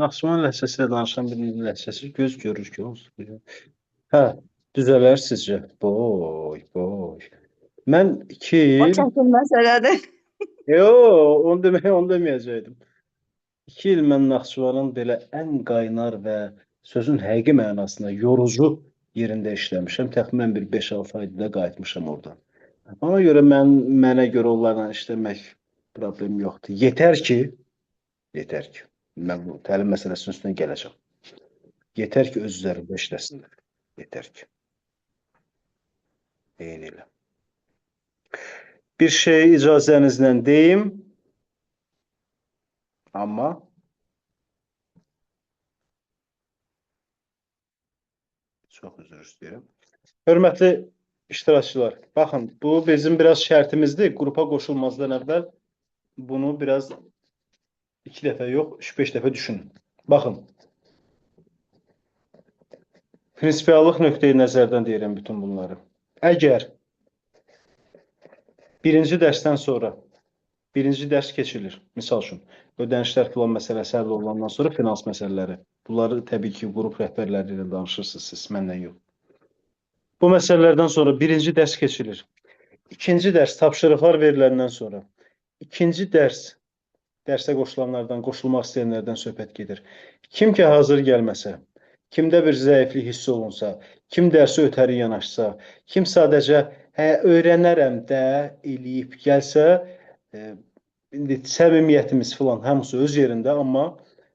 Naxçıvan ləhcəsilə danışan bir ləhcəsi göz görür ki, olsun. Hə, düzələr sizcə? Boy. Mən 2 O il... çətin məsələdir. Yox, onu deməyəcəkdim. 2 il mən Naxçıvanın belə ən qaynar və sözün həqiqi mənasında yorucu yerində işləmişəm. Təxminən bir 5-6 ayda qayıtmışam oradan. Ona görə mənə görə onlarla işləmək problem yoxdur. Yetər ki, mən bu təlim məsələsinin üstünə gələcəm. Yetər ki, öz üzərində işləsinlər. Yetər ki. Eynilə. Bir şey icazənizlə deyim, amma çox üzr istəyirəm. Hörmətli iştirakçılar, baxın, bu bizim biraz şərtimizdir. Qrupa qoşulmazdan əvvəl bunu biraz 2 dəfə yox, 3-5 dəfə düşünün. Baxın, prinsipiallıq nöqteyi nəzərdən deyirəm bütün bunları. Əgər birinci dərsdən sonra birinci dərs keçilir, misal üçün, ödənişlər filan məsələsi həll olandan sonra finans məsələləri. Bunları təbii ki, qrup rəhbərləri ilə danışırsınız siz, məndən yox. Bu məsələlərdən sonra birinci dərs keçilir. İkinci dərs tapşırıqlar veriləndən sonra. İkinci dərsə qoşulanlardan, qoşulmaq istəyənlərdən söhbət gedir. Kim ki hazır gəlməsə, kimdə bir zəiflik hiss olunsa, kim dərsi ötəri yanaşsa, kim sadəcə öyrənərəm də eləyib gəlsə, indi səmimiyyətimiz filan hamısı öz yerində, amma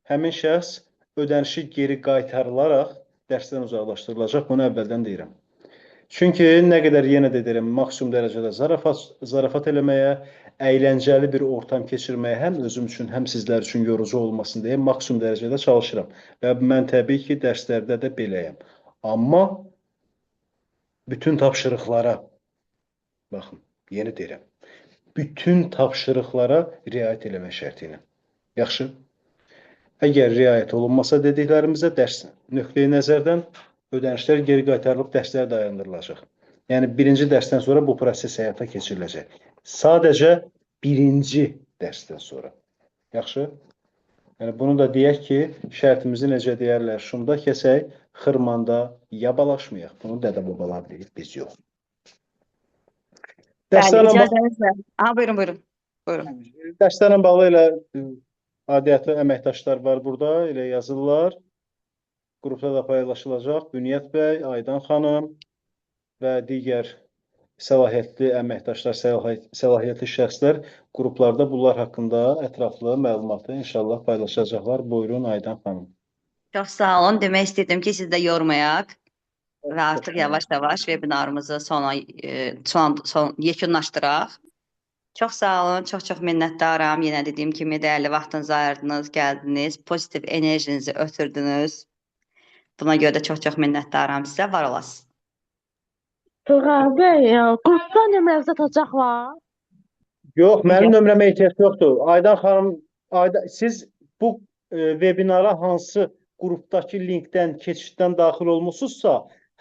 həmin şəxs ödənişi geri qaytarılaraq dərsdən uzaqlaşdırılacaq, bunu əvvəldən deyirəm. Çünki nə qədər yenə də deyirəm, maksimum dərəcədə zarafat eləməyə, əyləncəli bir ortam keçirməyə həm özüm üçün, həm sizlər üçün yorucu olmasın deyə maksimum dərəcədə çalışıram. Və mən təbii ki, dərslərdə də beləyəm. Amma bütün tapşırıqlara, baxın, yeni deyirəm, bütün tapşırıqlara riayət eləmək şərti ilə. Yaxşı? Əgər riayət olunmasa dediklərimizə dərs nöqteyi nəzərdən ödənişlər geri qaytarılıb dərslər dayandırılacaq. Yəni, birinci dərsdən sonra bu proses həyata keçiriləcək. Sadəcə birinci dərsdən sonra. Yaxşı? Yəni, bunu da deyək ki, şərtimizi necə deyərlər, şunda kəsək, xırmanda yabalaşmayaq. Bunu dədə-babalar deyir, biz yox. Bəli, icazənizlə. Buyurun. Dərslərlə bağlı elə adiyyatlı əməkdaşlar var burada, elə yazırlar. Qrupda da paylaşılacaq. Büniyyət bəy, Aydan xanım və digər səlahiyyətli əməkdaşlar, səlahiyyətli şəxslər qruplarda bunlar haqqında ətraflı məlumatı inşallah paylaşacaqlar. Buyurun, Aydan xanım. Çox sağ olun. Demək istədim ki, siz də yormayaq və artıq yavaş-yavaş webinarımızı yekunlaşdıraq. Çox sağ olun, çox-çox minnətdaram. Yenə dediyim kimi dəyərli vaxtınızı ayırdınız, gəldiniz, pozitiv enerjinizi ötürdünüz. Buna görə də çox-çox minnətdaram sizə, var olasınız. Turğay bəy, qrupda nömrənizi atacaqlar? Yox, mənim nömrəmə ehtiyac yoxdur. Aydan xanım, siz bu webinara hansı qrupdakı linkdən, keçiddən daxil olmusunuzsa,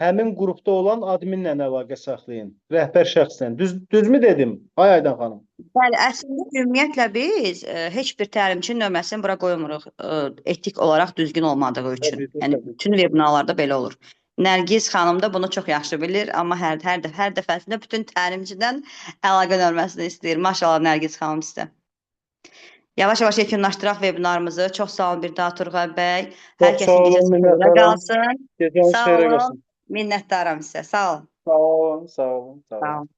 həmin qrupda olan adminlə əlaqə saxlayın, rəhbər şəxslə. Düzmü dedim, Aydan xanım? Bəli, əslində ümumiyyətlə biz heç bir təlimçinin nömrəsini bura qoymuruq etik olaraq düzgün olmadığı üçün. Yəni, bütün webinarlarda belə olur. Nərgiz xanım da bunu çox yaxşı bilir, amma hər dəfəsində bütün təlimçidən əlaqə nömrəsini istəyir. Maşallah Nərgiz xanım sizə. Yavaş-yavaş yekunlaşdıraq webinarımızı. Çox sağ olun bir daha Turğay bəy. Hər Çox sağ kəsin olun, gecəsi xeyrə minnətdaram. qalsın. Gecəniz Sağ xeyrə olun. qalsın. Minnətdaram sizə. Sağ olun. Sağ olun, sağ olun, sağ olun. Sağ olun.